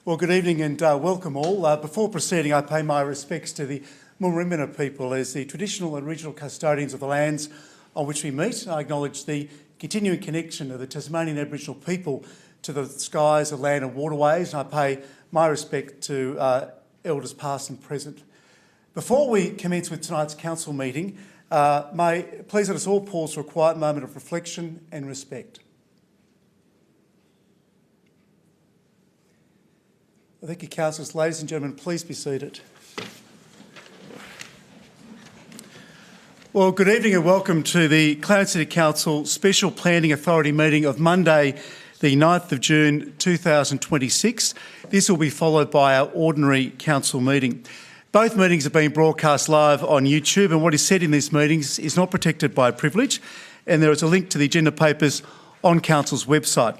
Well, good evening and welcome all. Before proceeding, I pay my respects to the Murrimbina people as the traditional and regional custodians of the lands on which we meet. I acknowledge the continuing connection of the Tasmanian Aboriginal people to the skies, the land and waterways, and I pay my respect to elders past and present. Before we commence with tonight's council meeting, may please let us all pause for a quiet moment of reflection and respect. Thank you, councillors. Ladies and gentlemen, please be seated. Well, good evening and welcome to the Clarence City Council Special Planning Authority meeting of Monday, the 9th of June 2026. This will be followed by our ordinary council meeting. Both meetings are being broadcast live on YouTube, and what is said in these meetings is not protected by privilege, and there is a link to the agenda papers on Council's website.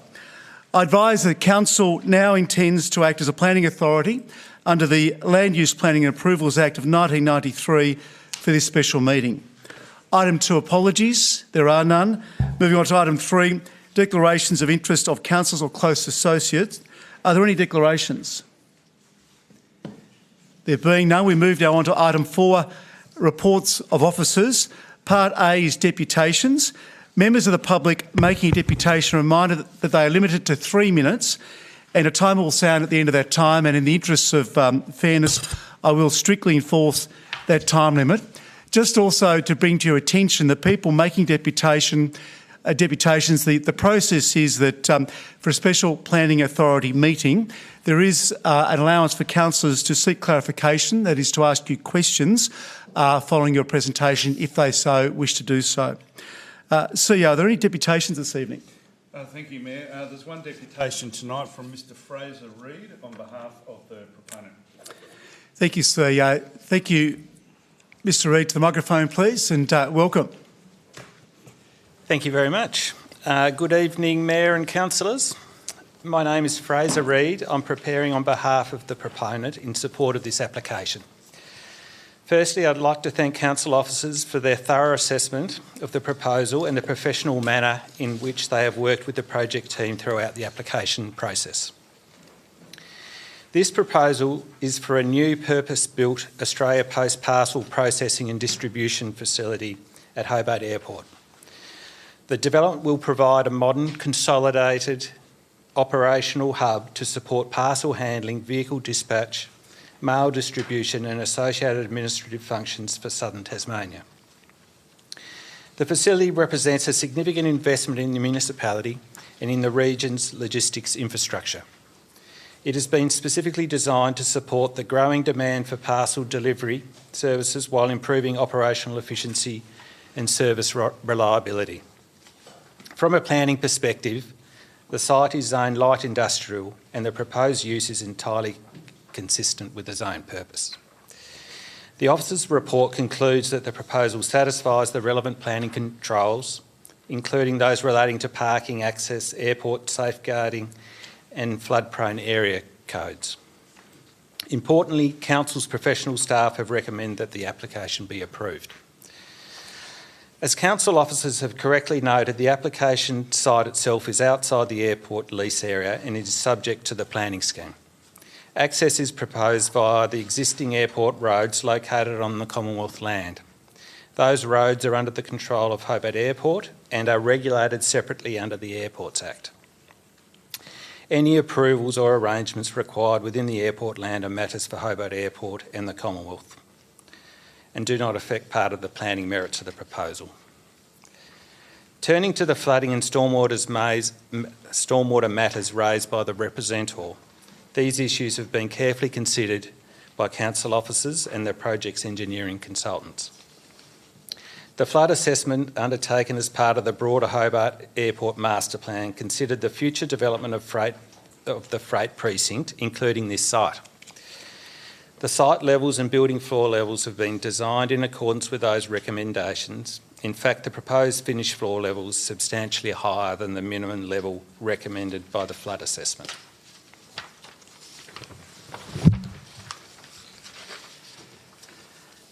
I advise that Council now intends to act as a planning authority under the Land Use Planning and Approvals Act of 1993 for this special meeting. Item 2, apologies. There are none. Moving on to item 3, declarations of interest of councillors or close associates. Are there any declarations? There being none, we move now on to item 4, reports of officers. Part A is deputations. Members of the public making a deputation are reminded that they are limited to 3 minutes and a timer will sound at the end of that time, and in the interests of fairness, I will strictly enforce that time limit. Just also to bring to your attention that people making deputations, the process is that for a special planning authority meeting, there is an allowance for councillors to seek clarification, that is to ask you questions following your presentation if they so wish to do so. CEO, are there any deputations this evening? Thank you, Mayor. There's one deputation tonight from Mr Fraser Reid on behalf of the proponent. Thank you, CEO. Thank you, Mr Reid. To the microphone, please, and welcome. Thank you very much. Good evening, Mayor and councillors. My name is Fraser Reid. I'm preparing on behalf of the proponent in support of this application. Firstly, I'd like to thank council officers for their thorough assessment of the proposal and the professional manner in which they have worked with the project team throughout the application process. This proposal is for a new purpose-built Australia Post parcel processing and distribution facility at Hobart Airport. The development will provide a modern, consolidated operational hub to support parcel handling, vehicle dispatch, mail distribution and associated administrative functions for southern Tasmania. The facility represents a significant investment in the municipality and in the region's logistics infrastructure. It has been specifically designed to support the growing demand for parcel delivery services while improving operational efficiency and service reliability. From a planning perspective, the site is zoned light industrial and the proposed use is entirely consistent with the zone purpose. The officer's report concludes that the proposal satisfies the relevant planning controls, including those relating to parking, access, airport safeguarding and flood-prone area codes. Importantly, council's professional staff have recommended that the application be approved. As council officers have correctly noted, the application site itself is outside the airport lease area and is subject to the planning scheme. Access is proposed via the existing airport roads located on the Commonwealth land. Those roads are under the control of Hobart Airport and are regulated separately under the Airports Act. Any approvals or arrangements required within the airport land are matters for Hobart Airport and the Commonwealth and do not affect part of the planning merits of the proposal. Turning to the flooding and stormwater matters raised by the representative, these issues have been carefully considered by council officers and the project's engineering consultants. The flood assessment undertaken as part of the broader Hobart Airport Master Plan considered the future development of the freight precinct, including this site. The site levels and building floor levels have been designed in accordance with those recommendations. In fact, the proposed finished floor level is substantially higher than the minimum level recommended by the flood assessment.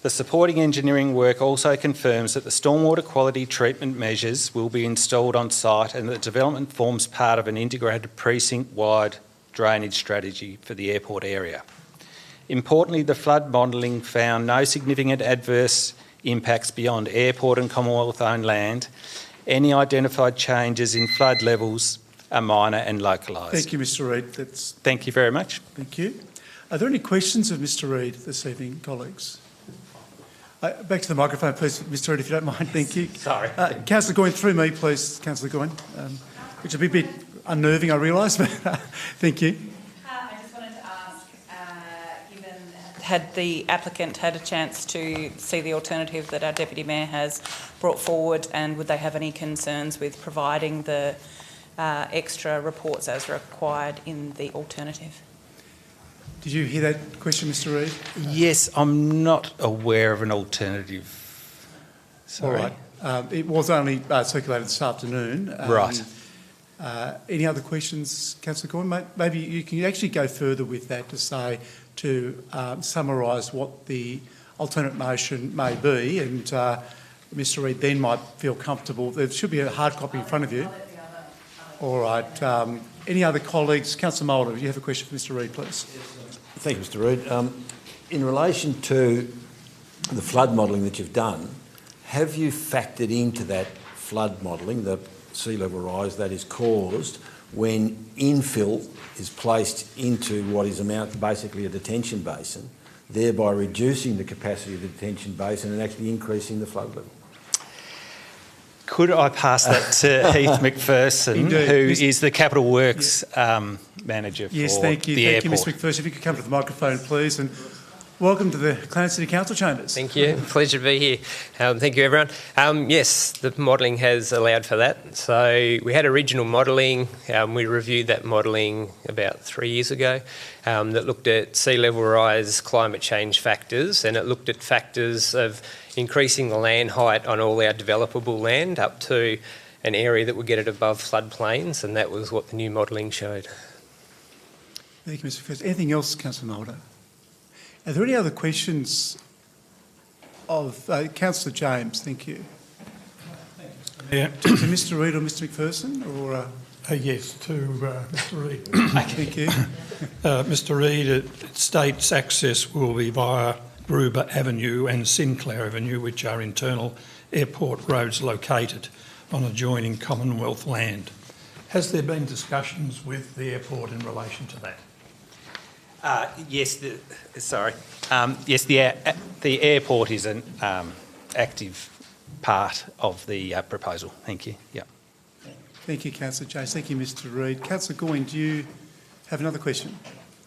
The supporting engineering work also confirms that the stormwater quality treatment measures will be installed on site and that development forms part of an integrated precinct-wide drainage strategy for the airport area. Importantly, the flood modelling found no significant adverse impacts beyond airport and Commonwealth-owned land. Any identified changes in flood levels are minor and localised. Thank you, Mr Reid. Thank you very much. Thank you. Are there any questions of Mr Reid this evening, colleagues? Back to the microphone, please, Mr Reid, if you don't mind. Thank you. Sorry. Councillor Goyne, through me, please, Councillor Goyne, which will be a bit unnerving, I realise, but thank you. I just wanted to ask, given had the applicant had a chance to see the alternative that our Deputy Mayor has brought forward, and would they have any concerns with providing the extra reports as required in the alternative? Did you hear that question, Mr Reid? Yes, I'm not aware of an alternative. Sorry. All right. It was only circulated this afternoon. Right. Any other questions, Councillor Goyne? Maybe you can actually go further with that to say, to summarise what the alternate motion may be, and Mr Reid then might feel comfortable. There should be a hard copy in front of you. All right. Any other colleagues? Councillor Moulder, do you have a question for Mr Reid, please? Thank you, Mr Reid. In relation to the flood modelling that you've done, have you factored into that flood modelling the sea level rise that is caused when infill is placed into what is basically a detention basin, thereby reducing the capacity of the detention basin and actually increasing the flood level? Could I pass that to Heath McPherson, who is the Capital Works manager for the airport? Yes, thank you. Thank you, Ms McPherson. If you could come to the microphone, please. And welcome to the Clarence City Council chambers. Thank you. Pleasure to be here. Thank you, everyone. Yes, the modelling has allowed for that. So we had original modelling. We reviewed that modelling about 3 years ago that looked at sea level rise, climate change factors, and it looked at factors of increasing the land height on all our developable land up to an area that would get it above floodplains, and that was what the new modelling showed. Thank you, Mr McPherson. Anything else, Councillor Moulder? Are there any other questions of Councillor James? Thank you. Yeah. To Mr Reid or Mr McPherson? Or, yes, to Mr Reid. Thank you. Mr Reid, it states access will be via Gruber Avenue and Sinclair Avenue, which are internal airport roads located on adjoining Commonwealth land. Has there been discussions with the airport in relation to that? Yes, yes, the airport is an active part of the proposal. Thank you. Yeah. Thank you, Councillor James. Thank you, Mr Reid. Councillor Goyne, do you have another question?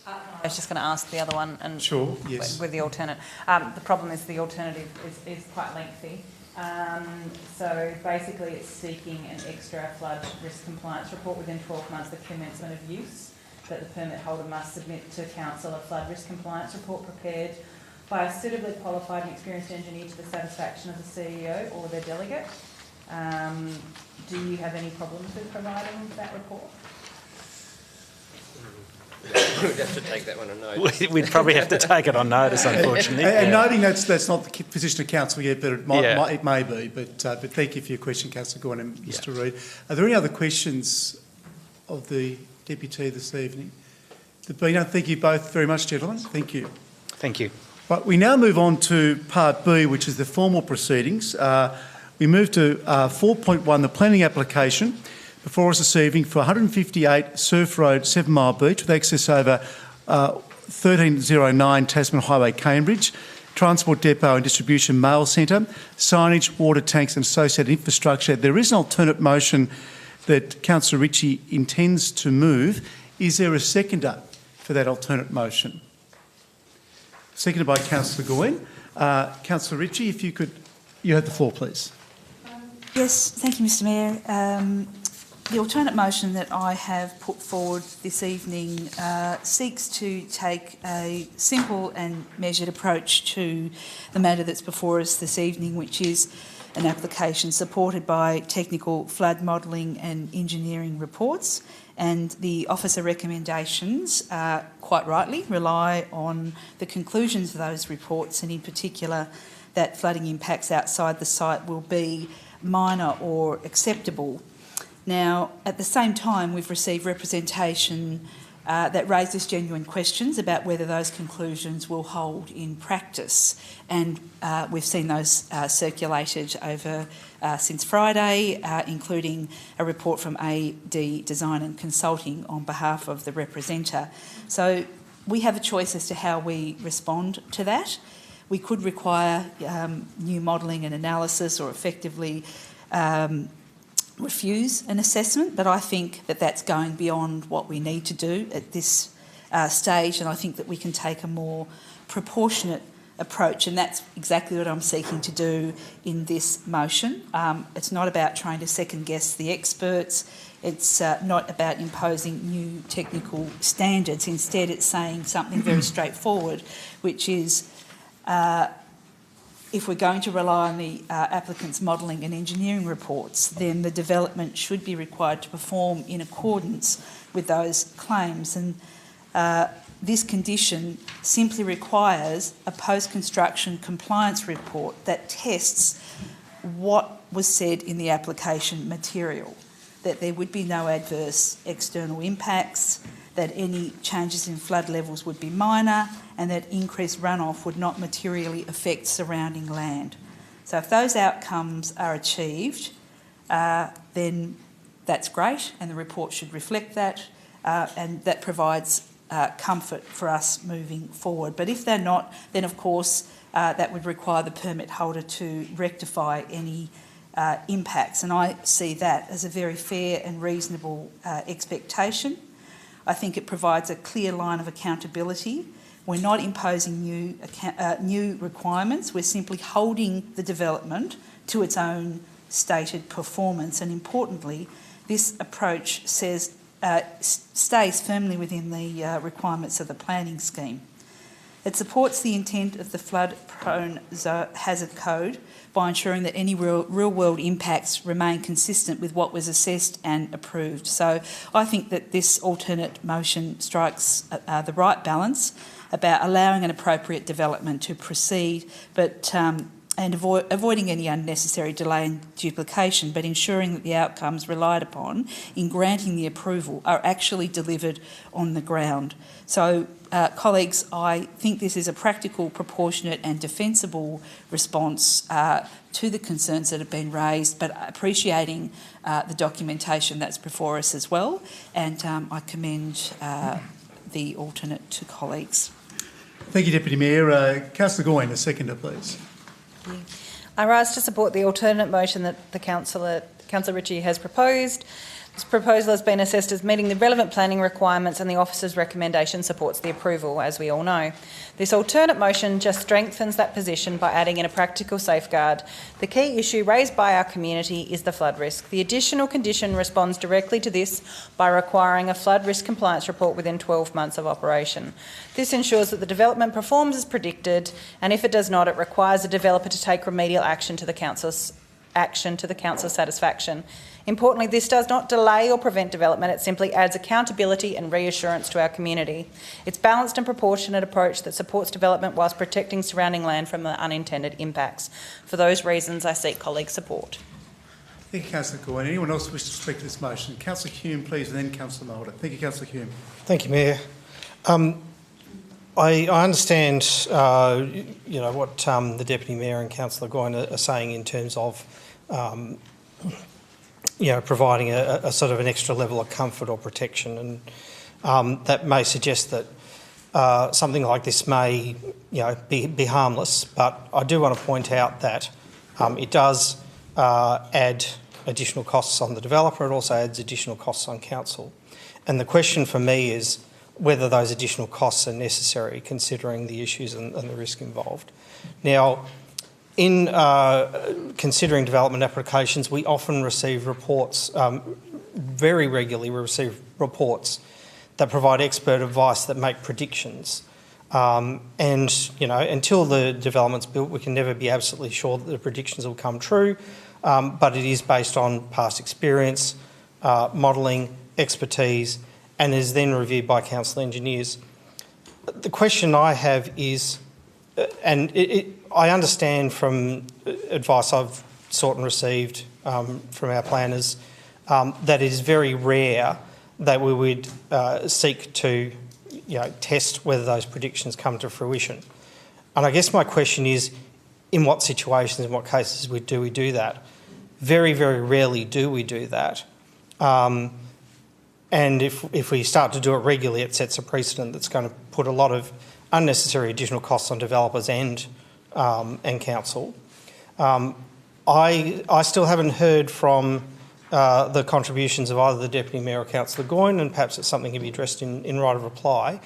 I was just going to ask the other one, and sure, yes. With the alternate. The problem is the alternative is quite lengthy. So basically it's seeking an extra flood risk compliance report within 12 months of commencement of use, that the permit holder must submit to Council a flood risk compliance report prepared by a suitably qualified and experienced engineer to the satisfaction of the CEO or their delegate. Do you have any problems with providing that report? We'd have to take that one on notice. We'd probably have to take it on notice, unfortunately. And noting that's not the position of council yet, but it may be. But thank you for your question, Councillor Goyne and Mr Reid. Are there any other questions of the Deputy this evening? Thank you both very much, gentlemen. Thank you. Thank you. Right, we now move on to Part B, which is the formal proceedings. We move to 4.1, the planning application before us this evening for 158 Surf Road, 7 Mile Beach, with access over 1309 Tasman Highway, Cambridge, transport depot and distribution mail centre, signage, water tanks and associated infrastructure. There is an alternate motion that Councillor Ritchie intends to move. Is there a seconder for that alternate motion? Seconded by Councillor Goyne. Councillor Ritchie, if you could, you have the floor, please. Yes, thank you, Mr Mayor. The alternate motion that I have put forward this evening seeks to take a simple and measured approach to the matter that's before us this evening, which is an application supported by technical flood modelling and engineering reports, and the officer recommendations, quite rightly, rely on the conclusions of those reports, and in particular that flooding impacts outside the site will be minor or acceptable. Now, at the same time, we've received representation that raises genuine questions about whether those conclusions will hold in practice. And we've seen those circulated over since Friday, including a report from AD Design and Consulting on behalf of the representative. So we have a choice as to how we respond to that. We could require new modelling and analysis, or effectively refuse an assessment, but I think that that's going beyond what we need to do at this stage, and I think that we can take a more proportionate approach, and that's exactly what I'm seeking to do in this motion. It's not about trying to second-guess the experts. It's not about imposing new technical standards. Instead, it's saying something very straightforward, which is if we're going to rely on the applicant's modelling and engineering reports, then the development should be required to perform in accordance with those claims. And this condition simply requires a post-construction compliance report that tests what was said in the application material, that there would be no adverse external impacts, that any changes in flood levels would be minor, and that increased runoff would not materially affect surrounding land. So if those outcomes are achieved, then that's great, and the report should reflect that, and that provides comfort for us moving forward. But if they're not, then of course that would require the permit holder to rectify any impacts, and I see that as a very fair and reasonable expectation. I think it provides a clear line of accountability. We're not imposing new requirements, we're simply holding the development to its own stated performance, and importantly, this approach says stays firmly within the requirements of the planning scheme. It supports the intent of the flood-prone hazard code by ensuring that any real-world impacts remain consistent with what was assessed and approved. So I think that this alternate motion strikes the right balance about allowing an appropriate development to proceed, but and avoiding any unnecessary delay and duplication, but ensuring that the outcomes relied upon in granting the approval are actually delivered on the ground. So, colleagues, I think this is a practical, proportionate and defensible response to the concerns that have been raised, but appreciating the documentation that's before us as well, and I commend the alternate to colleagues. Thank you, Deputy Mayor. Councillor Goyne, a seconder, please. I rise to support the alternate motion that the Councillor Ritchie has proposed. This proposal has been assessed as meeting the relevant planning requirements, and the officer's recommendation supports the approval, as we all know. This alternate motion just strengthens that position by adding in a practical safeguard. The key issue raised by our community is the flood risk. The additional condition responds directly to this by requiring a flood risk compliance report within 12 months of operation. This ensures that the development performs as predicted, and if it does not, it requires the developer to take remedial action to the council's satisfaction. Importantly, this does not delay or prevent development, it simply adds accountability and reassurance to our community. It's a balanced and proportionate approach that supports development whilst protecting surrounding land from the unintended impacts. For those reasons, I seek colleague support. Thank you, Councillor Goyne. Anyone else wish to speak to this motion? Councillor Hume, please, and then Councillor Mulder. Thank you, Councillor Hume. Thank you, Mayor. I understand, what the Deputy Mayor and Councillor Goyne are saying in terms of, providing a sort of an extra level of comfort or protection, and that may suggest that something like this may, be harmless. But I do want to point out that it does add additional costs on the developer. It also adds additional costs on council, and the question for me is whether those additional costs are necessary, considering the issues and the risk involved. Now, in considering development applications, we often receive reports, very regularly we receive reports that provide expert advice that make predictions. And, until the development's built, we can never be absolutely sure that the predictions will come true, but it is based on past experience, modelling, expertise, and is then reviewed by council engineers. The question I have is, I understand from advice I've sought and received from our planners that it is very rare that we would seek to test whether those predictions come to fruition. And I guess my question is, in what situations, in what cases do we do that? Very, very rarely do we do that. And if we start to do it regularly, it sets a precedent that's going to put a lot of unnecessary additional costs on developers and council. I still haven't heard from the contributions of either the Deputy Mayor or Councillor Goyne, and perhaps it's something to be addressed in right of reply,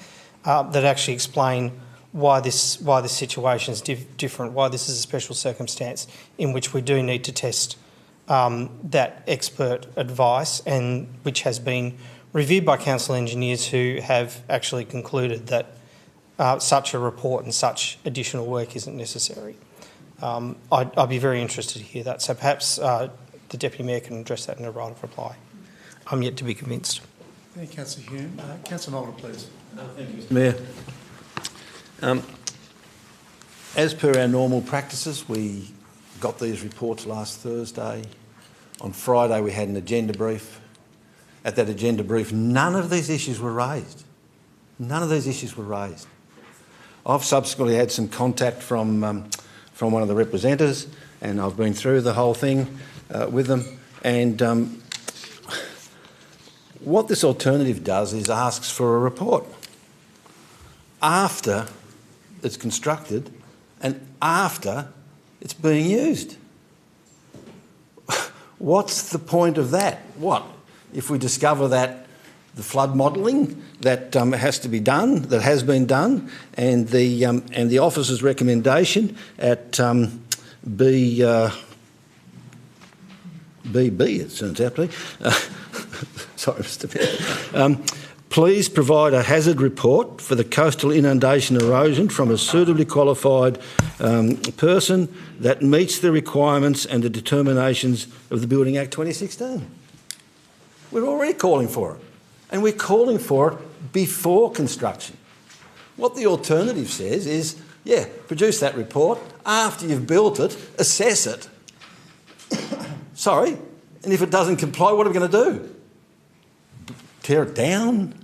that actually explain why this situation is different, why this is a special circumstance in which we do need to test that expert advice, and which has been reviewed by council engineers who have actually concluded that such a report and such additional work isn't necessary. I'd be very interested to hear that. So perhaps the Deputy Mayor can address that in a right of reply. I'm yet to be convinced. Thank you, Councillor Hume. Councillor Mulder, please. Thank you, Mr Mayor. As per our normal practices, we got these reports last Thursday. On Friday we had an agenda brief. At that agenda brief, none of these issues were raised. None of these issues were raised. I've subsequently had some contact from one of the representatives, and I've been through the whole thing with them. And what this alternative does is asks for a report after it's constructed and after it's being used. What's the point of that? What if we discover that the flood modelling that has to be done, that has been done, and the officer's recommendation at BB, it turns out to be. Sorry, Mr Mayor. Please provide a hazard report for the coastal inundation erosion from a suitably qualified person that meets the requirements and the determinations of the Building Act 2016. We're already calling for it, and we're calling for it before construction. What the alternative says is, yeah, produce that report after you've built it, assess it. Sorry, and if it doesn't comply, what are we going to do? Tear it down?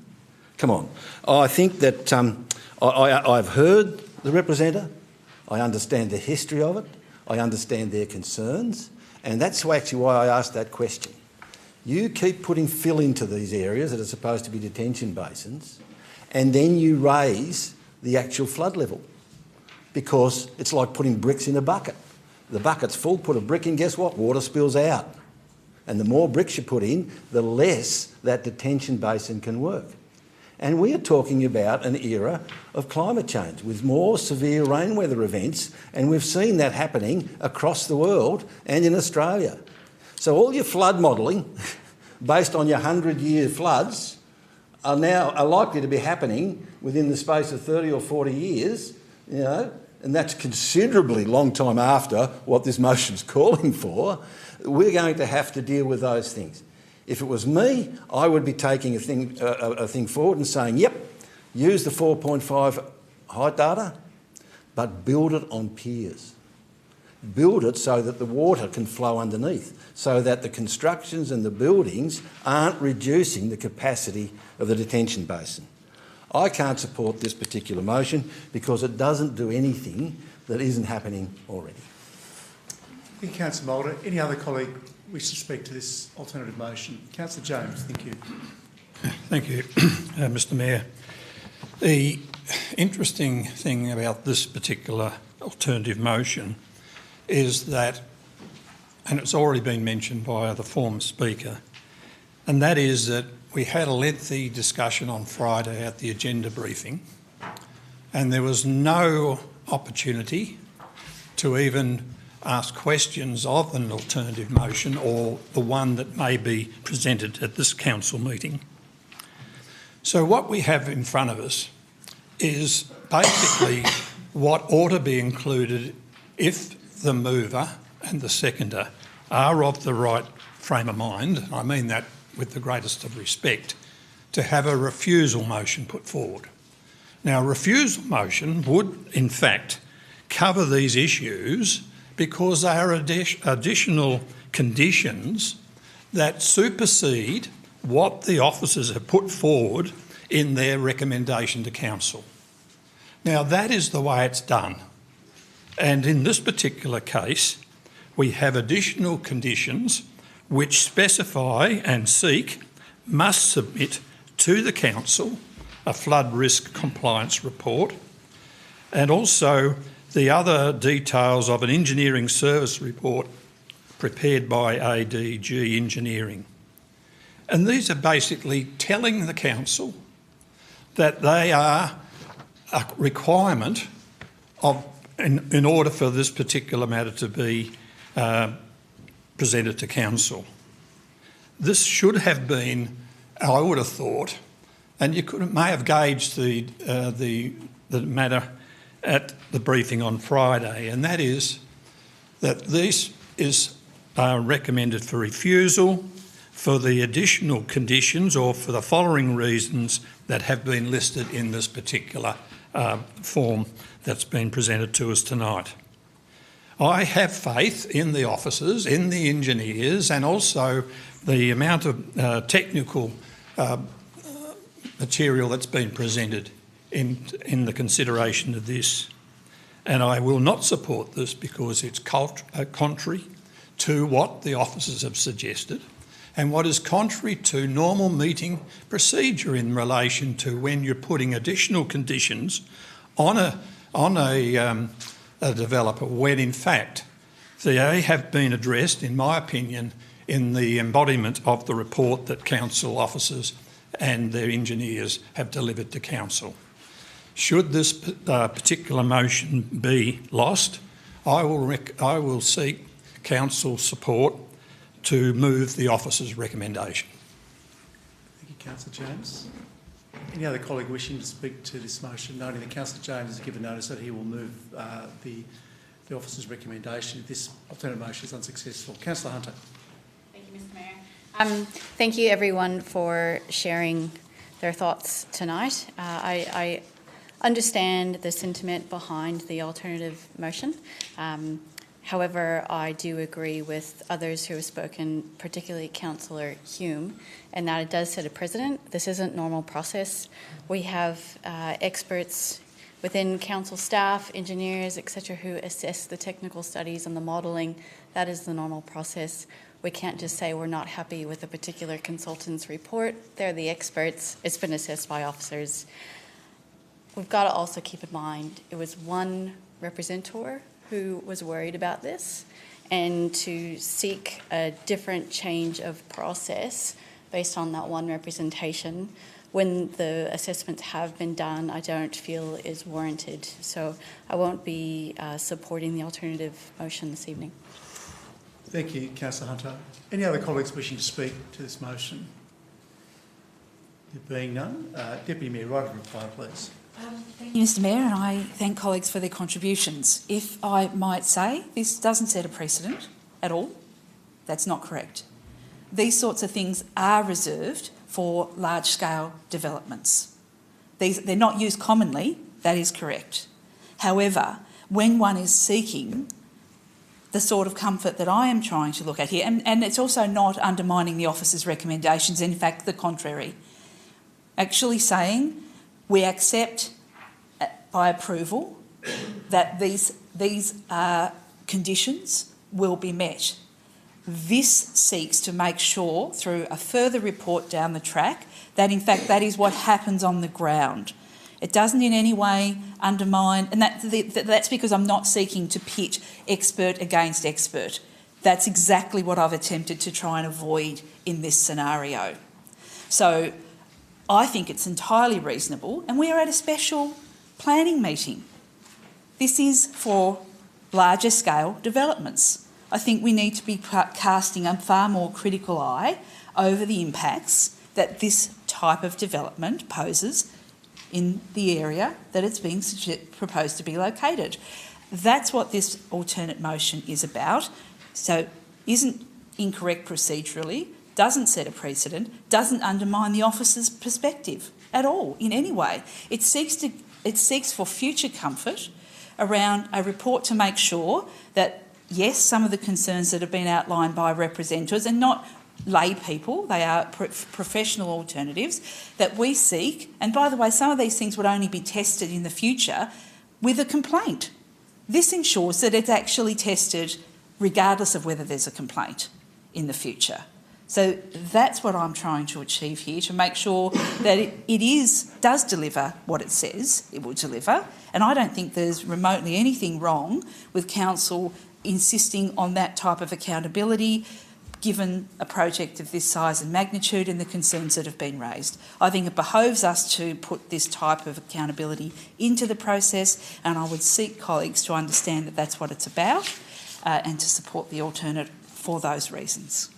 Come on. I think that I've heard the representative. I understand the history of it. I understand their concerns. And that's actually why I asked that question. You keep putting fill into these areas that are supposed to be detention basins, and then you raise the actual flood level, because it's like putting bricks in a bucket. The bucket's full, put a brick in, guess what? Water spills out. And the more bricks you put in, the less that detention basin can work. And we are talking about an era of climate change with more severe rain weather events, and we've seen that happening across the world and in Australia. So all your flood modelling, based on your 100-year floods, are likely to be happening within the space of 30 or 40 years, and that's considerably long time after what this motion's calling for. We're going to have to deal with those things. If it was me, I would be taking a thing forward and saying, yep, use the 4.5 height data, but build it on piers. Build it so that the water can flow underneath, so that the constructions and the buildings aren't reducing the capacity of the detention basin. I can't support this particular motion because it doesn't do anything that isn't happening already. Thank you, Councillor Mulder. Any other colleague wish to speak to this alternative motion? Councillor James, thank you. Thank you, Mr Mayor. The interesting thing about this particular alternative motion is that, and it's already been mentioned by the former speaker, and that is that we had a lengthy discussion on Friday at the agenda briefing, and there was no opportunity to even ask questions of an alternative motion or the one that may be presented at this council meeting. So what we have in front of us is basically what ought to be included if the mover and the seconder are of the right frame of mind. I mean that with the greatest of respect, to have a refusal motion put forward. Now, a refusal motion would, in fact, cover these issues because they are additional conditions that supersede what the officers have put forward in their recommendation to council. Now, that is the way it's done. And in this particular case, we have additional conditions which specify and seek must submit to the council a flood risk compliance report, and also the other details of an engineering service report prepared by ADG Engineering. And these are basically telling the council that they are a requirement of, in order for this particular matter to be presented to council. This should have been, I would have thought, and you may have gauged the matter at the briefing on Friday, and that is that this is recommended for refusal for the additional conditions or for the following reasons that have been listed in this particular form that's been presented to us tonight. I have faith in the officers, in the engineers, and also the amount of technical material that's been presented in the consideration of this. And I will not support this because it's contrary to what the officers have suggested and what is contrary to normal meeting procedure in relation to when you're putting additional conditions on a developer when in fact they have been addressed, in my opinion, in the embodiment of the report that council officers and their engineers have delivered to council. Should this particular motion be lost, I will seek council support to move the officer's recommendation. Thank you, Councillor James. Any other colleague wishing to speak to this motion? Noting that Councillor James has given notice that he will move the officer's recommendation if this alternate motion is unsuccessful. Councillor Hunter. Thank you, Mr Mayor. Thank you, everyone, for sharing their thoughts tonight. I understand the sentiment behind the alternative motion. However, I do agree with others who have spoken, particularly Councillor Hume, and that it does set a precedent. This isn't normal process. We have experts within council staff, engineers, etc., who assess the technical studies and the modelling. That is the normal process. We can't just say we're not happy with a particular consultant's report. They're the experts. It's been assessed by officers. We've got to also keep in mind it was one representative who was worried about this, and to seek a different change of process based on that one representation when the assessments have been done, I don't feel is warranted. So I won't be supporting the alternative motion this evening. Thank you, Councillor Hunter. Any other colleagues wishing to speak to this motion? There being none, Deputy Mayor, right of reply, please. Thank you, Mr Mayor, and I thank colleagues for their contributions. If I might say, this doesn't set a precedent at all. That's not correct. These sorts of things are reserved for large-scale developments. They're not used commonly, that is correct. However, when one is seeking the sort of comfort that I am trying to look at here, and it's also not undermining the officer's recommendations, in fact, the contrary. Actually saying we accept by approval that these conditions will be met. This seeks to make sure through a further report down the track that in fact that is what happens on the ground. It doesn't in any way undermine, and that's because I'm not seeking to pit expert against expert. That's exactly what I've attempted to try and avoid in this scenario. So I think it's entirely reasonable, and we are at a special planning meeting. This is for larger scale developments. I think we need to be casting a far more critical eye over the impacts that this type of development poses in the area that it's being proposed to be located. That's what this alternate motion is about. So isn't incorrect procedurally, doesn't set a precedent, doesn't undermine the officer's perspective at all in any way. It seeks for future comfort around a report to make sure that, yes, some of the concerns that have been outlined by representatives, and not lay people, they are professional alternatives that we seek. And by the way, some of these things would only be tested in the future with a complaint. This ensures that it's actually tested regardless of whether there's a complaint in the future. So that's what I'm trying to achieve here, to make sure that it does deliver what it says it will deliver. And I don't think there's remotely anything wrong with council insisting on that type of accountability, given a project of this size and magnitude and the concerns that have been raised. I think it behoves us to put this type of accountability into the process, and I would seek colleagues to understand that that's what it's about and to support the alternate for those reasons.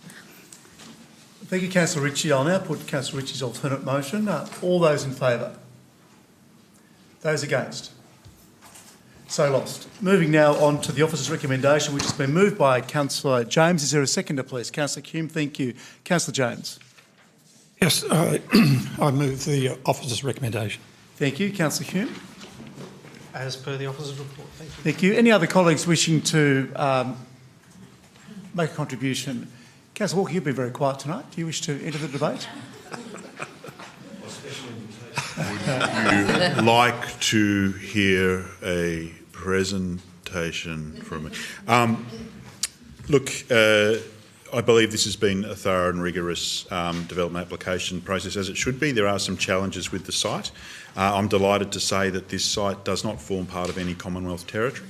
Thank you, Councillor Ritchie. I'll now put Councillor Ritchie's alternate motion. All those in favour? Those against? So lost. Moving now on to the officer's recommendation, which has been moved by Councillor James. Is there a seconder, please? Councillor Hume, thank you. Councillor James. Yes, I move the officer's recommendation. Thank you. Councillor Hume. As per the officer's report. Thank you. Thank you. Any other colleagues wishing to make a contribution? Councillor Walker, you've been very quiet tonight. Do you wish to enter the debate? Would you like to hear a presentation from me? Look, I believe this has been a thorough and rigorous development application process, as it should be. There are some challenges with the site. I'm delighted to say that this site does not form part of any Commonwealth territory.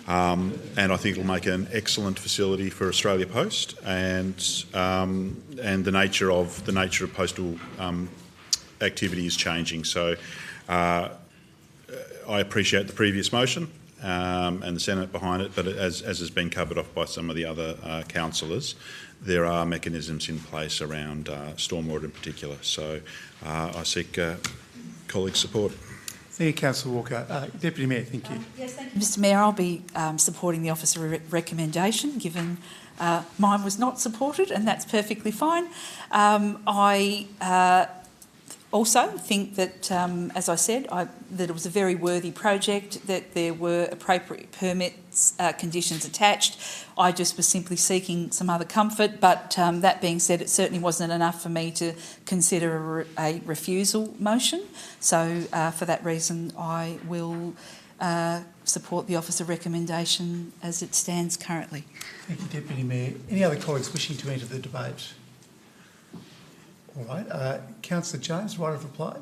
And I think it'll make an excellent facility for Australia Post, and the nature of postal activity is changing. So I appreciate the previous motion and the sentiment behind it, but as has been covered off by some of the other councillors, there are mechanisms in place around stormwater in particular. So I seek colleague support. Thank you, Councillor Walker. Deputy Mayor, thank you. Yes, thank you, Mr Mayor. I'll be supporting the officer recommendation, given mine was not supported, and that's perfectly fine. I also think that, as I said, that it was a very worthy project, that there were appropriate permits, conditions attached. I just was simply seeking some other comfort, but that being said, it certainly wasn't enough for me to consider a refusal motion. So for that reason, I will support the officer recommendation as it stands currently. Thank you, Deputy Mayor. Any other colleagues wishing to enter the debate? All right. Councillor James, right of reply.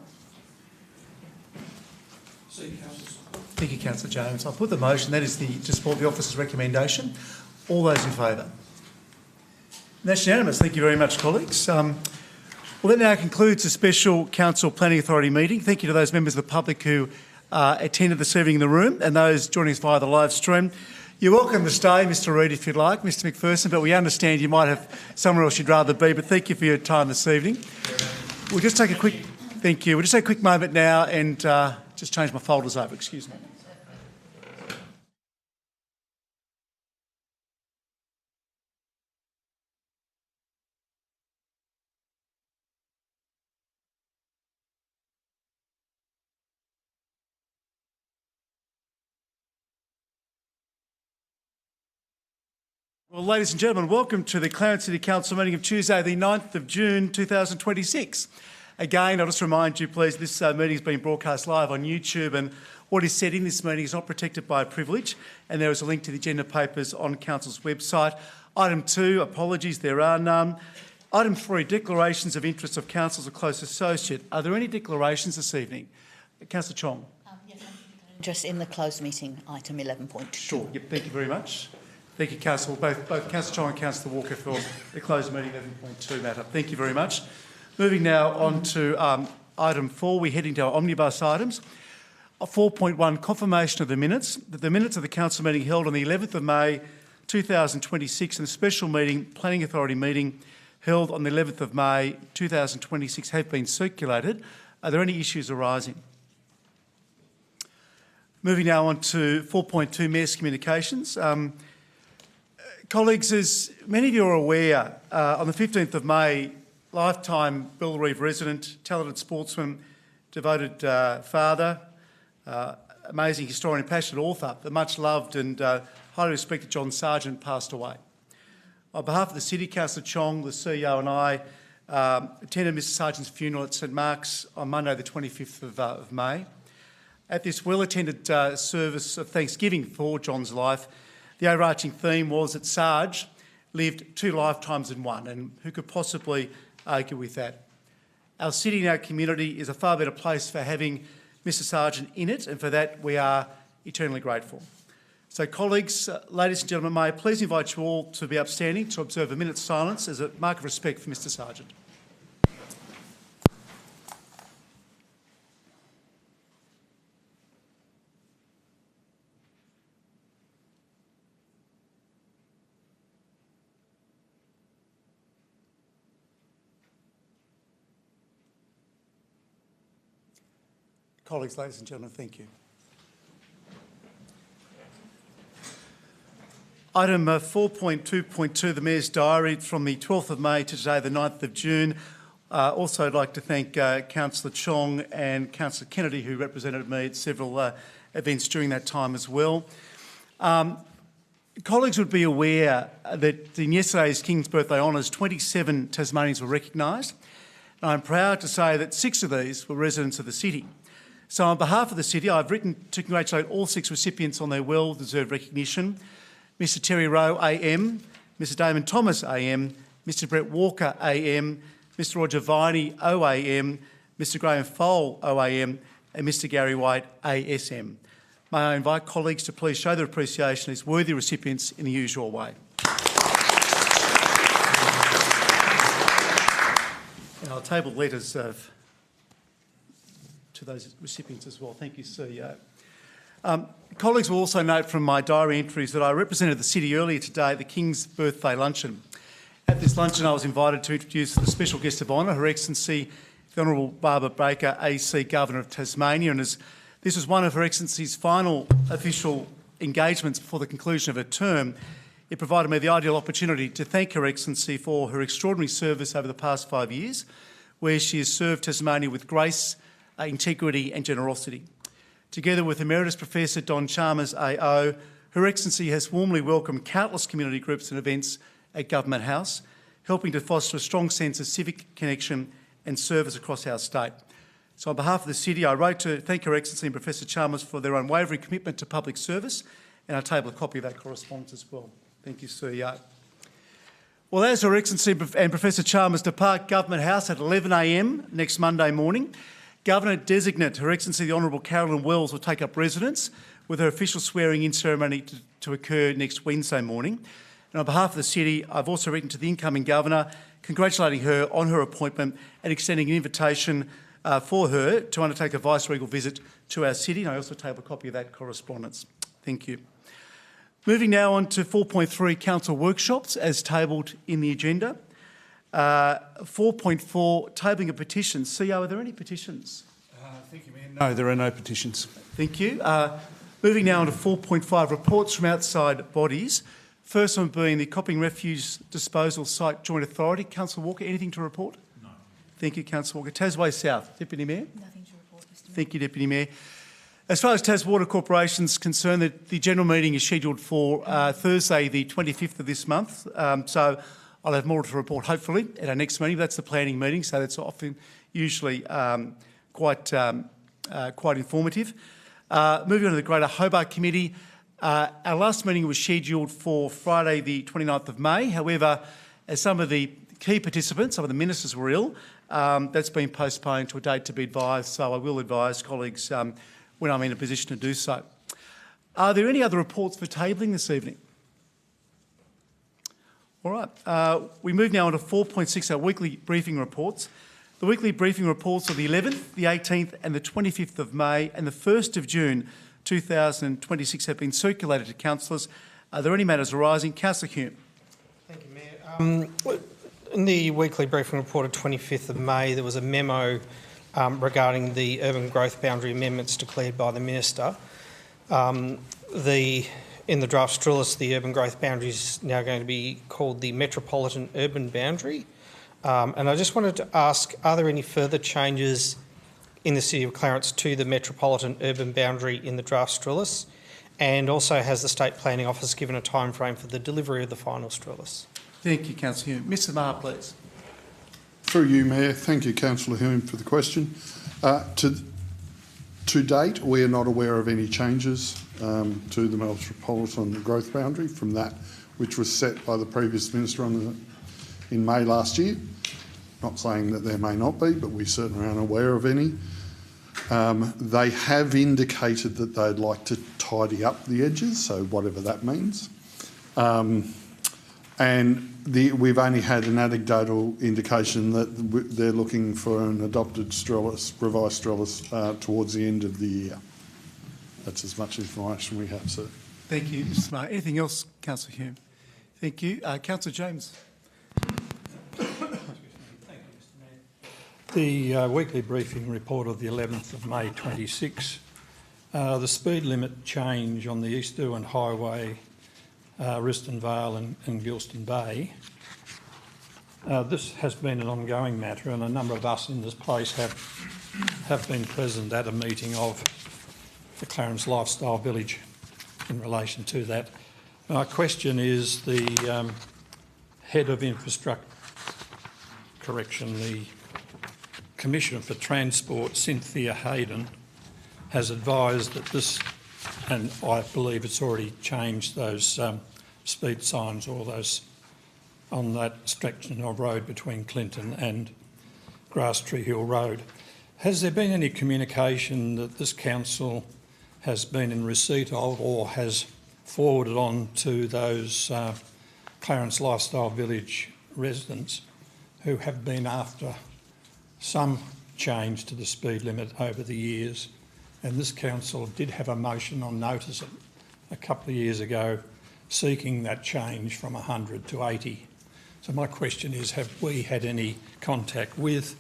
Thank you, Councillor James. I'll put the motion. That is to support the officer's recommendation. All those in favour? That's unanimous. Thank you very much, colleagues. Well, that now concludes the Special Council Planning Authority meeting. Thank you to those members of the public who attended this evening in the room and those joining us via the live stream. You're welcome to stay, Mr Reid, if you'd like, Mr McPherson, but we understand you might have somewhere else you'd rather be, but thank you for your time this evening. We'll just take a quick, thank you. We'll just take a quick moment now and just change my folders over, excuse me. Well, ladies and gentlemen, welcome to the Clarence City Council meeting of Tuesday, the 9th of June 2026. Again, I'll just remind you, please, this meeting is being broadcast live on YouTube, and what is said in this meeting is not protected by privilege, and there is a link to the agenda papers on Council's website. Item 2, apologies, there are none. Item 3, declarations of interest of Council's a close associate. Are there any declarations this evening? Councillor Chong. Yes, interest in the closed meeting, item 11.2. Sure, yep, thank you very much. Thank you, Councillor, both Councillor Chong and Councillor Walker for the closed meeting 11.2 matter. Thank you very much. Moving now on to item 4, we're heading to our omnibus items. 4.1, confirmation of the minutes. The minutes of the council meeting held on the 11th of May 2026 and the special meeting, Planning Authority meeting held on the 11th of May 2026 have been circulated. Are there any issues arising? Moving now on to 4.2, Mayor's Communications. Colleagues, as many of you are aware, on the 15th of May, lifetime Bellerive resident, talented sportsman, devoted father, amazing historian and passionate author, the much loved and highly respected John Sargent passed away. On behalf of the City, Councillor Chong, the CEO and I attended Mr Sargent's funeral at St Mark's on Monday the 25th of May. At this well-attended service of thanksgiving for John's life, the overarching theme was that Sarge lived 2 lifetimes in one, and who could possibly argue with that? Our city and our community is a far better place for having Mr Sargent in it, and for that we are eternally grateful. So colleagues, ladies and gentlemen, may I please invite you all to be upstanding to observe a minute's silence as a mark of respect for Mr Sargent. Colleagues, ladies and gentlemen, thank you. Item 4.2.2, the Mayor's Diary from the 12th of May to today, the 9th of June. Also, I'd like to thank Councillor Chong and Councillor Kennedy, who represented me at several events during that time as well. Colleagues would be aware that in yesterday's King's Birthday Honours, 27 Tasmanians were recognised. I'm proud to say that 6 of these were residents of the city. So on behalf of the city, I've written to congratulate all 6 recipients on their well-deserved recognition. Mr Terry Rowe AM, Mr Damon Thomas AM, Mr Brett Walker AM, Mr Roger Viney OAM, Mr Graham Fole OAM and Mr Gary White ASM. May I invite colleagues to please show their appreciation to these worthy recipients in the usual way. And I'll table letters to those recipients as well. Thank you, CEO. Colleagues will also note from my diary entries that I represented the city earlier today at the King's Birthday Luncheon. At this luncheon, I was invited to introduce the special guest of honour, Her Excellency the Honourable Barbara Baker, AC Governor of Tasmania, and as this was one of Her Excellency's final official engagements before the conclusion of her term, it provided me the ideal opportunity to thank Her Excellency for her extraordinary service over the past 5 years, where she has served Tasmania with grace, integrity and generosity. Together with Emeritus Professor Don Chalmers AO, Her Excellency has warmly welcomed countless community groups and events at Government House, helping to foster a strong sense of civic connection and service across our state. So on behalf of the city, I wrote to thank Her Excellency and Professor Chalmers for their unwavering commitment to public service, and I table a copy of that correspondence as well. Thank you, CEO. Well, as Her Excellency and Professor Chalmers depart Government House at 11 a.m. next Monday morning, Governor-designate Her Excellency the Honourable Carolyn Wells will take up residence with her official swearing-in ceremony to occur next Wednesday morning. And on behalf of the city, I've also written to the incoming Governor congratulating her on her appointment and extending an invitation for her to undertake a vice-regal visit to our city. And I also table a copy of that correspondence. Thank you. Moving now on to 4.3 Council workshops as tabled in the agenda. 4.4, tabling of petitions. CEO, are there any petitions? Thank you, Mayor. No, there are no petitions. Thank you. Moving now on to 4.5, reports from outside bodies. First one being the Copping Refuse Disposal Site Joint Authority. Councillor Walker, anything to report? No. Thank you, Councillor Walker. Tasway South, Deputy Mayor. Nothing to report, Mr Mayor. Thank you, Deputy Mayor. As far as Taswater Corporation is concerned, the general meeting is scheduled for Thursday, the 25th of this month. So I'll have more to report, hopefully, at our next meeting. That's the planning meeting, so that's often usually quite informative. Moving on to the Greater Hobart Committee, our last meeting was scheduled for Friday the 29th of May. However, as some of the key participants, some of the ministers were ill, that's been postponed to a date to be advised, so I will advise colleagues when I'm in a position to do so. Are there any other reports for tabling this evening? All right, we move now on to 4.6, our weekly briefing reports. The weekly briefing reports of the 11th, the 18th and the 25th of May and the 1st of June 2026 have been circulated to councillors. Are there any matters arising? Councillor Hume. Thank you, Mayor. In the weekly briefing report of 25th of May, there was a memo regarding the urban growth boundary amendments declared by the Minister. In the draft Strillis, the urban growth boundary is now going to be called the Metropolitan Urban Boundary. And I just wanted to ask, are there any further changes in the City of Clarence to the Metropolitan Urban Boundary in the draft Strillis? And also, has the State Planning Office given a time frame for the delivery of the final Strillis? Thank you, Councillor Hume. Mr Maher, please. Through you, Mayor. Thank you, Councillor Hume, for the question. To date, we are not aware of any changes to the metropolitan growth boundary from that which was set by the previous minister in May last year. Not saying that there may not be, but we certainly aren't aware of any. They have indicated that they'd like to tidy up the edges, so whatever that means. We've only had an anecdotal indication that they're looking for an adopted revised Strellis towards the end of the year. That's as much information we have, sir. Thank you, Mr Maher. Anything else, Councillor Hume? Thank you. Councillor James. The weekly briefing report of the 11th of May 26, the speed limit change on the East Derwent Highway, Riston Vale and Gilston Bay. This has been an ongoing matter, and a number of us in this place have been present at a meeting of the Clarence Lifestyle Village in relation to that. My question is the head of infrastructure, the Commissioner for Transport, Cynthia Hayden, has advised that this, and I believe it's already changed those speed signs or those on that stretch of road between Clinton and Grasstree Hill Road. Has there been any communication that this council has been in receipt of or has forwarded on to those Clarence Lifestyle Village residents who have been after some change to the speed limit over the years? And this council did have a motion on notice a couple of years ago seeking that change from 100 to 80. So my question is, have we had any contact with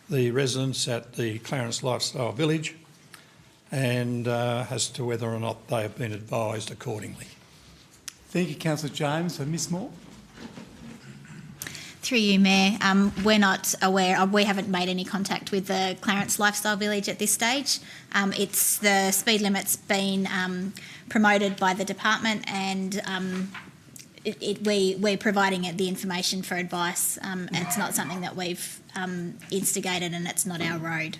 the residents at the Clarence Lifestyle Village and as to whether or not they have been advised accordingly? Thank you, Councillor James. And Ms Moore? Through you, Mayor, we're not aware, we haven't made any contact with the Clarence Lifestyle Village at this stage. It's the speed limit's been promoted by the department, and we're providing it the information for advice. It's not something that we've instigated, and it's not our road.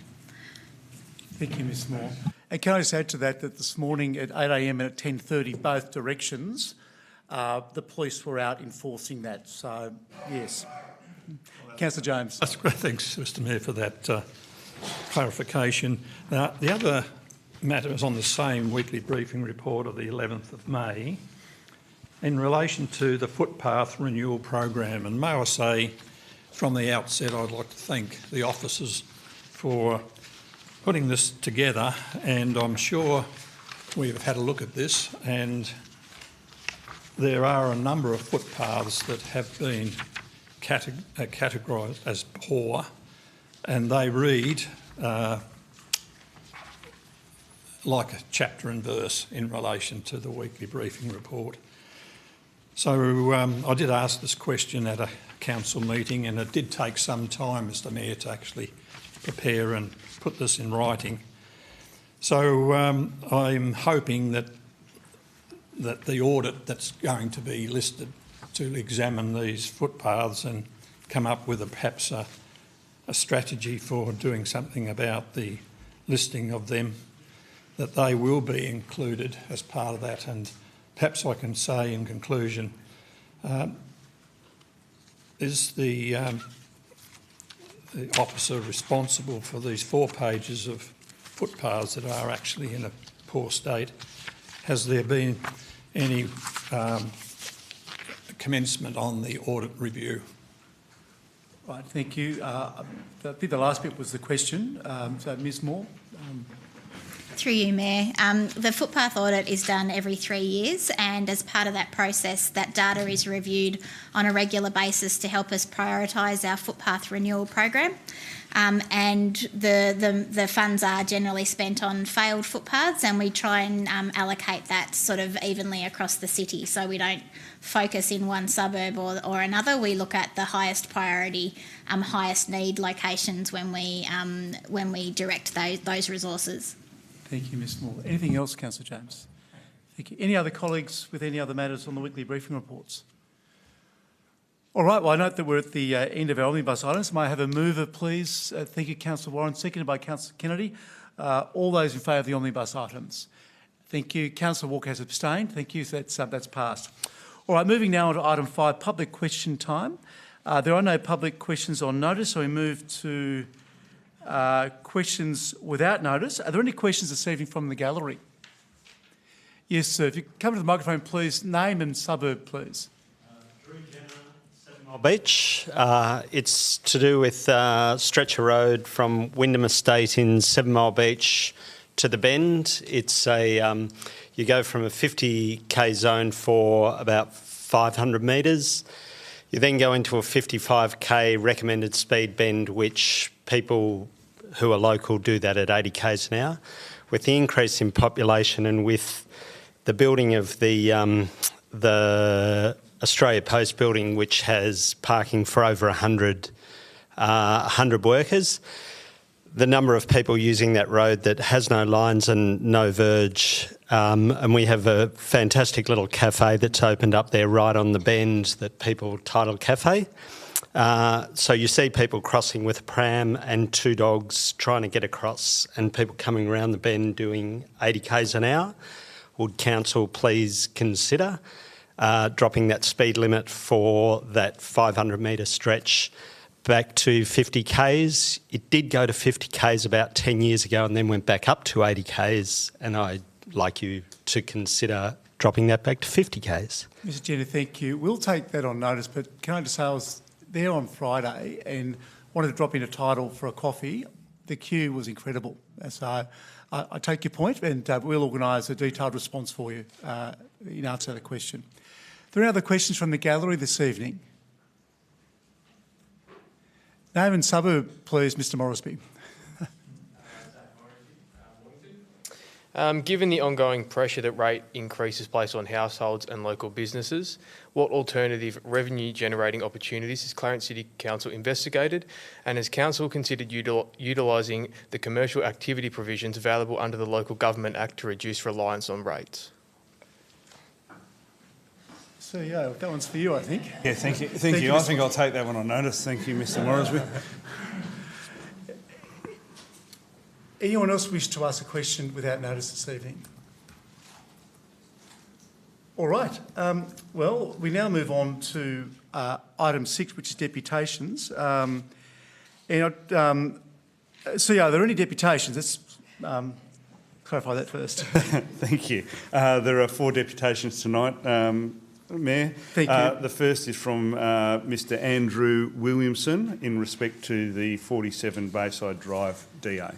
Thank you, Ms Moore. And can I just add to that this morning at 8 a.m. and at 10:30, both directions, the police were out enforcing that. So, yes. Councillor James. That's great. Thanks, Mr Mayor, for that clarification. Now, the other matter is on the same weekly briefing report of the 11th of May in relation to the footpath renewal program. And may I say, from the outset, I'd like to thank the officers for putting this together, and I'm sure we've had a look at this, and there are a number of footpaths that have been categorised as poor, and they read like a chapter and verse in relation to the weekly briefing report. So I did ask this question at a council meeting, and it did take some time, Mr Mayor, to actually prepare and put this in writing. So I'm hoping that the audit that's going to be listed to examine these footpaths and come up with perhaps a strategy for doing something about the listing of them, that they will be included as part of that. And perhaps I can say in conclusion, is the officer responsible for these 4 pages of footpaths that are actually in a poor state? Has there been any commencement on the audit review? Right, thank you. I think the last bit was the question. So, Ms Moore. Through you, Mayor. The footpath audit is done every 3 years, and as part of that process, that data is reviewed on a regular basis to help us prioritise our footpath renewal program. And the funds are generally spent on failed footpaths, and we try and allocate that sort of evenly across the city, so we don't focus in one suburb or another. We look at the highest priority, highest need locations when we direct those resources. Thank you, Ms Moore. Anything else, Councillor James? Thank you. Any other colleagues with any other matters on the weekly briefing reports? All right, well, I note that we're at the end of our omnibus items. May I have a mover, please? Thank you, Councillor Warren, seconded by Councillor Kennedy. All those in favour of the omnibus items? Thank you. Councillor Walker has abstained. Thank you. So that's passed. All right, moving now on to item 5, public question time. There are no public questions on notice, so we move to questions without notice. Are there any questions this evening from the gallery? Yes, sir. If you come to the microphone, please. Name and suburb, please. Beach. It's to do with stretch of road from Wyndham Estate in 7 Mile Beach to the Bend. It's a you go from a 50k zone for about 500 metres. You then go into a 55k recommended speed bend, which people who are local do that at 80k's an hour. With the increase in population and with the building of the Australia Post building, which has parking for over 100 workers. The number of people using that road that has no lines and no verge, and we have a fantastic little cafe that's opened up there right on the bend that people title Cafe. So you see people crossing with a pram and 2 dogs trying to get across, and people coming around the bend doing 80k's an hour. Would council please consider dropping that speed limit for that 500 metre stretch back to 50k's. It did go to 50k's about 10 years ago and then went back up to 80k's, and I'd like you to consider dropping that back to 50k's. Mr Jenner, thank you. We'll take that on notice, but can I just say I was there on Friday and wanted to drop in a title for a coffee. The queue was incredible. So I take your point, and we'll organise a detailed response for you in answer to the question. Are there any other questions from the gallery this evening? Name and suburb, please, Mr Morrisby. Given the ongoing pressure that rate increases placed on households and local businesses, what alternative revenue-generating opportunities has Clarence City Council investigated, and has Council considered utilising the commercial activity provisions available under the Local Government Act to reduce reliance on rates? CEO, that one's for you, I think. Yeah, thank you. Thank you. I think I'll take that one on notice. Thank you, Mr Morrisby. Anyone else wish to ask a question without notice this evening? All right. Well, we now move on to item 6, which is deputations. CEO, are there any deputations? Let's clarify that first. Thank you. There are 4 deputations tonight, Mayor. Thank you. The first is from Mr Andrew Williamson in respect to the 47 Bayside Drive DA.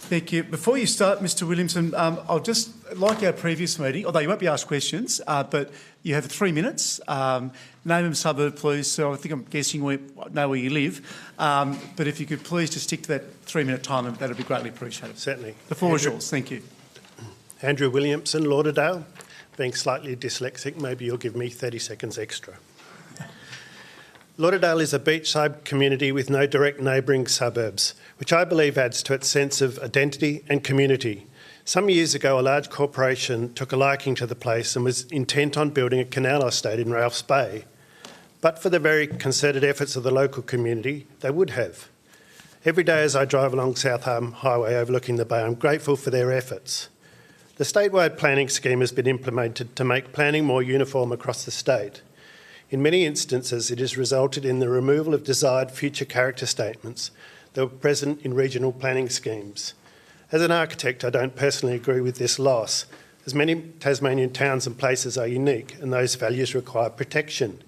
Thank you. Before you start, Mr Williamson, I'll just, like our previous meeting, although you won't be asked questions, but you have 3 minutes. Name and suburb, please. So I think I'm guessing we know where you live. But if you could please just stick to that 3-minute time, that would be greatly appreciated. Certainly. The floor is yours. Thank you. Andrew Williamson, Lauderdale. Being slightly dyslexic, maybe you'll give me 30 seconds extra. Lauderdale is a beachside community with no direct neighbouring suburbs, which I believe adds to its sense of identity and community. Some years ago, a large corporation took a liking to the place and was intent on building a canal estate in Ralphs Bay. But for the very concerted efforts of the local community, they would have. Every day as I drive along South Harbour Highway overlooking the bay, I'm grateful for their efforts. The statewide planning scheme has been implemented to make planning more uniform across the state. In many instances, it has resulted in the removal of desired future character statements that were present in regional planning schemes. As an architect, I don't personally agree with this loss, as many Tasmanian towns and places are unique and those values require protection.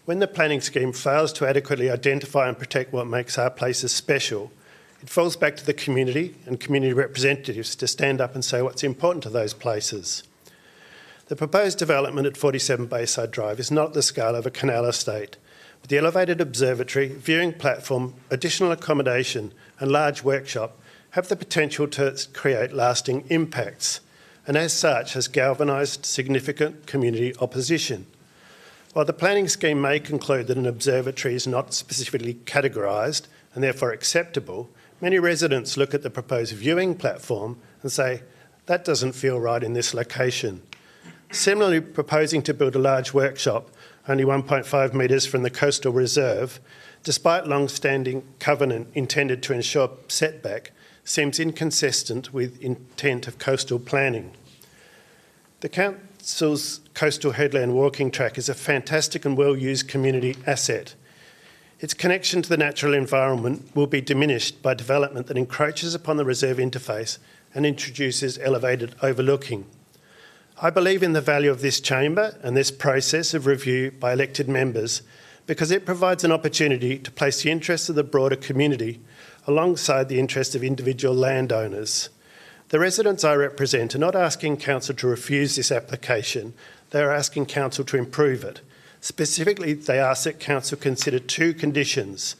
When the planning scheme fails to adequately identify and protect what makes our places special, it falls back to the community and community representatives to stand up and say what's important to those places. The proposed development at 47 Bayside Drive is not the scale of a canal estate, but the elevated observatory, viewing platform, additional accommodation and large workshop have the potential to create lasting impacts, and as such has galvanised significant community opposition. While the planning scheme may conclude that an observatory is not specifically categorised and therefore acceptable, many residents look at the proposed viewing platform and say, that doesn't feel right in this location. Similarly, proposing to build a large workshop only 1.5 metres from the coastal reserve, despite long-standing covenant intended to ensure setback, seems inconsistent with intent of coastal planning. The Council's coastal headland walking track is a fantastic and well-used community asset. Its connection to the natural environment will be diminished by development that encroaches upon the reserve interface and introduces elevated overlooking. I believe in the value of this chamber and this process of review by elected members because it provides an opportunity to place the interests of the broader community alongside the interests of individual landowners. The residents I represent are not asking Council to refuse this application, they are asking Council to improve it. Specifically, they ask that Council consider two conditions: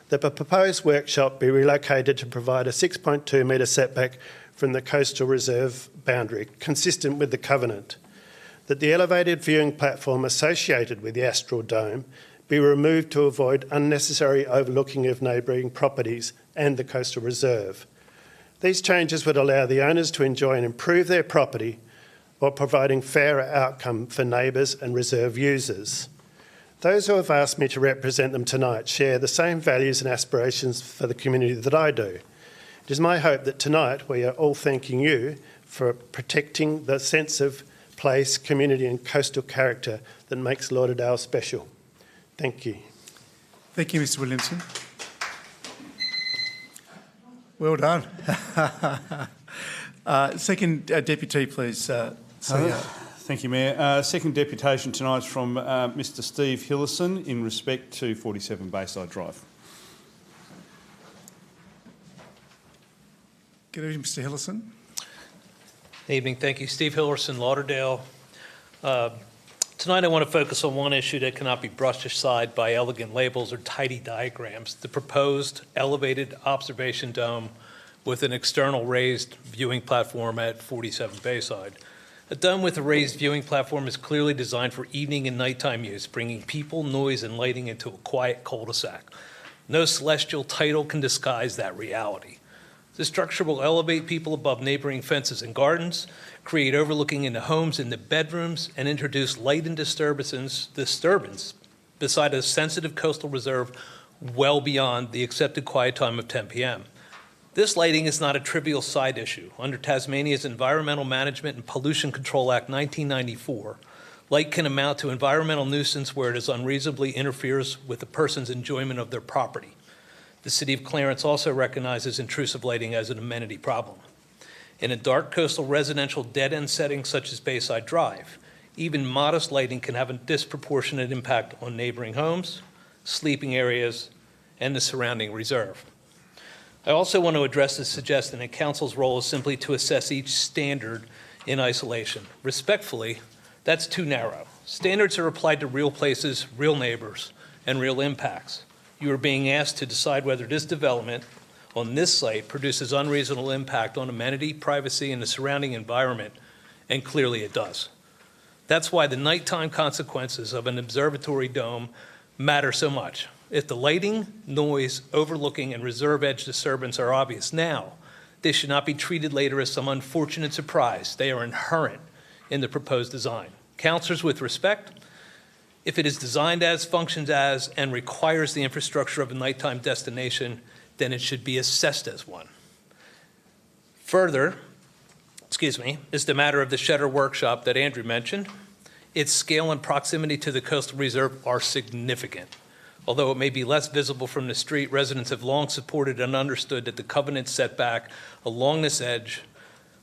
that the proposed workshop be relocated to provide a 6.2 metre setback from the coastal reserve boundary, consistent with the covenant, that the elevated viewing platform associated with the Astral Dome be removed to avoid unnecessary overlooking of neighbouring properties and the coastal reserve. These changes would allow the owners to enjoy and improve their property while providing fairer outcome for neighbours and reserve users. Those who have asked me to represent them tonight share the same values and aspirations for the community that I do. It is my hope that tonight we are all thanking you for protecting the sense of place, community and coastal character that makes Lauderdale special. Thank you. Thank you, Mr Williamson. Well done. Second Deputy, please. Thank you, Mayor. Second deputation tonight is from Mr Steve Hillison in respect to 47 Bayside Drive. Good evening, Mr Hillison. Evening, thank you. Steve Hillison, Lauderdale. Tonight I want to focus on one issue that cannot be brushed aside by elegant labels or tidy diagrams: the proposed elevated observation dome with an external raised viewing platform at 47 Bayside. A dome with a raised viewing platform is clearly designed for evening and nighttime use, bringing people, noise, and lighting into a quiet cul-de-sac. No celestial title can disguise that reality. The structure will elevate people above neighboring fences and gardens, create overlooking into homes and the bedrooms, and introduce light and disturbance beside a sensitive coastal reserve well beyond the accepted quiet time of 10 p.m. This lighting is not a trivial side issue. Under Tasmania's Environmental Management and Pollution Control Act 1994, light can amount to environmental nuisance where it unreasonably interferes with a person's enjoyment of their property. The City of Clarence also recognizes intrusive lighting as an amenity problem. In a dark coastal residential dead-end setting such as Bayside Drive, even modest lighting can have a disproportionate impact on neighboring homes, sleeping areas, and the surrounding reserve. I also want to address the suggestion that Council's role is simply to assess each standard in isolation. Respectfully, that's too narrow. Standards are applied to real places, real neighbors, and real impacts. You are being asked to decide whether this development on this site produces unreasonable impact on amenity, privacy, and the surrounding environment, and clearly it does. That's why the nighttime consequences of an observatory dome matter so much. If the lighting, noise, overlooking, and reserve edge disturbance are obvious now, they should not be treated later as some unfortunate surprise. They are inherent in the proposed design. Councillors, with respect, if it is designed as, functions as, and requires the infrastructure of a nighttime destination, then it should be assessed as one. Further, is the matter of the shutter workshop that Andrew mentioned. Its scale and proximity to the coastal reserve are significant. Although it may be less visible from the street, residents have long supported and understood that the covenant setback along this edge,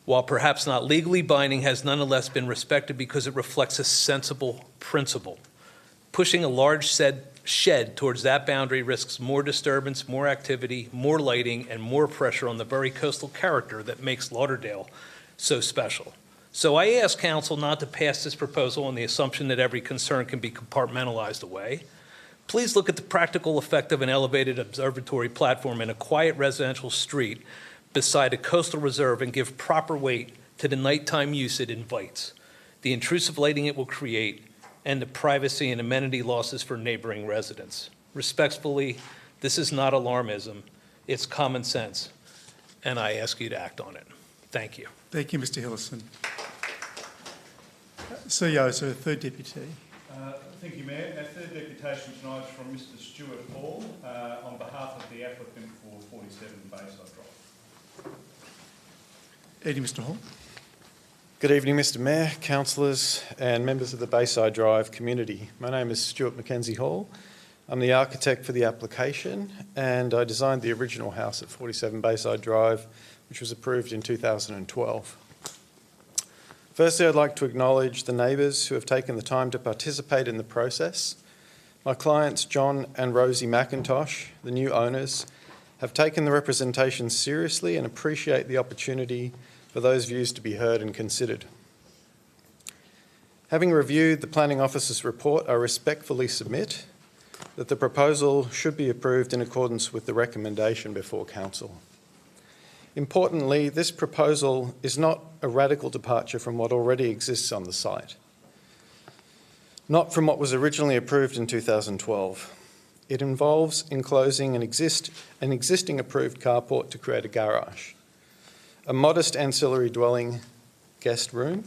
while perhaps not legally binding, has nonetheless been respected because it reflects a sensible principle. Pushing a large shed towards that boundary risks more disturbance, more activity, more lighting, and more pressure on the very coastal character that makes Lauderdale so special. So I ask Council not to pass this proposal on the assumption that every concern can be compartmentalized away. Please look at the practical effect of an elevated observatory platform in a quiet residential street beside a coastal reserve and give proper weight to the nighttime use it invites, the intrusive lighting it will create, and the privacy and amenity losses for neighboring residents. Respectfully, this is not alarmism, it's common sense, and I ask you to act on it. Thank you. Thank you, Mr Hillison. Sir Yoso, third deputy. Thank you, Mayor. Our third deputation tonight is from Mr Stuart Hall on behalf of the applicant for 47 Bayside Drive. Mr Hall. Good evening, Mr Mayor, councillors and members of the Bayside Drive community. My name is Stuart Mackenzie Hall. I'm the architect for the application and I designed the original house at 47 Bayside Drive, which was approved in 2012. Firstly, I'd like to acknowledge the neighbours who have taken the time to participate in the process. My clients, John and Rosie McIntosh, the new owners, have taken the representation seriously and appreciate the opportunity for those views to be heard and considered. Having reviewed the Planning Officer's report, I respectfully submit that the proposal should be approved in accordance with the recommendation before Council. Importantly, this proposal is not a radical departure from what already exists on the site, not from what was originally approved in 2012. It involves enclosing an existing approved carport to create a garage, a modest ancillary dwelling guest room,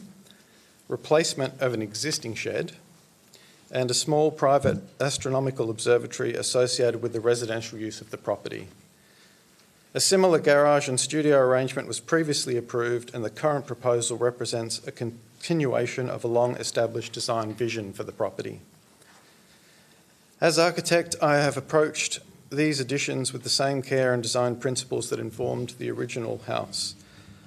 replacement of an existing shed, and a small private astronomical observatory associated with the residential use of the property. A similar garage and studio arrangement was previously approved and the current proposal represents a continuation of a long-established design vision for the property. As architect, I have approached these additions with the same care and design principles that informed the original house.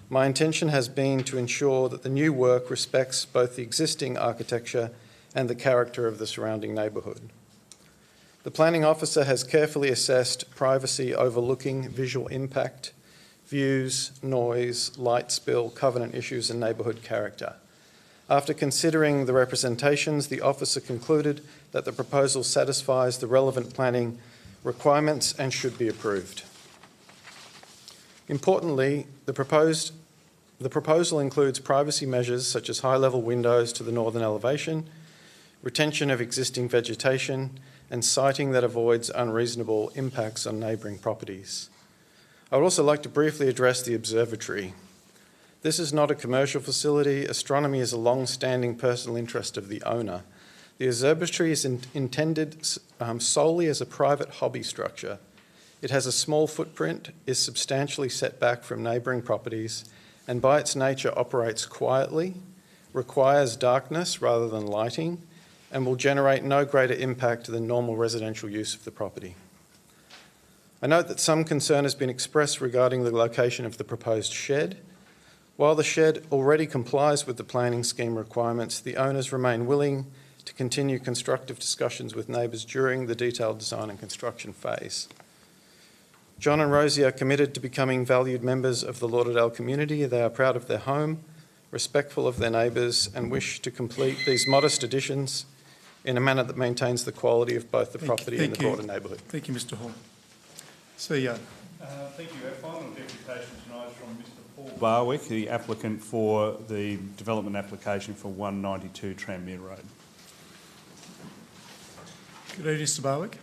My intention has been to ensure that the new work respects both the existing architecture and the character of the surrounding neighbourhood. The Planning Officer has carefully assessed privacy overlooking visual impact, views, noise, light spill, covenant issues and neighbourhood character. After considering the representations, the Officer concluded that the proposal satisfies the relevant planning requirements and should be approved. Importantly, the proposal includes privacy measures such as high-level windows to the northern elevation, retention of existing vegetation, and siting that avoids unreasonable impacts on neighbouring properties. I would also like to briefly address the observatory. This is not a commercial facility. Astronomy is a long-standing personal interest of the owner. The observatory is intended solely as a private hobby structure. It has a small footprint, is substantially set back from neighbouring properties, and by its nature operates quietly, requires darkness rather than lighting, and will generate no greater impact than normal residential use of the property. I note that some concern has been expressed regarding the location of the proposed shed. While the shed already complies with the planning scheme requirements, the owners remain willing to continue constructive discussions with neighbours during the detailed design and construction phase. John and Rosie are committed to becoming valued members of the Lauderdale community. They are proud of their home, respectful of their neighbours, and wish to complete these modest additions in a manner that maintains the quality of both the property and the broader neighbourhood. Thank you, Mr Hall. CEO. Thank you. Our final deputation tonight is from Mr Paul Barwick, the applicant for the development application for 192 Tranmere Road. Good evening, Mr Barwick.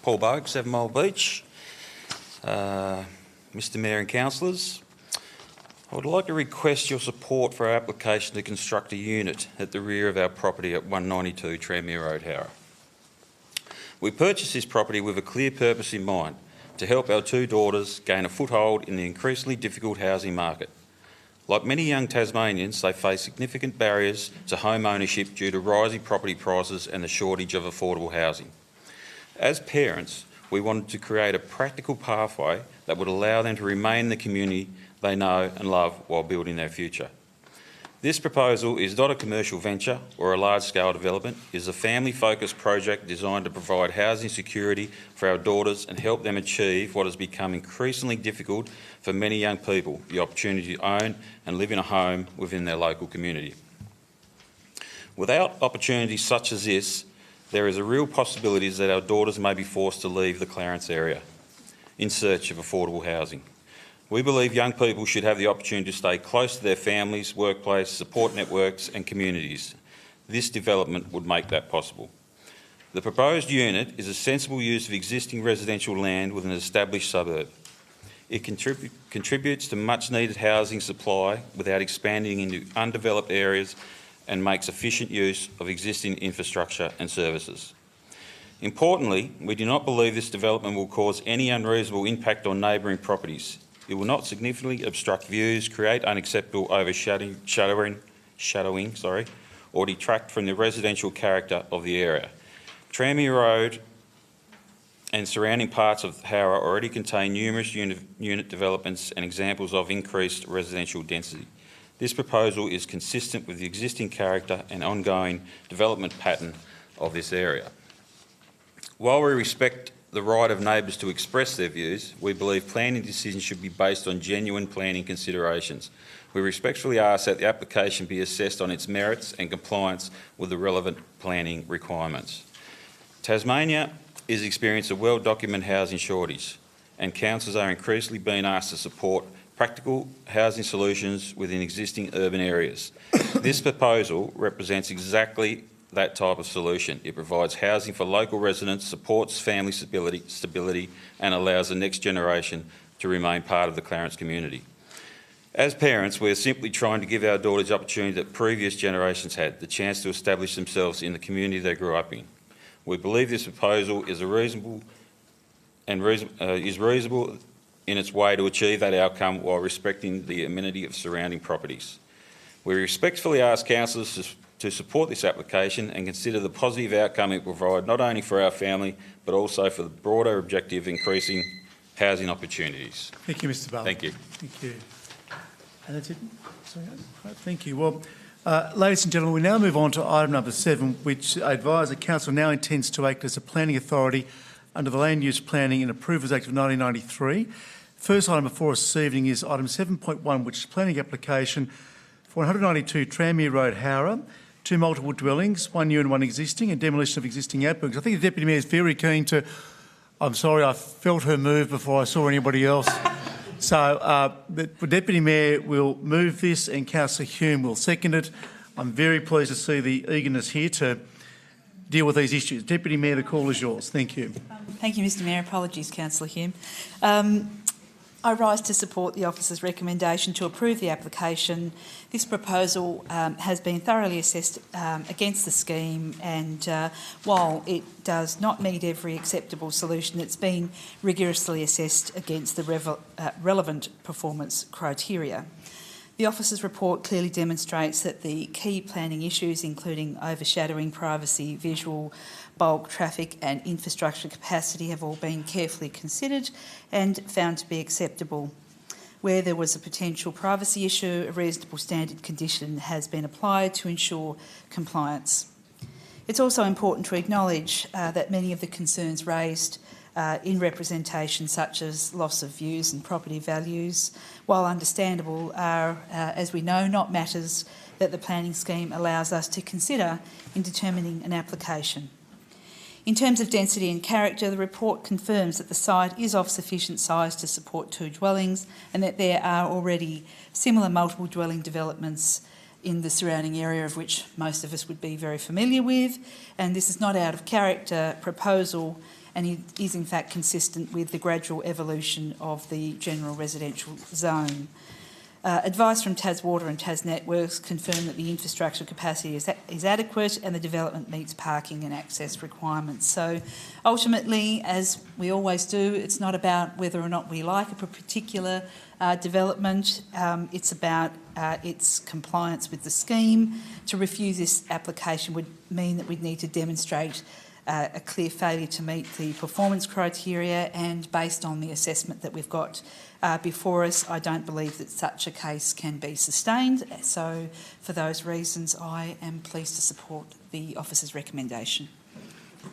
Paul Barwick, 7 Mile Beach. Mr Mayor and councillors, I would like to request your support for our application to construct a unit at the rear of our property at 192 Tranmere Road, Howrah. We purchased this property with a clear purpose in mind, to help our 2 daughters gain a foothold in the increasingly difficult housing market. Like many young Tasmanians, they face significant barriers to home ownership due to rising property prices and the shortage of affordable housing. As parents, we wanted to create a practical pathway that would allow them to remain in the community they know and love while building their future. This proposal is not a commercial venture or a large-scale development. It is a family-focused project designed to provide housing security for our daughters and help them achieve what has become increasingly difficult for many young people, the opportunity to own and live in a home within their local community. Without opportunities such as this, there is a real possibility that our daughters may be forced to leave the Clarence area in search of affordable housing. We believe young people should have the opportunity to stay close to their families, workplace, support networks and communities. This development would make that possible. The proposed unit is a sensible use of existing residential land within an established suburb. It contributes to much-needed housing supply without expanding into undeveloped areas and makes efficient use of existing infrastructure and services. Importantly, we do not believe this development will cause any unreasonable impact on neighbouring properties. It will not significantly obstruct views, create unacceptable overshadowing, or detract from the residential character of the area. Tranmere Road and surrounding parts of Howrah already contain numerous unit developments and examples of increased residential density. This proposal is consistent with the existing character and ongoing development pattern of this area. While we respect the right of neighbours to express their views, we believe planning decisions should be based on genuine planning considerations. We respectfully ask that the application be assessed on its merits and compliance with the relevant planning requirements. Tasmania is experiencing a well-documented housing shortage, and councils are increasingly being asked to support practical housing solutions within existing urban areas. This proposal represents exactly that type of solution. It provides housing for local residents, supports family stability and allows the next generation to remain part of the Clarence community. As parents, we're simply trying to give our daughters the opportunity that previous generations had, the chance to establish themselves in the community they grew up in. We believe this proposal is reasonable in its way to achieve that outcome while respecting the amenity of surrounding properties. We respectfully ask councillors to support this application and consider the positive outcome it will provide not only for our family but also for the broader objective of increasing housing opportunities. Thank you, Mr. Barwick. Thank you. Thank you. And that's it? Sorry, thank you. Well, ladies and gentlemen, we now move on to item number 7, which I advise the Council now intends to act as a planning authority under the Land Use Planning and Approvals Act of 1993. First item before us this evening is item 7.1, which is planning application for 192 Tranmere Road, Howrah, 2 multiple dwellings, 1 new and 1 existing, and demolition of existing outbuildings. I think the Deputy Mayor is very keen to... I'm sorry, I felt her move before I saw anybody else. So the Deputy Mayor will move this and Councillor Hume will second it. I'm very pleased to see the eagerness here to deal with these issues. Deputy Mayor, the call is yours. Thank you. Thank you, Mr Mayor. Apologies, Councillor Hume. I rise to support the officer's recommendation to approve the application. This proposal has been thoroughly assessed against the scheme, and while it does not meet every acceptable solution, it's been rigorously assessed against the relevant performance criteria. The officer's report clearly demonstrates that the key planning issues, including overshadowing, privacy, visual, bulk, traffic and infrastructure capacity, have all been carefully considered and found to be acceptable. Where there was a potential privacy issue, a reasonable standard condition has been applied to ensure compliance. It's also important to acknowledge that many of the concerns raised in representation, such as loss of views and property values, while understandable, are, as we know, not matters that the planning scheme allows us to consider in determining an application. In terms of density and character, the report confirms that the site is of sufficient size to support 2 dwellings and that there are already similar multiple dwelling developments in the surrounding area, of which most of us would be very familiar with, and this is not out of character proposal, and it is in fact consistent with the gradual evolution of the general residential zone. Advice from TasWater and TasNetworks confirm that the infrastructure capacity is adequate and the development meets parking and access requirements. So ultimately, as we always do, it's not about whether or not we like a particular development, it's about its compliance with the scheme. To refuse this application would mean that we'd need to demonstrate a clear failure to meet the performance criteria, and based on the assessment that we've got before us, I don't believe that such a case can be sustained. So for those reasons, I am pleased to support the officer's recommendation.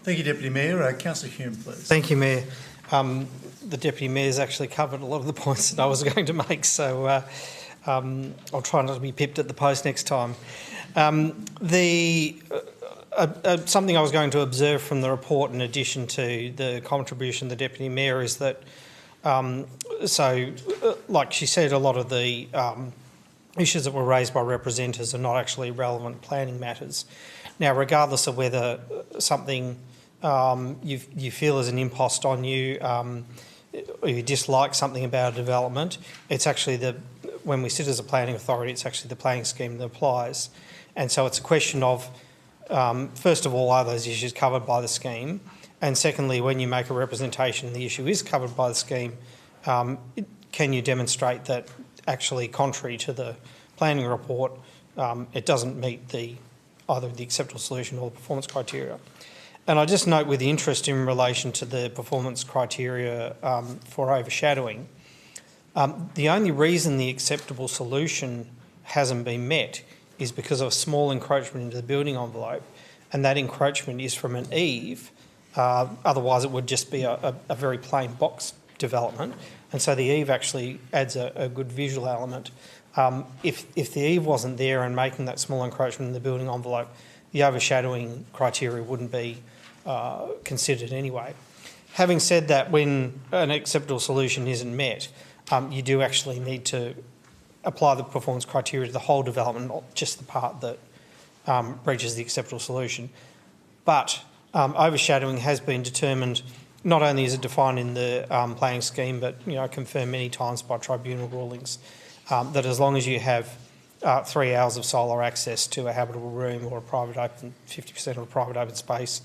Thank you, Deputy Mayor. Councillor Hume, please. Thank you, Mayor. The Deputy Mayor's actually covered a lot of the points that I was going to make, so I'll try not to be pipped at the post next time. Something I was going to observe from the report, in addition to the contribution of the Deputy Mayor, is that, like she said, a lot of the issues that were raised by representatives are not actually relevant planning matters. Now, regardless of whether something you feel is an impost on you, you dislike something about a development, it's actually when we sit as a planning authority, it's actually the planning scheme that applies. And so it's a question of, first of all, are those issues covered by the scheme? And secondly, when you make a representation and the issue is covered by the scheme, can you demonstrate that actually, contrary to the planning report, it doesn't meet either the acceptable solution or the performance criteria? And I just note with the interest in relation to the performance criteria for overshadowing, the only reason the acceptable solution hasn't been met is because of a small encroachment into the building envelope, and that encroachment is from an eave. Otherwise, it would just be a very plain box development, and so the eave actually adds a good visual element. If the eave wasn't there and making that small encroachment in the building envelope, the overshadowing criteria wouldn't be considered anyway. Having said that, when an acceptable solution isn't met, you do actually need to apply the performance criteria to the whole development, not just the part that breaches the acceptable solution. But overshadowing has been determined, not only is it defined in the planning scheme, but confirmed many times by tribunal rulings, that as long as you have 3 hours of solar access to a habitable room or a private open, 50% of a private open space,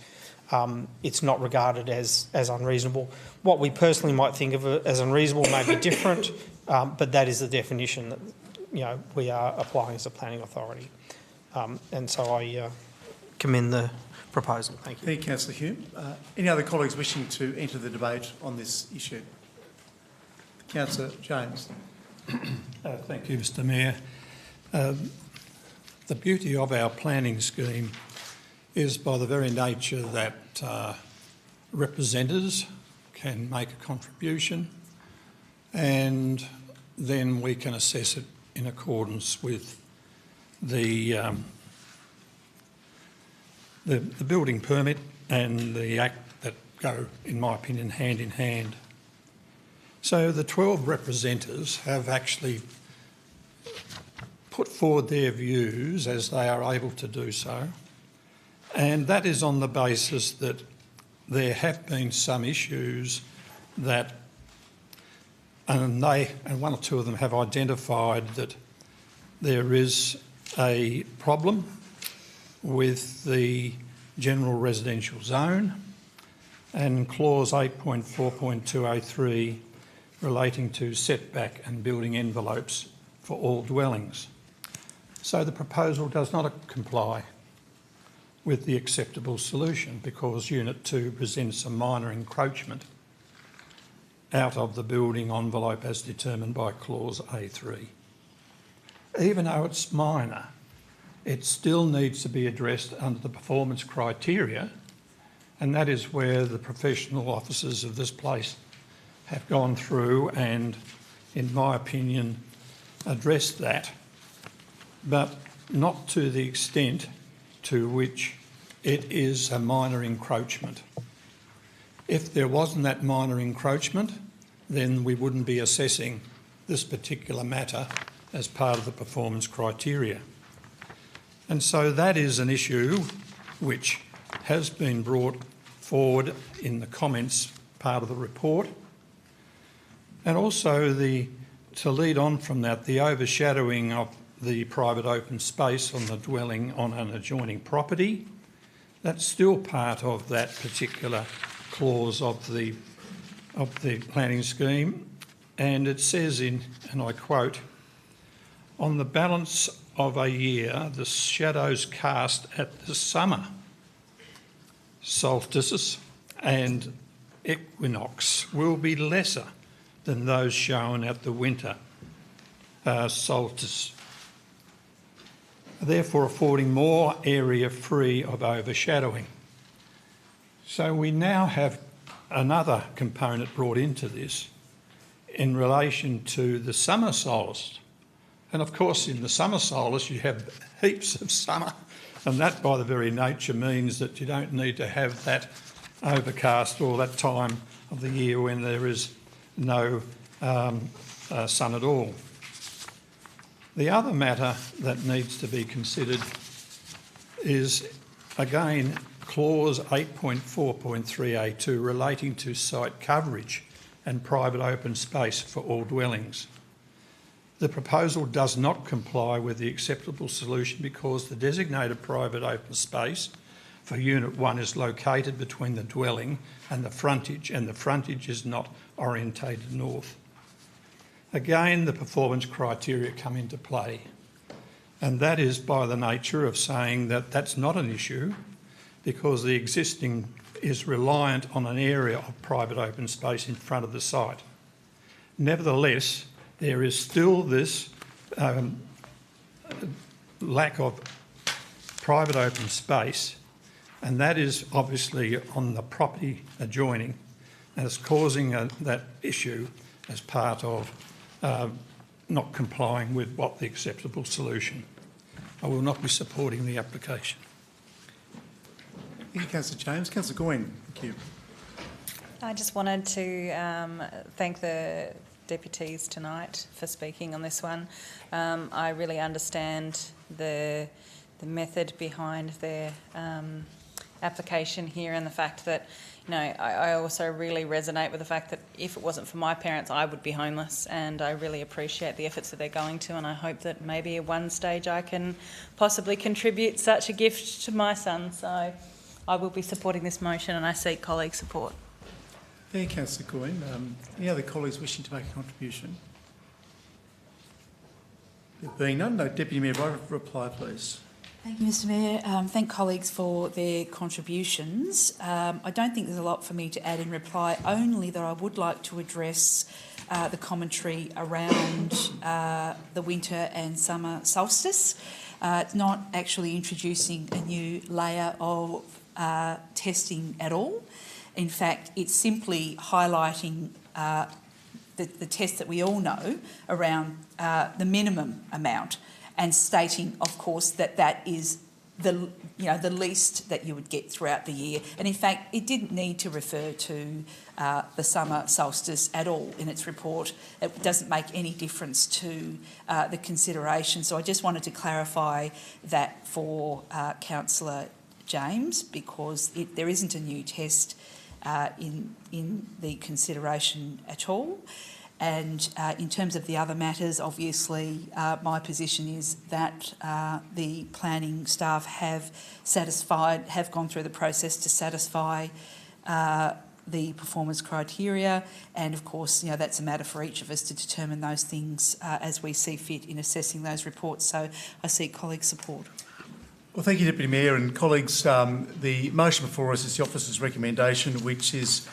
it's not regarded as unreasonable. What we personally might think of as unreasonable may be different, but that is the definition that we are applying as a planning authority. And so I commend the proposal. Thank you. Thank you, Councillor Hume. Any other colleagues wishing to enter the debate on this issue? Councillor James. Thank you, Mr Mayor. The beauty of our planning scheme is by the very nature that representatives can make a contribution, and then we can assess it in accordance with the building permit and the Act that go, in my opinion, hand in hand. So the 12 representatives have actually put forward their views as they are able to do so, and that is on the basis that there have been some issues that, and one or two of them have identified that there is a problem with the general residential zone and clause 8.4.203 relating to setback and building envelopes for all dwellings. So the proposal does not comply with the acceptable solution because Unit 2 presents a minor encroachment out of the building envelope as determined by clause A3. Even though it's minor, it still needs to be addressed under the performance criteria, and that is where the professional officers of this place have gone through and, in my opinion, addressed that, but not to the extent to which it is a minor encroachment. If there wasn't that minor encroachment, then we wouldn't be assessing this particular matter as part of the performance criteria. And so that is an issue which has been brought forward in the comments part of the report. And also to lead on from that, the overshadowing of the private open space on the dwelling on an adjoining property, that's still part of that particular clause of the planning scheme. And it says and I quote, "On the balance of a year, the shadows cast at the summer solstices and equinox will be lesser than those shown at the winter solstice, therefore affording more area free of overshadowing." So we now have another component brought into this in relation to the summer solstice. And of course, in the summer solstice, you have heaps of summer, and that by the very nature means that you don't need to have that overcast or that time of the year when there is no sun at all. The other matter that needs to be considered is, again, clause 8.4.3A2 relating to site coverage and private open space for all dwellings. The proposal does not comply with the acceptable solution because the designated private open space for Unit 1 is located between the dwelling and the frontage is not orientated north. Again, the performance criteria come into play, and that is by the nature of saying that that's not an issue because the existing is reliant on an area of private open space in front of the site. Nevertheless, there is still this lack of private open space, and that is obviously on the property adjoining, and it's causing that issue as part of not complying with what the acceptable solution. I will not be supporting the application. Thank you, Councillor James. Councillor Goyne, thank you. I just wanted to thank the deputies tonight for speaking on this one. I really understand the method behind their application here and the fact that, you know, I also really resonate with the fact that if it wasn't for my parents, I would be homeless, and I really appreciate the efforts that they're going to, and I hope that maybe at one stage I can possibly contribute such a gift to my son. So I will be supporting this motion and I seek colleague support. Thank you, Councillor Goyne. Any other colleagues wishing to make a contribution? There being none, no. Deputy Mayor, reply, please. Thank you, Mr Mayor. Thank colleagues for their contributions. I don't think there's a lot for me to add in reply, only that I would like to address the commentary around the winter and summer solstice. It's not actually introducing a new layer of testing at all. In fact, it's simply highlighting the test that we all know around the minimum amount, and stating, of course, that that is the least that you would get throughout the year. And in fact, it didn't need to refer to the summer solstice at all in its report. It doesn't make any difference to the consideration. So I just wanted to clarify that for Councillor James, because there isn't a new test in the consideration at all. And in terms of the other matters, obviously my position is that the planning staff have gone through the process to satisfy the performance criteria, and of course, you know, that's a matter for each of us to determine those things as we see fit in assessing those reports. So I seek colleague support. Well, thank you, Deputy Mayor and colleagues. The motion before us is the officer's recommendation, which is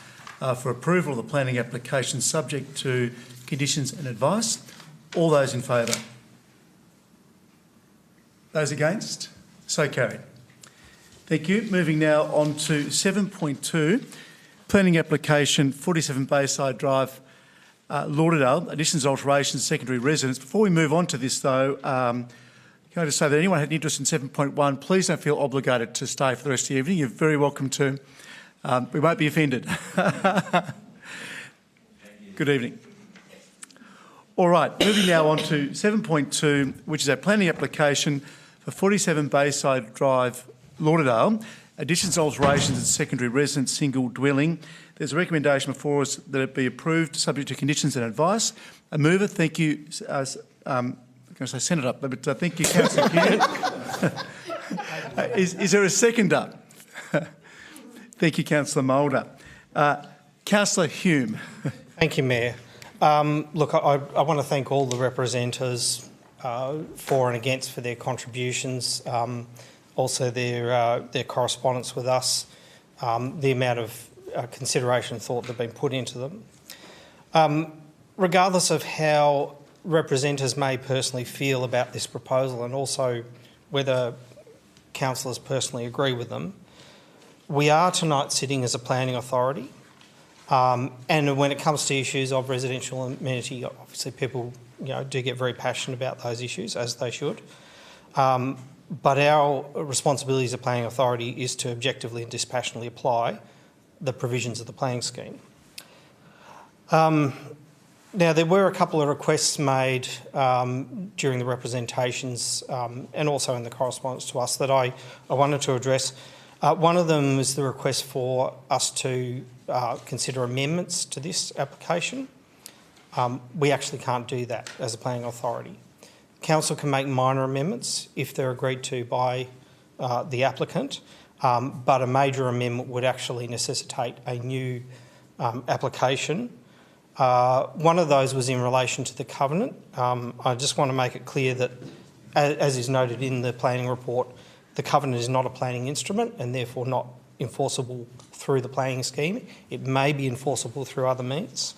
for approval of the planning application subject to conditions and advice. All those in favour? Those against? So carried. Thank you. Moving now on to 7.2, planning application 47 Bayside Drive, Lauderdale, additions, alterations, secondary residence. Before we move on to this though, can I just say that anyone had an interest in 7.1, please don't feel obligated to stay for the rest of the evening. You're very welcome to. We won't be offended. Good evening. All right, moving now on to 7.2, which is our planning application for 47 Bayside Drive, Lauderdale, additions, alterations and secondary residence single dwelling. There's a recommendation before us that it be approved subject to conditions and advice. A mover, thank you. I'm going to say Senator, but thank you, Councillor Hume. Is there a seconder? Thank you, Councillor Moulder. Councillor Hume. Thank you, Mayor. Look, I want to thank all the representatives for and against for their contributions, also their correspondence with us, the amount of consideration and thought that have been put into them. Regardless of how representatives may personally feel about this proposal, and also whether councillors personally agree with them, we are tonight sitting as a planning authority, and when it comes to issues of residential amenity, obviously people do get very passionate about those issues, as they should. But our responsibility as a planning authority is to objectively and dispassionately apply the provisions of the planning scheme. Now, there were a couple of requests made during the representations and also in the correspondence to us that I wanted to address. One of them was the request for us to consider amendments to this application. We actually can't do that as a planning authority. Council can make minor amendments if they're agreed to by the applicant, but a major amendment would actually necessitate a new application. One of those was in relation to the covenant. I just want to make it clear that, as is noted in the planning report, the covenant is not a planning instrument and therefore not enforceable through the planning scheme. It may be enforceable through other means.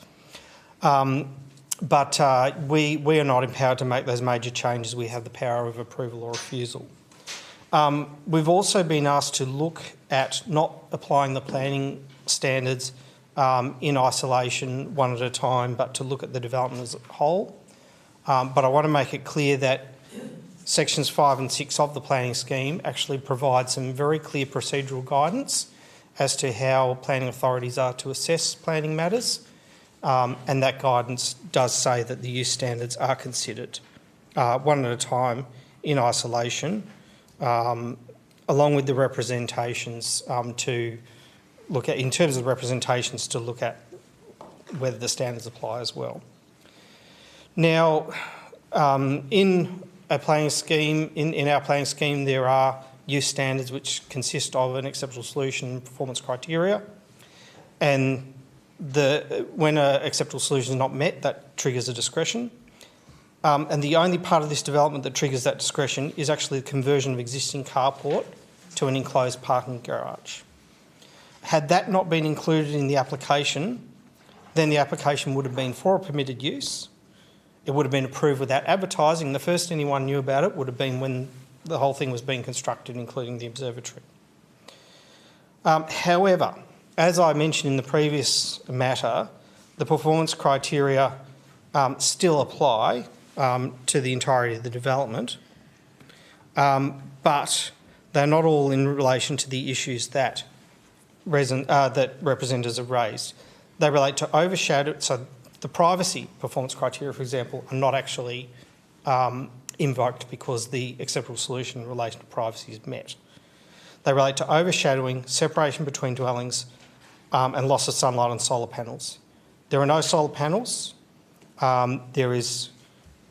But we are not empowered to make those major changes. We have the power of approval or refusal. We've also been asked to look at not applying the planning standards in isolation one at a time, but to look at the development as a whole. But I want to make it clear that Sections 5 and 6 of the planning scheme actually provide some very clear procedural guidance as to how planning authorities are to assess planning matters, and that guidance does say that the use standards are considered one at a time in isolation, along with the representations to look at, in terms of representations, to look at whether the standards apply as well. Now, in a planning scheme, in our planning scheme, there are use standards which consist of an acceptable solution and performance criteria, and when an acceptable solution is not met, that triggers a discretion. And the only part of this development that triggers that discretion is actually the conversion of existing carport to an enclosed parking garage. Had that not been included in the application, then the application would have been for a permitted use. It would have been approved without advertising. The first anyone knew about it would have been when the whole thing was being constructed, including the observatory. However, as I mentioned in the previous matter, the performance criteria still apply to the entirety of the development, but they're not all in relation to the issues that representatives have raised. They relate to overshadow, so the privacy performance criteria, for example, are not actually invoked because the acceptable solution in relation to privacy is met. They relate to overshadowing, separation between dwellings, and loss of sunlight on solar panels. There are no solar panels. There is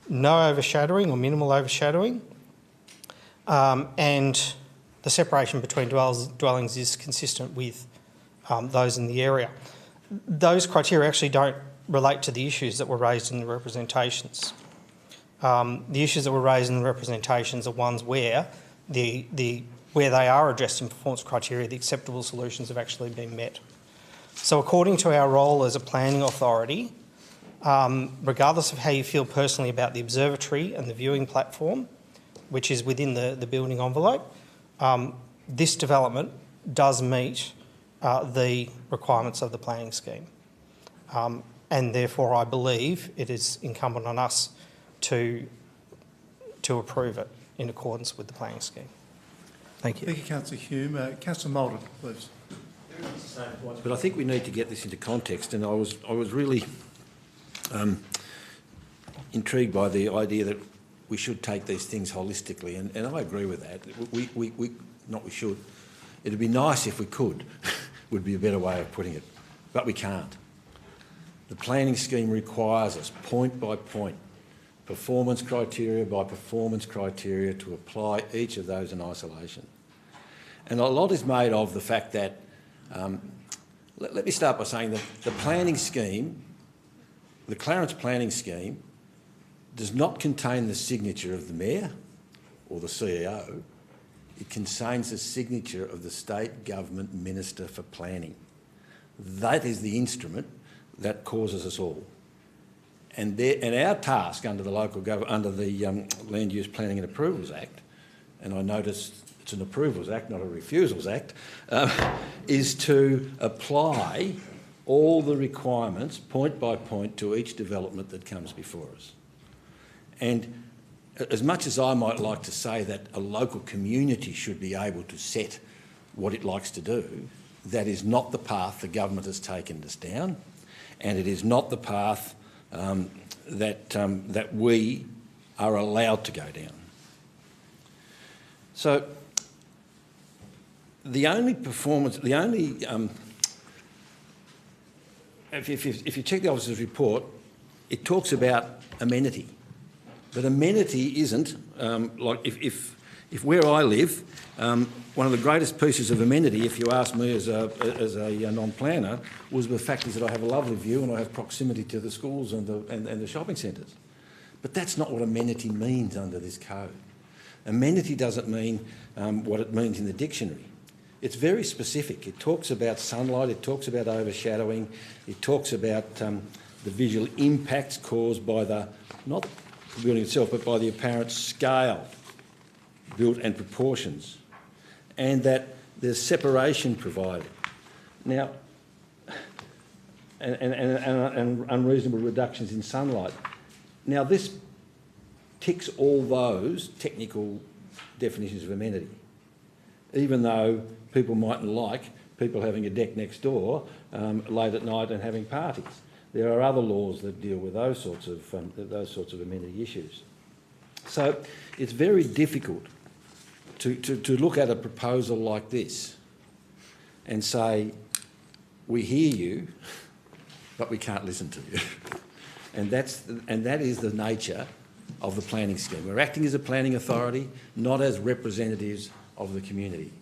no overshadowing or minimal overshadowing, and the separation between dwellings is consistent with those in the area. Those criteria actually don't relate to the issues that were raised in the representations. The issues that were raised in the representations are ones where where they are addressed in performance criteria, the acceptable solutions have actually been met. So according to our role as a planning authority, regardless of how you feel personally about the observatory and the viewing platform, which is within the building envelope, this development does meet the requirements of the planning scheme. And therefore I believe it is incumbent on us to approve it in accordance with the planning scheme. Thank you. Thank you, Councillor Hume. Councillor Moulton, please. But I think we need to get this into context, and I was really intrigued by the idea that we should take these things holistically, and I agree with that. We should. It'd be nice if we could, would be a better way of putting it, but we can't. The planning scheme requires us, point by point, performance criteria by performance criteria, to apply each of those in isolation. And a lot is made of the fact that, let me start by saying that the planning scheme, the Clarence planning scheme, does not contain the signature of the Mayor or the CEO. It contains the signature of the State Government Minister for Planning. That is the instrument that causes us all. And our task under the Land Use Planning and Approvals Act, and I noticed it's an Approvals Act, not a Refusals Act, is to apply all the requirements point by point to each development that comes before us. And as much as I might like to say that a local community should be able to set what it likes to do, that is not the path the government has taken us down, and it is not the path that we are allowed to go down. So the only if you check the officer's report, it talks about amenity. But amenity isn't, like if where I live, one of the greatest pieces of amenity, if you ask me as a non-planner, was the fact is that I have a lovely view and I have proximity to the schools and the shopping centres. But that's not what amenity means under this code. Amenity doesn't mean what it means in the dictionary. It's very specific. It talks about sunlight, it talks about overshadowing, it talks about the visual impacts caused by not the building itself, but by the apparent scale, built and proportions, and that there's separation provided. Now, and unreasonable reductions in sunlight. Now, this ticks all those technical definitions of amenity, even though people mightn't like people having a deck next door late at night and having parties. There are other laws that deal with those sorts of amenity issues. So it's very difficult to look at a proposal like this and say, we hear you, but we can't listen to you. And that is the nature of the planning scheme. We're acting as a planning authority, not as representatives of the community.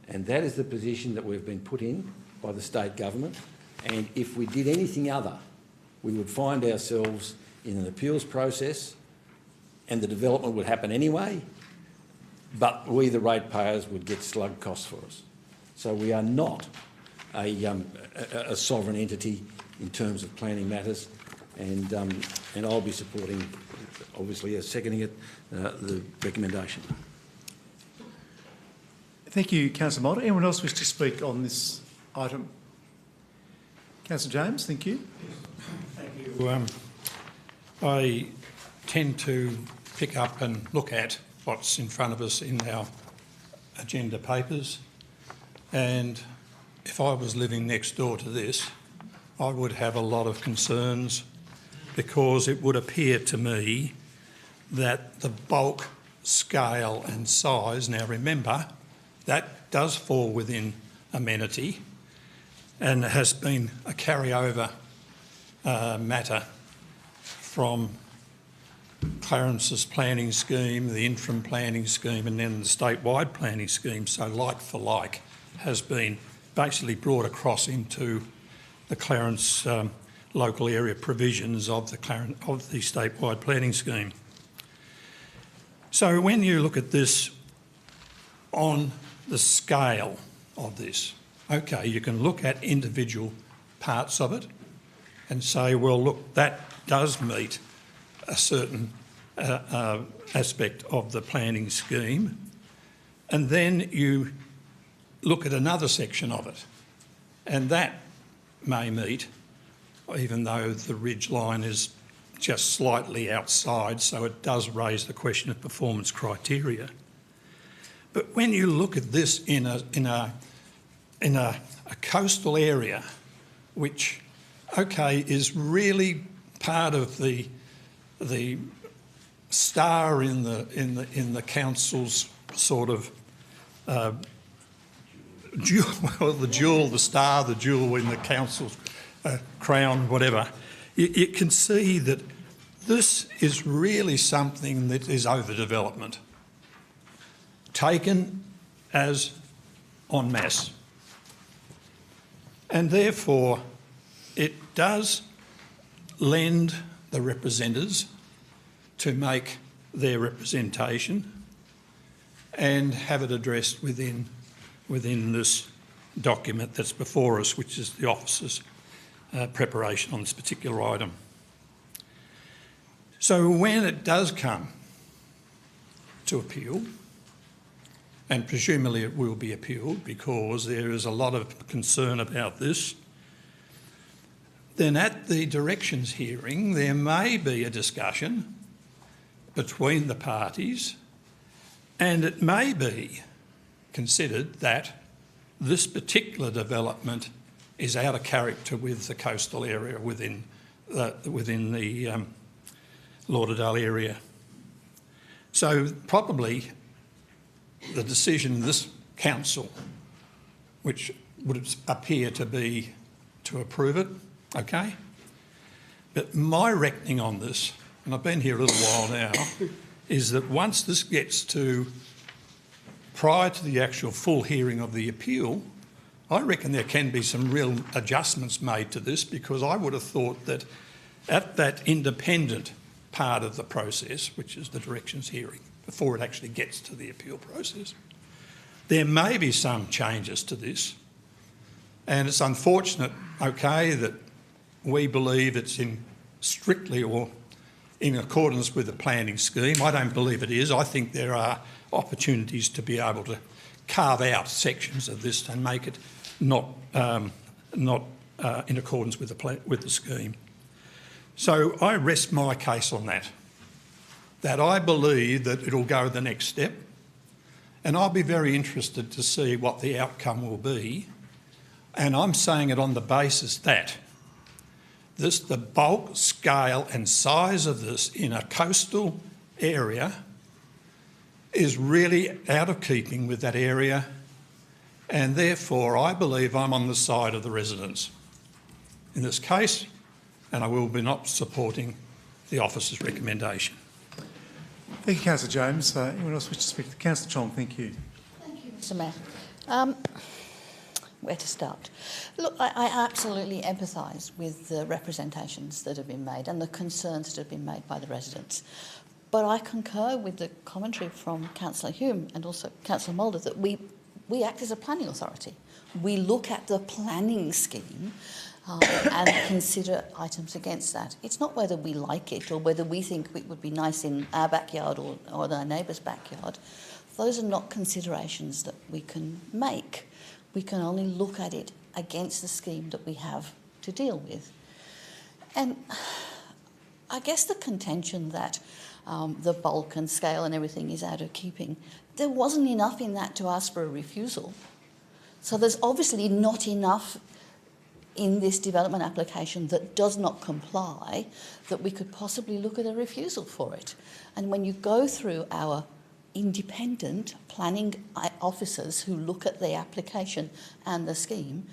And that is the position that we've been put in by the state government. And if we did anything other, we would find ourselves in an appeals process and the development would happen anyway, but we, the ratepayers, would get slug costs for us. So we are not a sovereign entity in terms of planning matters, and I'll be supporting, obviously, seconding it, the recommendation. Thank you, Councillor Mulder. Anyone else wish to speak on this item? Councillor James, thank you. Thank you. I tend to pick up and look at what's in front of us in our agenda papers, and if I was living next door to this, I would have a lot of concerns, because it would appear to me that the bulk, scale and size, now remember, that does fall within amenity and has been a carryover matter from Clarence's planning scheme, the interim planning scheme and then the statewide planning scheme. So like for like has been basically brought across into the Clarence local area provisions of the statewide planning scheme. So when you look at this on the scale of this, okay, you can look at individual parts of it and say, well, look, that does meet a certain aspect of the planning scheme, and then you look at another section of it, and that may meet, even though the ridge line is just slightly outside, so it does raise the question of performance criteria. But when you look at this in a coastal area, which, okay, is really part of the star in the council's sort of jewel, the star, the jewel in the council's crown, whatever, you can see that this is really something that is overdevelopment, taken as en masse. And therefore, it does lend the representatives to make their representation and have it addressed within this document that's before us, which is the officer's preparation on this particular item. So when it does come to appeal, and presumably it will be appealed because there is a lot of concern about this, then at the directions hearing there may be a discussion between the parties, and it may be considered that this particular development is out of character with the coastal area within the Lauderdale area. So probably the decision of this council, which would appear to be to approve it, okay? But my reckoning on this, and I've been here a little while now, is that once this gets to prior to the actual full hearing of the appeal, I reckon there can be some real adjustments made to this, because I would have thought that at that independent part of the process, which is the directions hearing, before it actually gets to the appeal process, there may be some changes to this. And it's unfortunate, okay, that we believe it's in strictly or in accordance with the planning scheme. I don't believe it is. I think there are opportunities to be able to carve out sections of this and make it not in accordance with the scheme. So I rest my case on that I believe that it'll go the next step, and I'll be very interested to see what the outcome will be. And I'm saying it on the basis that the bulk, scale and size of this in a coastal area is really out of keeping with that area, and therefore I believe I'm on the side of the residents in this case, and I will be not supporting the officer's recommendation. Thank you, Councillor James. Anyone else wish to speak? Councillor Chong, thank you. Thank you, Mr Mayor. Where to start? Look, I absolutely empathise with the representations that have been made and the concerns that have been made by the residents. But I concur with the commentary from Councillor Hume and also Councillor Mulder that we act as a planning authority. We look at the planning scheme and consider items against that. It's not whether we like it or whether we think it would be nice in our backyard or our neighbour's backyard. Those are not considerations that we can make. We can only look at it against the scheme that we have to deal with. And I guess the contention that the bulk and scale and everything is out of keeping, there wasn't enough in that to ask for a refusal. So there's obviously not enough in this development application that does not comply that we could possibly look at a refusal for it. And when you go through our independent planning officers who look at the application and the scheme,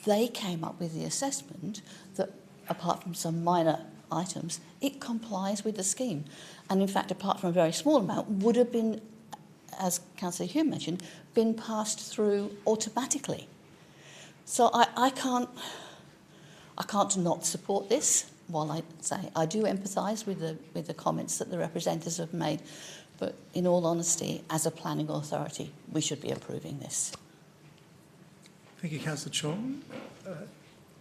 they came up with the assessment that, apart from some minor items, it complies with the scheme. And in fact, apart from a very small amount, would have been, as Councillor Hume mentioned, been passed through automatically. So I can't not support this, while I say I do empathise with the comments that the representatives have made. But in all honesty, as a planning authority, we should be approving this. Thank you, Councillor Chong.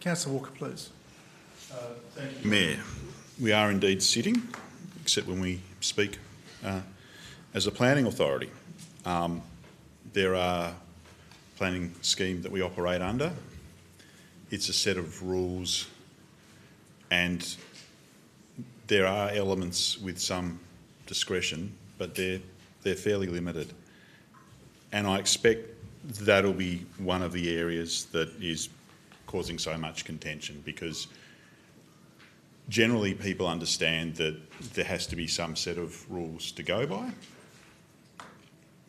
Councillor Walker, please. Thank you, Mayor. We are indeed sitting, except when we speak as a planning authority. There are planning scheme that we operate under. It's a set of rules, and there are elements with some discretion, but they're fairly limited. And I expect that'll be one of the areas that is causing so much contention, because generally people understand that there has to be some set of rules to go by,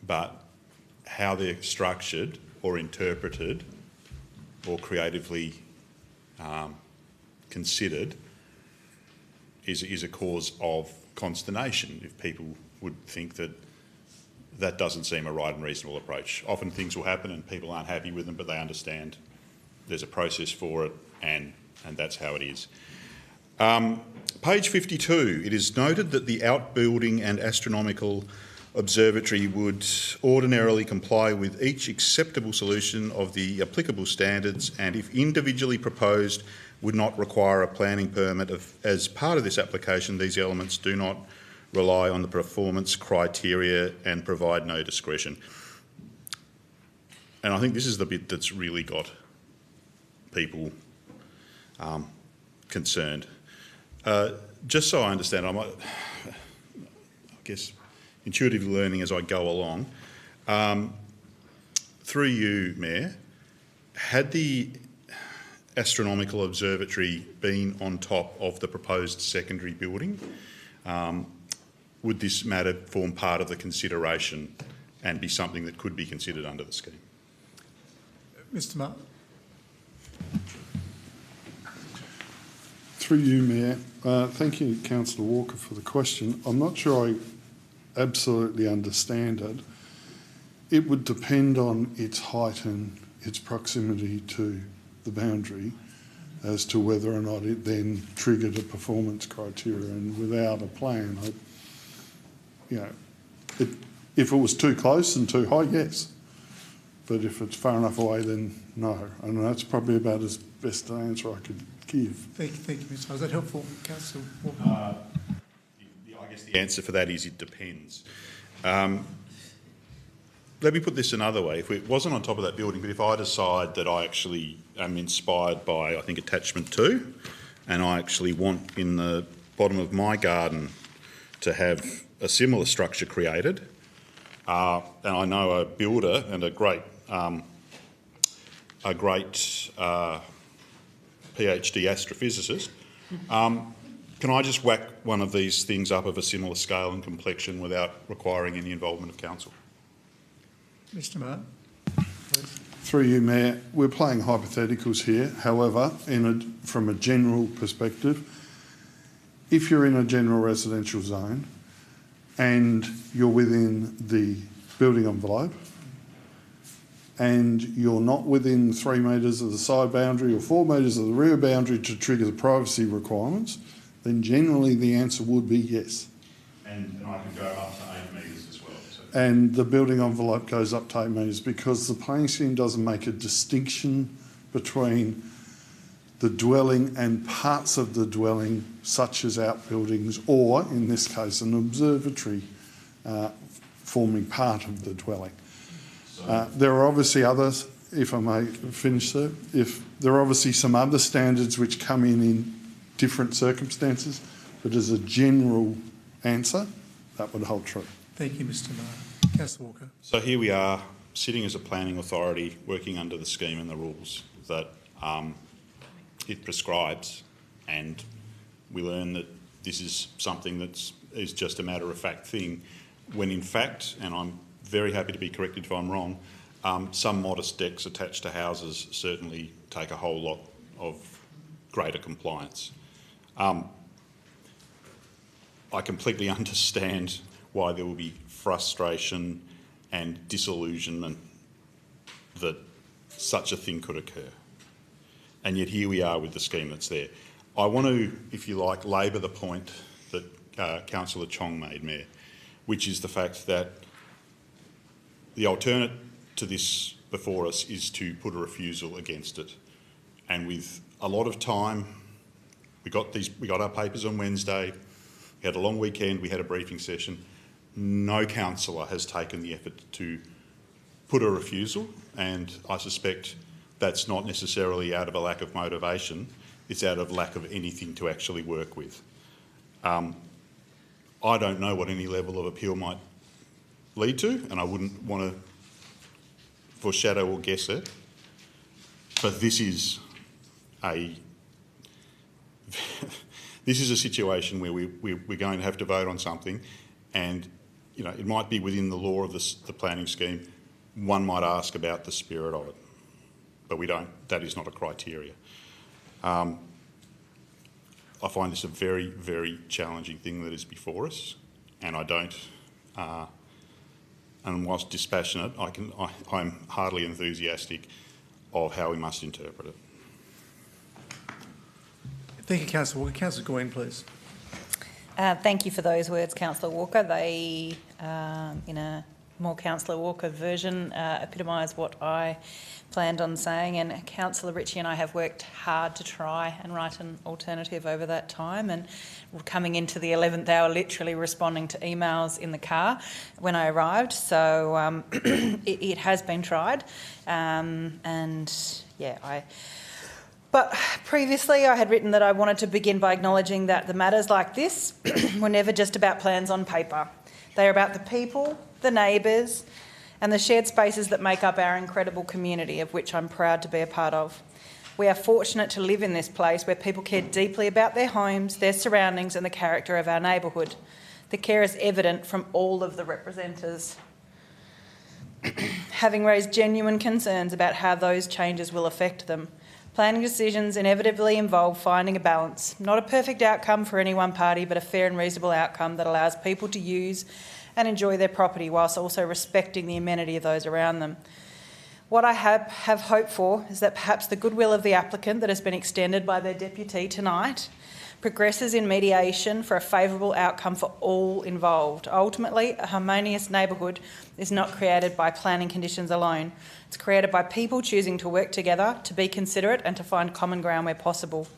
but how they're structured or interpreted or creatively considered is a cause of consternation if people would think that that doesn't seem a right and reasonable approach. Often things will happen and people aren't happy with them, but they understand there's a process for it, and that's how it is. Page 52, it is noted that the outbuilding and astronomical observatory would ordinarily comply with each acceptable solution of the applicable standards, and if individually proposed would not require a planning permit. As part of this application, these elements do not rely on the performance criteria and provide no discretion. And I think this is the bit that's really got people concerned. Just so I understand, I guess intuitive learning as I go along. Through you, Mayor, had the astronomical observatory been on top of the proposed secondary building, would this matter form part of the consideration and be something that could be considered under the scheme? Mr. Martin. Through you, Mayor. Thank you, Councillor Walker, for the question. I'm not sure I absolutely understand it. It would depend on its height and its proximity to the boundary as to whether or not it then triggered a performance criteria. And without a plan, if it was too close and too high, yes. But if it's far enough away, then no. And that's probably about as best an answer I could give. Thank you, Mr. Is that helpful, Councillor Walker? I guess the answer for that is it depends. Let me put this another way. If it wasn't on top of that building, but if I decide that I actually am inspired by, I think, attachment 2, and I actually want in the bottom of my garden to have a similar structure created, and I know a builder and a great PhD astrophysicist, can I just whack one of these things up of a similar scale and complexion without requiring any involvement of council? Mr. Martin. Through you, Mayor, we're playing hypotheticals here. However, from a general perspective, if you're in a general residential zone and you're within the building envelope and you're not within 3 metres of the side boundary or 4 metres of the rear boundary to trigger the privacy requirements, then generally the answer would be yes. And I can go up to 8 metres as well. So. And the building envelope goes up to 8 metres because the planning scheme doesn't make a distinction between the dwelling and parts of the dwelling, such as outbuildings or, in this case, an observatory forming part of the dwelling. There are obviously others, if I may finish, sir. There are obviously some other standards which come in different circumstances, but as a general answer, that would hold true. Thank you, Mr. Martin. Councillor Walker. So here we are, sitting as a planning authority, working under the scheme and the rules that it prescribes, and we learn that this is something that is just a matter-of-fact thing, when in fact, and I'm very happy to be corrected if I'm wrong, some modest decks attached to houses certainly take a whole lot of greater compliance. I completely understand why there will be frustration and disillusionment that such a thing could occur. And yet here we are with the scheme that's there. I want to, if you like, labour the point that Councillor Chong made, Mayor, which is the fact that the alternate to this before us is to put a refusal against it. And with a lot of time, we got our papers on Wednesday, we had a long weekend, we had a briefing session. No councillor has taken the effort to put a refusal, and I suspect that's not necessarily out of a lack of motivation, it's out of lack of anything to actually work with. I don't know what any level of appeal might lead to, and I wouldn't want to foreshadow or guess it, but this is a situation where we're going to have to vote on something, and it might be within the law of the planning scheme. One might ask about the spirit of it, but we don't. That is not a criteria. I find this a very, very challenging thing that is before us, and I don't. And whilst dispassionate, I'm hardly enthusiastic of how we must interpret it. Thank you, Councillor Walker. Councillor Goyne, please. Thank you for those words, Councillor Walker. They, in a more Councillor Walker version, epitomise what I planned on saying, and Councillor Ritchie and I have worked hard to try and write an alternative over that time, and coming into the 11th hour literally responding to emails in the car when I arrived, so it has been tried, and yeah, But previously I had written that I wanted to begin by acknowledging that the matters like this were never just about plans on paper. They are about the people, the neighbours, and the shared spaces that make up our incredible community, of which I'm proud to be a part of. We are fortunate to live in this place where people care deeply about their homes, their surroundings, and the character of our neighbourhood. The care is evident from all of the representatives. Having raised genuine concerns about how those changes will affect them, Planning decisions inevitably involve finding a balance, not a perfect outcome for any one party, but a fair and reasonable outcome that allows people to use and enjoy their property whilst also respecting the amenity of those around them. What I have hoped for is that perhaps the goodwill of the applicant that has been extended by their deputy tonight progresses in mediation for a favourable outcome for all involved. Ultimately, a harmonious neighbourhood is not created by planning conditions alone. It's created by people choosing to work together, to be considerate and to find common ground where possible.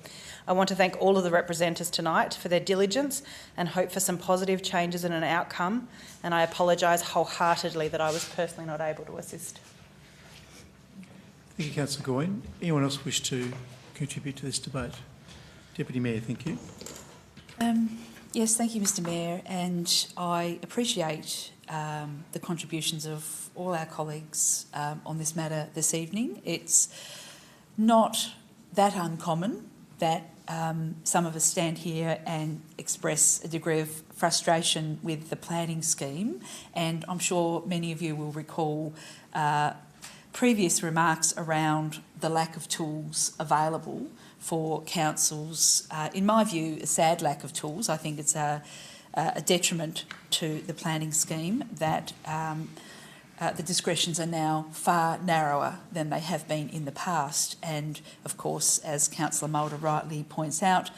I want to thank all of the representatives tonight for their diligence and hope for some positive changes in an outcome, and I apologise wholeheartedly that I was personally not able to assist. Thank you, Councillor Goyne. Anyone else wish to contribute to this debate? Deputy Mayor, thank you. Yes, thank you, Mr Mayor, and I appreciate the contributions of all our colleagues on this matter this evening. It's not that uncommon that some of us stand here and express a degree of frustration with the planning scheme, and I'm sure many of you will recall previous remarks around the lack of tools available for councils. In my view, a sad lack of tools. I think it's a detriment to the planning scheme that the discretions are now far narrower than they have been in the past. And of course, as Councillor Mulder rightly points out,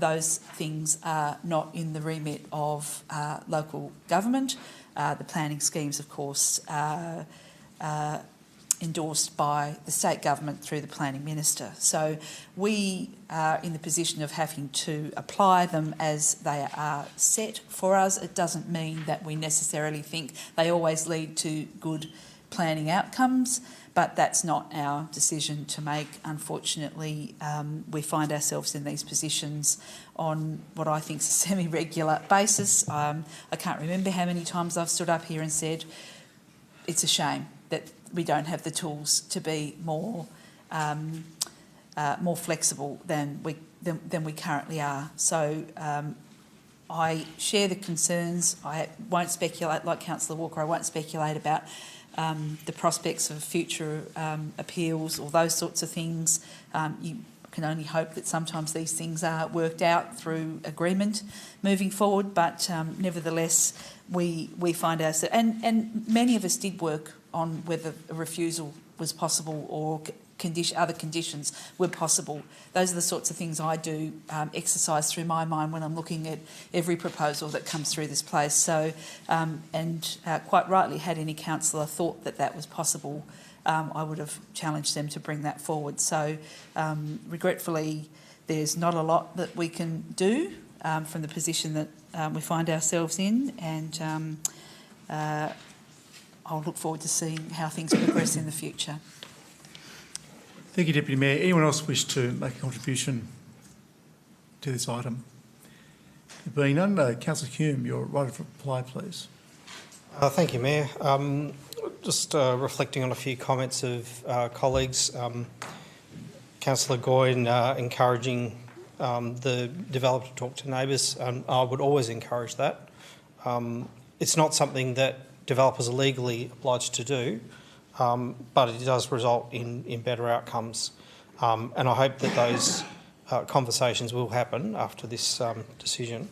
those things are not in the remit of local government. The planning schemes, of course, endorsed by the state government through the planning minister. So we are in the position of having to apply them as they are set for us. It doesn't mean that we necessarily think they always lead to good planning outcomes, but that's not our decision to make. Unfortunately, we find ourselves in these positions on what I think is a semi-regular basis. I can't remember how many times I've stood up here and said it's a shame that we don't have the tools to be more flexible than we currently are. So I share the concerns. I won't speculate, like Councillor Walker, I won't speculate about the prospects of future appeals or those sorts of things. You can only hope that sometimes these things are worked out through agreement moving forward, but nevertheless we find ourselves, and many of us did work on whether a refusal was possible or other conditions were possible. Those are the sorts of things I do exercise through my mind when I'm looking at every proposal that comes through this place. So, quite rightly, had any councillor thought that that was possible, I would have challenged them to bring that forward. So, regretfully, there's not a lot that we can do from the position that we find ourselves in, and I'll look forward to seeing how things progress in the future. Thank you, Deputy Mayor. Anyone else wish to make a contribution to this item? There being none, Councillor Hume, your right of reply, please. Thank you, Mayor. Just reflecting on a few comments of colleagues. Councillor Goyne encouraging the developer to talk to neighbours. I would always encourage that. It's not something that developers are legally obliged to do, but it does result in better outcomes. And I hope that those conversations will happen after this decision.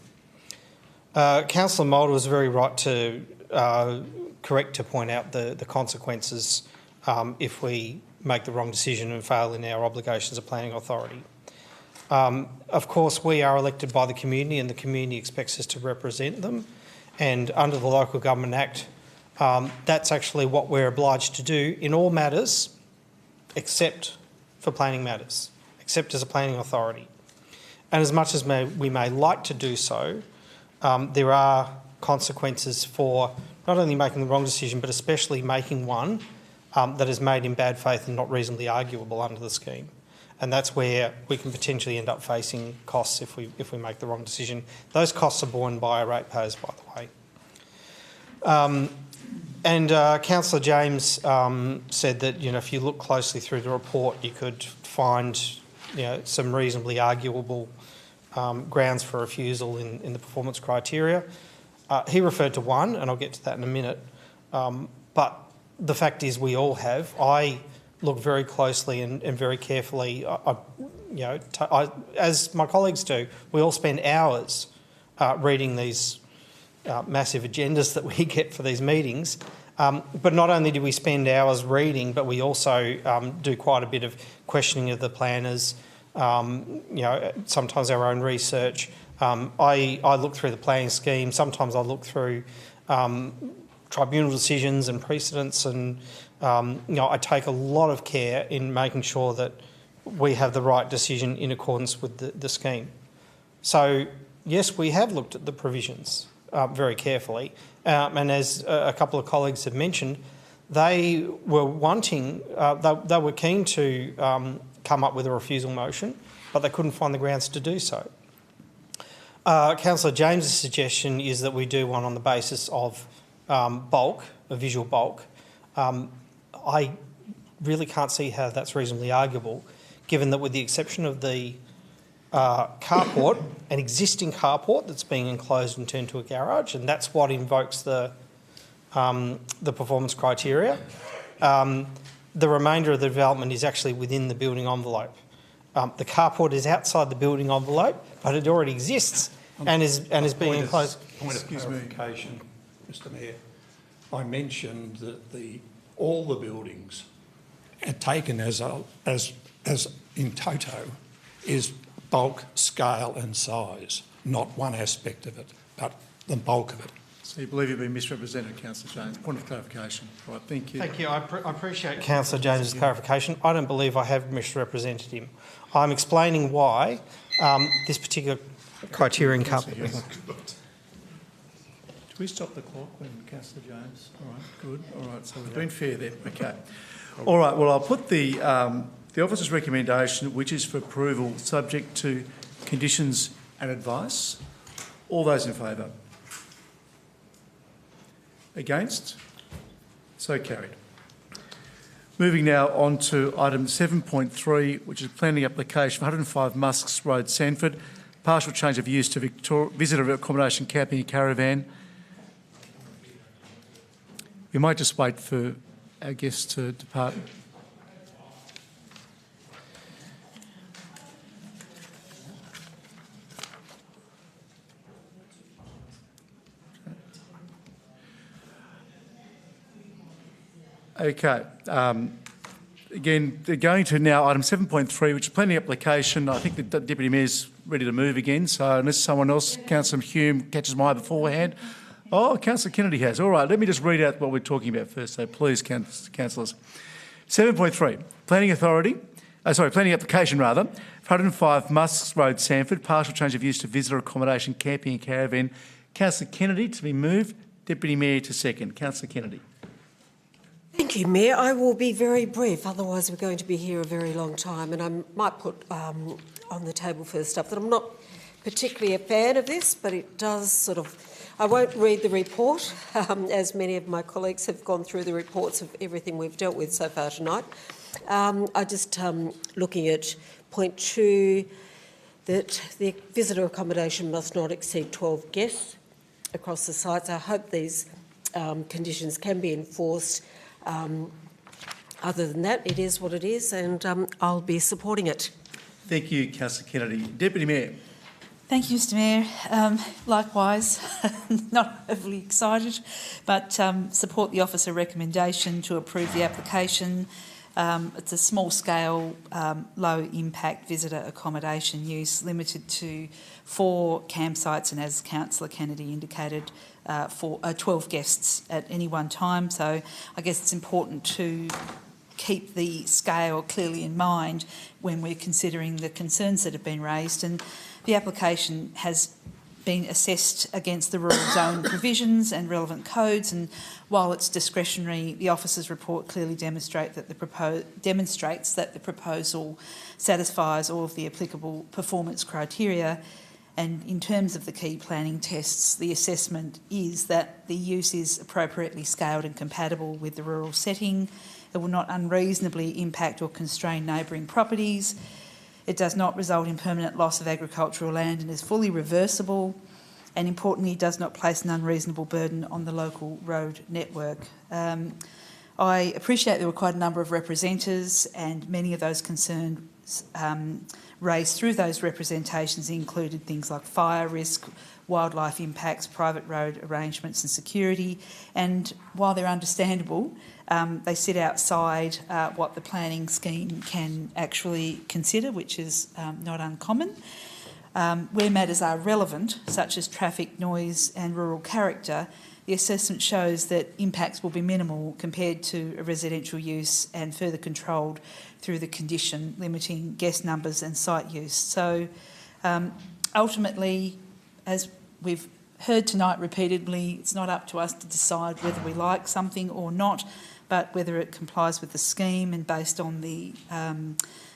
Councillor Mulder was very right to correct to point out the consequences if we make the wrong decision and fail in our obligations of planning authority. Of course, we are elected by the community and the community expects us to represent them. And under the Local Government Act, that's actually what we're obliged to do in all matters except for planning matters, except as a planning authority. And as much as we may like to do so, there are consequences for not only making the wrong decision, but especially making one that is made in bad faith and not reasonably arguable under the scheme. And that's where we can potentially end up facing costs if we make the wrong decision. Those costs are borne by our ratepayers, by the way. And Councillor James said that, if you look closely through the report, you could find, some reasonably arguable grounds for refusal in the performance criteria. He referred to one, and I'll get to that in a minute. But the fact is we all have. I look very closely and very carefully. As my colleagues do, we all spend hours reading these massive agendas that we get for these meetings. But not only do we spend hours reading, but we also do quite a bit of questioning of the planners, sometimes our own research. I look through the planning scheme. Sometimes I look through tribunal decisions and precedents, and I take a lot of care in making sure that we have the right decision in accordance with the scheme. So yes, we have looked at the provisions very carefully, and as a couple of colleagues have mentioned, they were wanting, they were keen to come up with a refusal motion, but they couldn't find the grounds to do so. Councillor James's suggestion is that we do one on the basis of bulk, a visual bulk. I really can't see how that's reasonably arguable, given that with the exception of the carport, an existing carport that's being enclosed and turned to a garage, and that's what invokes the performance criteria. The remainder of the development is actually within the building envelope. The carport is outside the building envelope, but it already exists and is being enclosed. Point of clarification, Mr. Mayor. I mentioned that all the buildings are taken as in toto is bulk, scale and size, not one aspect of it, but the bulk of it. So you believe you've been misrepresented, Councillor James. Point of clarification. Right, thank you. Thank you. I appreciate Councillor James's clarification. I don't believe I have misrepresented him. I'm explaining why this particular criterion can't be. Do we stop the clock when Councillor James? All right, good. All right, so we've been fair there. Okay. All right, well, I'll put the officer's recommendation, which is for approval, subject to conditions and advice. All those in favour? Against? So carried. Moving now on to item 7.3, which is planning application for 105 Musks Road, Sanford. Partial change of use to visitor accommodation, camping and caravan. We might just wait for our guests to depart. Okay. Again, they're going to now item 7.3, which is planning application. I think the Deputy Mayor's ready to move again, so unless someone else, Councillor Hume, catches my eye beforehand. Oh, Councillor Kennedy has. All right, let me just read out what we're talking about first, so please, councillors. 7.3, planning application rather, for 105 Musks Road, Sanford, partial change of use to visitor accommodation, camping and caravan. Councillor Kennedy to be moved, Deputy Mayor to second. Councillor Kennedy. Thank you, Mayor. I will be very brief, otherwise we're going to be here a very long time, and I might put on the table first up that I'm not particularly a fan of this, but it does I won't read the report, as many of my colleagues have gone through the reports of everything we've dealt with so far tonight. I just, looking at point 2, that the visitor accommodation must not exceed 12 guests across the sites. I hope these conditions can be enforced. Other than that, it is what it is, and I'll be supporting it. Thank you, Councillor Kennedy. Deputy Mayor. Thank you, Mr Mayor. Likewise, not overly excited, but support the officer recommendation to approve the application. It's a small-scale, low-impact visitor accommodation use limited to 4 campsites and, as Councillor Kennedy indicated, 12 guests at any one time. So I guess it's important to keep the scale clearly in mind when we're considering the concerns that have been raised. And the application has been assessed against the rural zone provisions and relevant codes, and while it's discretionary, the officer's report clearly demonstrates that the proposal satisfies all of the applicable performance criteria. And in terms of the key planning tests, the assessment is that the use is appropriately scaled and compatible with the rural setting. It will not unreasonably impact or constrain neighbouring properties. It does not result in permanent loss of agricultural land and is fully reversible, and importantly, does not place an unreasonable burden on the local road network. I appreciate there were quite a number of representatives, and many of those concerns raised through those representations included things like fire risk, wildlife impacts, private road arrangements and security. And while they're understandable, they sit outside what the planning scheme can actually consider, which is not uncommon. Where matters are relevant, such as traffic, noise and rural character, the assessment shows that impacts will be minimal compared to a residential use and further controlled through the condition limiting guest numbers and site use. So ultimately, as we've heard tonight repeatedly, it's not up to us to decide whether we like something or not, but whether it complies with the scheme, and based on the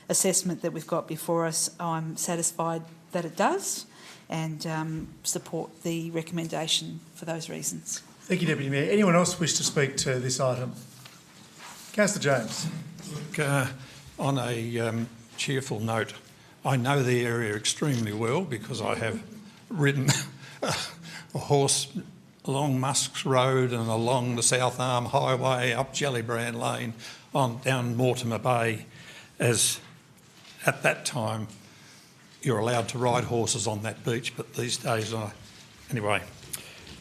assessment that we've got before us, I'm satisfied that it does, and support the recommendation for those reasons. Thank you, Deputy Mayor. Anyone else wish to speak to this item? Councillor James. Look, on a cheerful note, I know the area extremely well because I have ridden a horse along Musk's Road and along the South Arm Highway, up Jellybrand Lane, on down Mortimer Bay, as at that time you're allowed to ride horses on that beach, but these days anyway.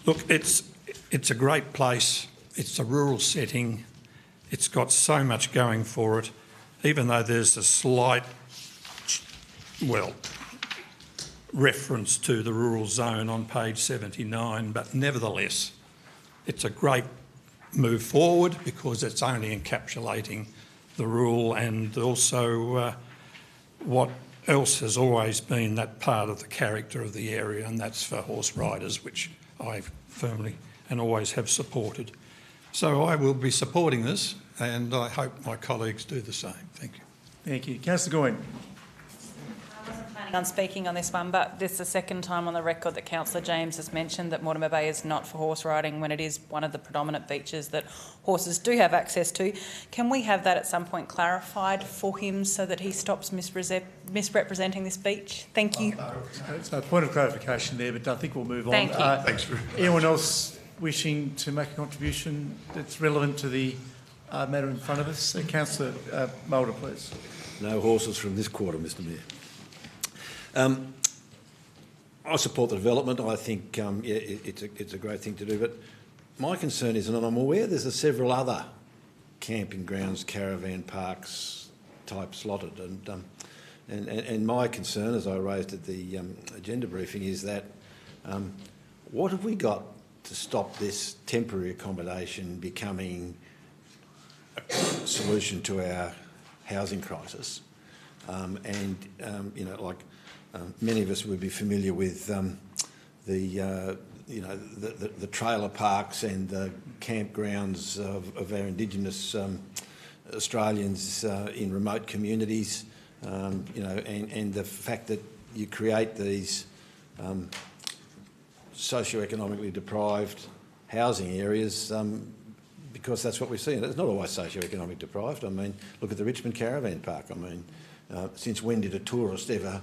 Look, it's a great place. It's a rural setting. It's got so much going for it, even though there's a slight, reference to the rural zone on page 79, but nevertheless, it's a great move forward because it's only encapsulating the rural and also what else has always been that part of the character of the area, and that's for horse riders, which I firmly and always have supported. So I will be supporting this, and I hope my colleagues do the same. Thank you. Thank you. Councillor Goyne. On speaking on this one, but this is the second time on the record that Councillor James has mentioned that Mortimer Bay is not for horse riding when it is one of the predominant beaches that horses do have access to. Can we have that at some point clarified for him so that he stops misrepresenting this beach? Thank you. So a point of clarification there, but I think we'll move on. Thank you. Thanks very much. Anyone else wishing to make a contribution that's relevant to the matter in front of us? Councillor Mulder, please. No horses from this quarter, Mr Mayor. I support the development. I think it's a great thing to do. But my concern is, and I'm aware there's several other camping grounds, caravan parks type slotted, and my concern, as I raised at the agenda briefing, is that what have we got to stop this temporary accommodation becoming a solution to our housing crisis? Many of us would be familiar with the trailer parks and the campgrounds of our Indigenous Australians in remote communities, and the fact that you create these socioeconomically deprived housing areas because that's what we see. And it's not always socioeconomic deprived. I mean, look at the Richmond Caravan Park. I mean, since when did a tourist ever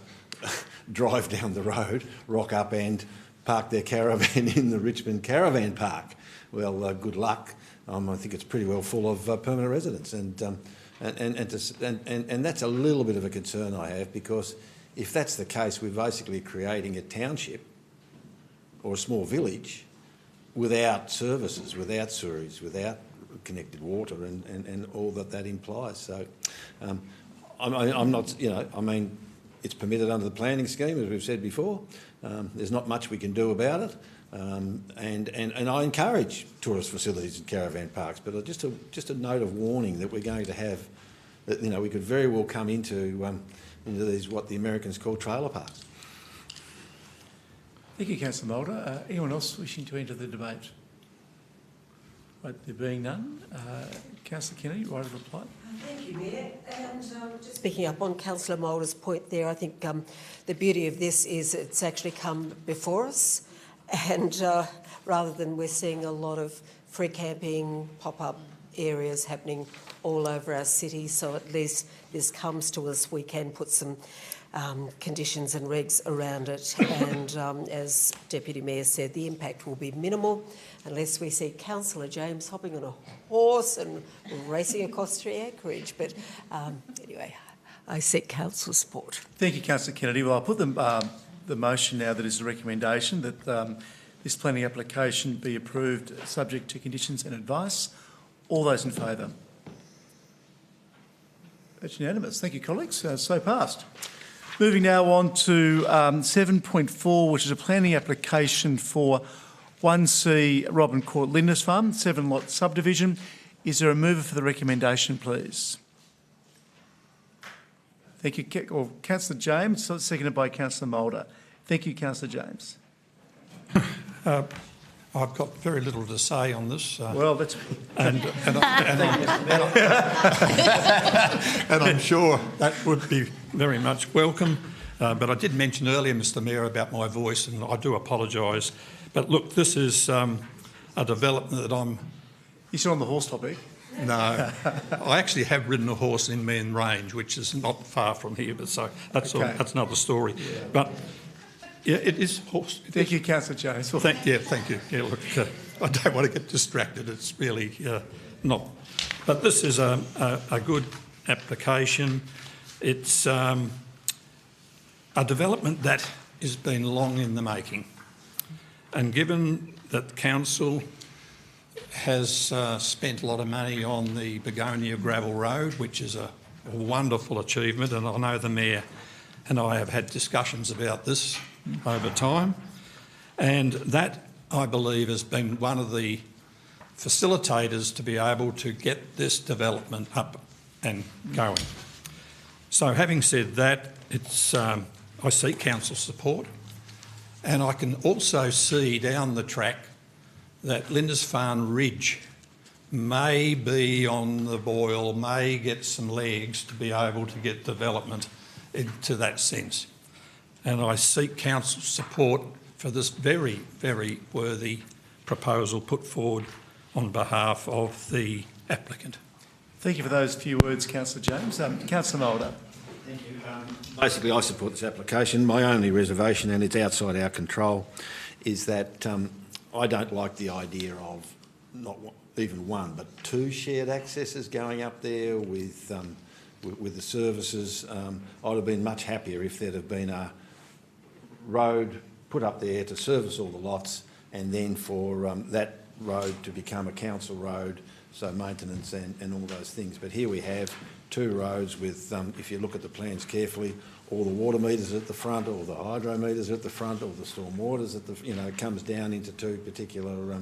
drive down the road, rock up and park their caravan in the Richmond Caravan Park? Well, good luck. I think it's pretty well full of permanent residents, and that's a little bit of a concern I have, because if that's the case, we're basically creating a township or a small village without services, without sewerage, without connected water, and all that implies. So I'm not, it's permitted under the planning scheme, as we've said before. There's not much we can do about it, and I encourage tourist facilities and caravan parks. But just a note of warning that we're going to have, that we could very well come into these what the Americans call trailer parks. Thank you, Councillor Mulder. Anyone else wishing to enter the debate? Right, there being none, Councillor Kennedy, right of reply. Thank you, Mayor. And just picking up on Councillor Mulder's point there, I think the beauty of this is it's actually come before us, and rather than we're seeing a lot of free camping pop-up areas happening all over our city, so at least this comes to us, we can put some conditions and regs around it. And as Deputy Mayor said, the impact will be minimal unless we see Councillor James hopping on a horse and racing across Tree Acreage. But anyway, I seek council support. Thank you, Councillor Kennedy. Well, I'll put the motion now that is a recommendation that this planning application be approved subject to conditions and advice. All those in favour? That's unanimous. Thank you, colleagues. So passed. Moving now on to 7.4, which is a planning application for 1C Robin Court Lindisfarne, 7-lot subdivision. Is there a mover for the recommendation, please? Thank you, Councillor James, seconded by Councillor Moulder. Thank you, Councillor James. I've got very little to say on this. Well, that's... And I'm sure that would be very much welcome. But I did mention earlier, Mr Mayor, about my voice, and I do apologise. But look, this is a development that I'm... You still on the horse topic? No. I actually have ridden a horse in Men Range, which is not far from here, but so that's, okay. That's another story. Yeah. But yeah, it is horse. Thank you, Councillor Jones. Thank you. Yeah, look, I don't want to get distracted. It's really not. But this is a good application. It's a development that has been long in the making. And given that council has spent a lot of money on the Begonia Gravel Road, which is a wonderful achievement, and I know the Mayor and I have had discussions about this over time, and that, I believe, has been one of the facilitators to be able to get this development up and going. So having said that, it's, I seek council support, and I can also see down the track that Lindisfarne Ridge may be on the boil, may get some legs to be able to get development into that sense. And I seek council support for this very, very worthy proposal put forward on behalf of the applicant. Thank you for those few words, Councillor James. Councillor Moulder. Thank you. Basically, I support this application. My only reservation, and it's outside our control, is that I don't like the idea of not even one, but two shared accesses going up there with the services. I'd have been much happier if there'd have been a road put up there to service all the lots, and then for that road to become a council road, so maintenance and all those things. But here we have two roads with, if you look at the plans carefully, all the water meters at the front, all the hydro meters at the front, all the storm waters at the, it comes down into two particular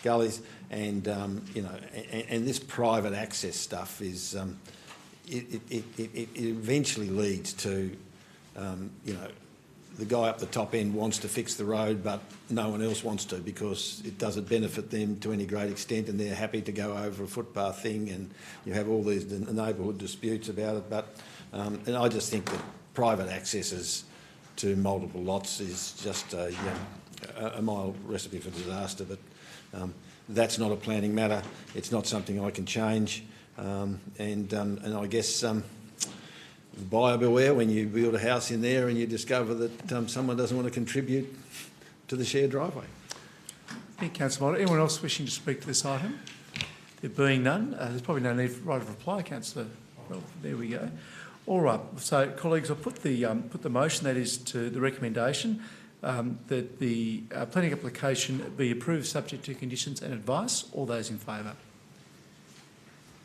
gullies, and and this private access stuff is, it eventually leads to, the guy up the top end wants to fix the road, but no one else wants to because it doesn't benefit them to any great extent, and they're happy to go over a footpath thing, and you have all these neighbourhood disputes about it. But and I just think that private accesses to multiple lots is just a mild recipe for disaster. But that's not a planning matter. It's not something I can change, and I guess. Buyer beware when you build a house in there and you discover that someone doesn't want to contribute to the shared driveway. Thank you, Councillor Moulder. Anyone else wishing to speak to this item? There being none, there's probably no need for right of reply, Councillor. Well, there we go. All right. So, colleagues, I'll put the motion, that is to the recommendation, that the planning application be approved subject to conditions and advice. All those in favour?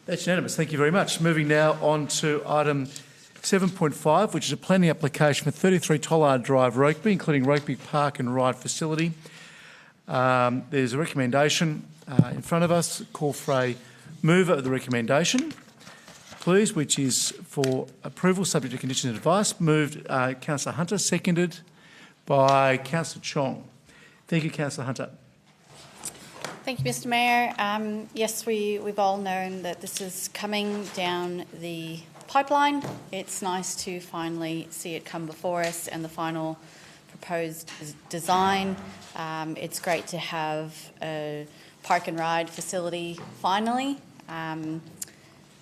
That's unanimous. Thank you very much. Moving now on to item 7.5, which is a planning application for 33 Tollard Drive, Rokeby, including Rokeby Park and Ride facility. There's a recommendation in front of us. Call for a mover of the recommendation, please, which is for approval subject to conditions and advice. Moved Councillor Hunter, seconded by Councillor Chong. Thank you, Councillor Hunter. Thank you, Mr Mayor. Yes, we've all known that this is coming down the pipeline. It's nice to finally see it come before us and the final proposed design. It's great to have a park and ride facility finally.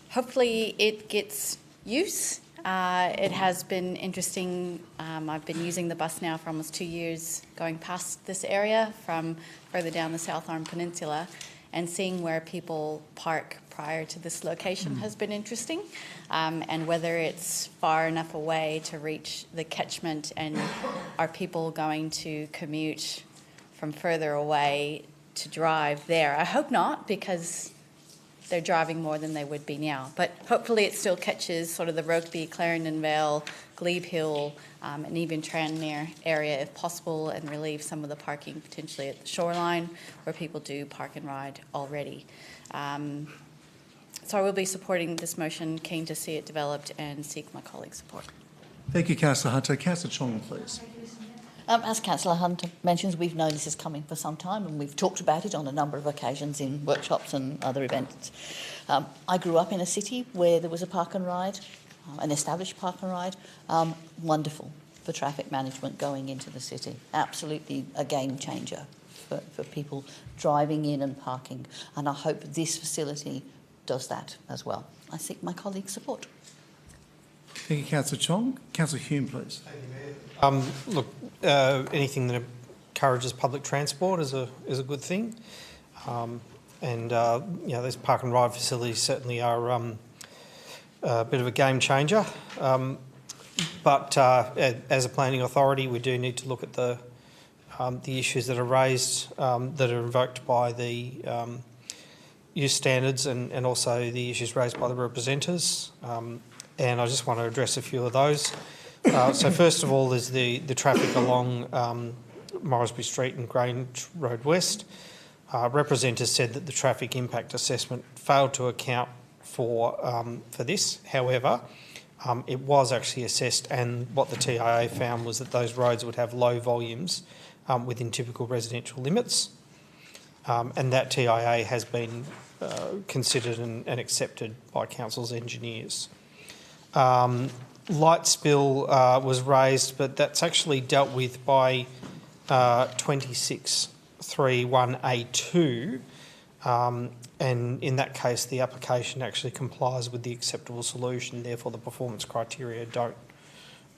Hopefully it gets use It has been interesting. I've been using the bus now for almost 2 years, going past this area from further down the South Arm Peninsula, and seeing where people park prior to this location has been interesting, and whether it's far enough away to reach the catchment, and are people going to commute from further away to drive there. I hope not, because they're driving more than they would be now. But hopefully it still catches sort of the Rokeby, Clarendon Vale, Glebe Hill, and even Tranmere area if possible, and relieve some of the parking potentially at the shoreline where people do park and ride already. So I will be supporting this motion, keen to see it developed and seek my colleagues' support. Thank you, Councillor Hunter. Councillor Chong, please. As Councillor Hunter mentions, we've known this is coming for some time, and we've talked about it on a number of occasions in workshops and other events. I grew up in a city where there was a park and ride, an established park and ride. Wonderful for traffic management going into the city. Absolutely a game changer for people driving in and parking. And I hope this facility does that as well. I seek my colleagues' support. Thank you, Councillor Chong. Councillor Hume, please. Look, anything that encourages public transport is a good thing, these park and ride facilities certainly are a bit of a game changer. But as a planning authority, we do need to look at the issues that are raised, that are invoked by the use standards, and also the issues raised by the representatives. And I just want to address a few of those. So first of all, there's the traffic along Moresby Street and Grange Road West. Representatives said that the traffic impact assessment failed to account for this. However, it was actually assessed, and what the TIA found was that those roads would have low volumes within typical residential limits, and that TIA has been considered and accepted by council's engineers. Light spill was raised, but that's actually dealt with by 26.3.1A2, and in that case the application actually complies with the acceptable solution, therefore the performance criteria don't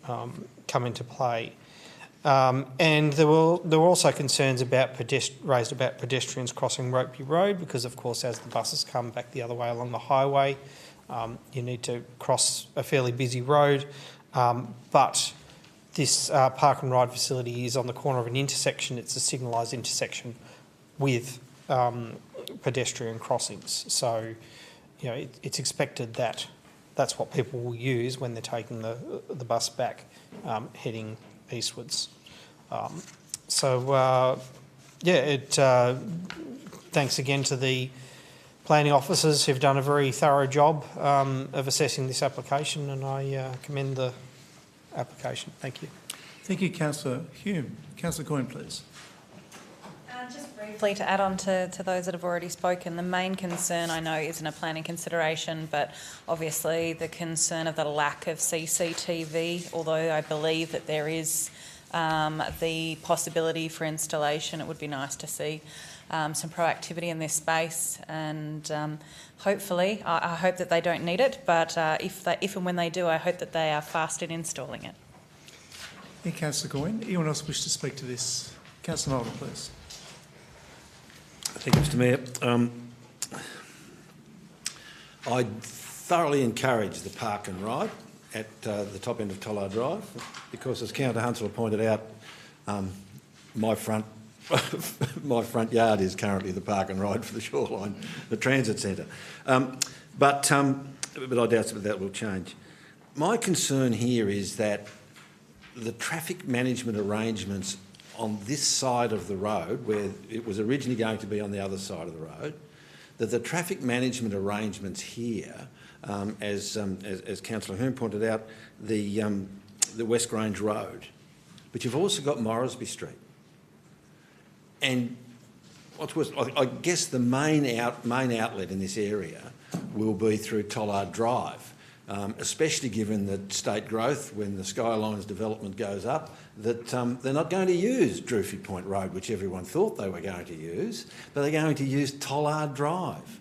come into play. And there were also concerns about raised about pedestrians crossing Rokeby Road, because of course as the buses come back the other way along the highway, you need to cross a fairly busy road, but this park and ride facility is on the corner of an intersection. It's a signalised intersection with pedestrian crossings, so it's expected that that's what people will use when they're taking the bus back heading eastwards. Thanks again to the planning officers who've done a very thorough job of assessing this application, and I commend the application. Thank you. Thank you, Councillor Hume. Councillor Coyne, please. Just briefly to add on to those that have already spoken, the main concern I know isn't a planning consideration, but obviously the concern of the lack of CCTV, although I believe that there is the possibility for installation. It would be nice to see some proactivity in this space, and hopefully, I hope that they don't need it, but if and when they do, I hope that they are fast in installing it. Thank you, Councillor Coyne. Anyone else wish to speak to this? Councillor Mulder, please. Thank you, Mr Mayor. I thoroughly encourage the park and ride at the top end of Tollard Drive, because as Councillor Hunter pointed out, my front yard is currently the park and ride for the shoreline, the transit centre. But I doubt that will change. My concern here is that the traffic management arrangements on this side of the road, where it was originally going to be on the other side of the road, that the traffic management arrangements here, as Councillor Hume pointed out, the West Grange Road, but you've also got Moresby Street. And what's worse, I guess the main outlet in this area will be through Tollard Drive, especially given that state growth, when the Skylines development goes up, that they're not going to use Drewfy Point Road, which everyone thought they were going to use, but they're going to use Tollard Drive,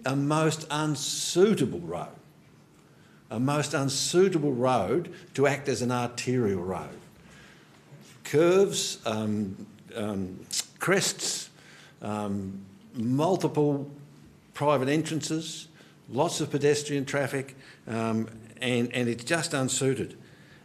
a most unsuitable road. a most unsuitable road to act as an arterial road. Curves, crests, multiple private entrances, lots of pedestrian traffic, and it's just unsuited.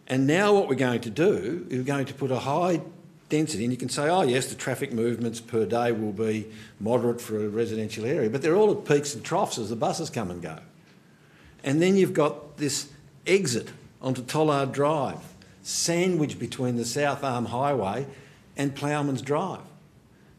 And now what we're going to do is we're going to put a high density, and you can say, oh yes, the traffic movements per day will be moderate for a residential area, but they're all at peaks and troughs as the buses come and go. And then you've got this exit onto Tollard Drive, sandwiched between the South Arm Highway and Ploughman's Drive,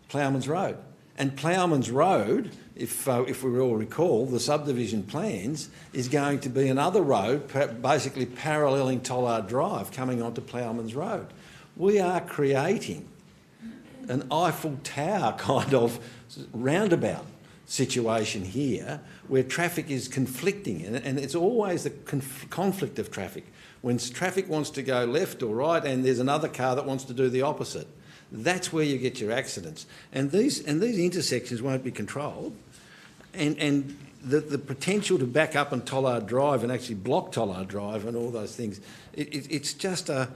Ploughman's Road. And Ploughman's Road, if we all recall, the subdivision plans, is going to be another road, basically paralleling Tollard Drive, coming onto Ploughman's Road. We are creating an Eiffel Tower kind of roundabout situation here where traffic is conflicting, and it's always the conflict of traffic. When traffic wants to go left or right and there's another car that wants to do the opposite, that's where you get your accidents. And these intersections won't be controlled, and the potential to back up on Tollard Drive and actually block Tollard Drive and all those things, it's just a,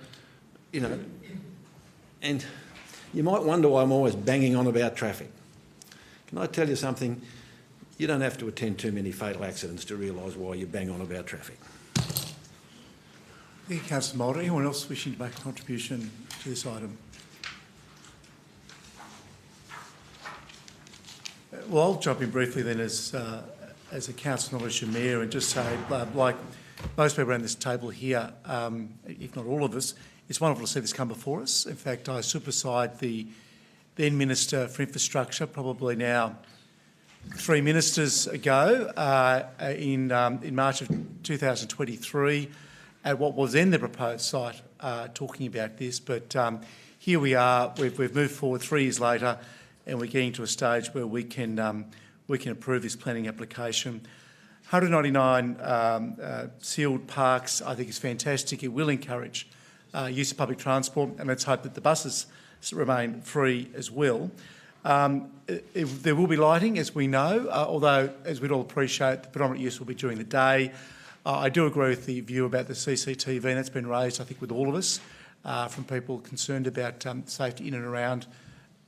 you know, and you might wonder why I'm always banging on about traffic. Can I tell you something? You don't have to attend too many fatal accidents to realise why you bang on about traffic. Thank you, Councillor Moulder. Anyone else wishing to make a contribution to this item? Well, I'll jump in briefly then as a council knowledge mayor and just say, like most people around this table here, if not all of us, it's wonderful to see this come before us. In fact, I supersede the then Minister for Infrastructure, probably now 3 ministers ago, in March of 2023, at what was then the proposed site, talking about this. But here we are. We've moved forward 3 years later, and we're getting to a stage where we can approve this planning application. 199 sealed parks, I think, is fantastic. It will encourage use of public transport, and let's hope that the buses remain free as well. There will be lighting, as we know, although, as we'd all appreciate, the predominant use will be during the day. I do agree with the view about the CCTV, and that's been raised, I think, with all of us, from people concerned about safety in and around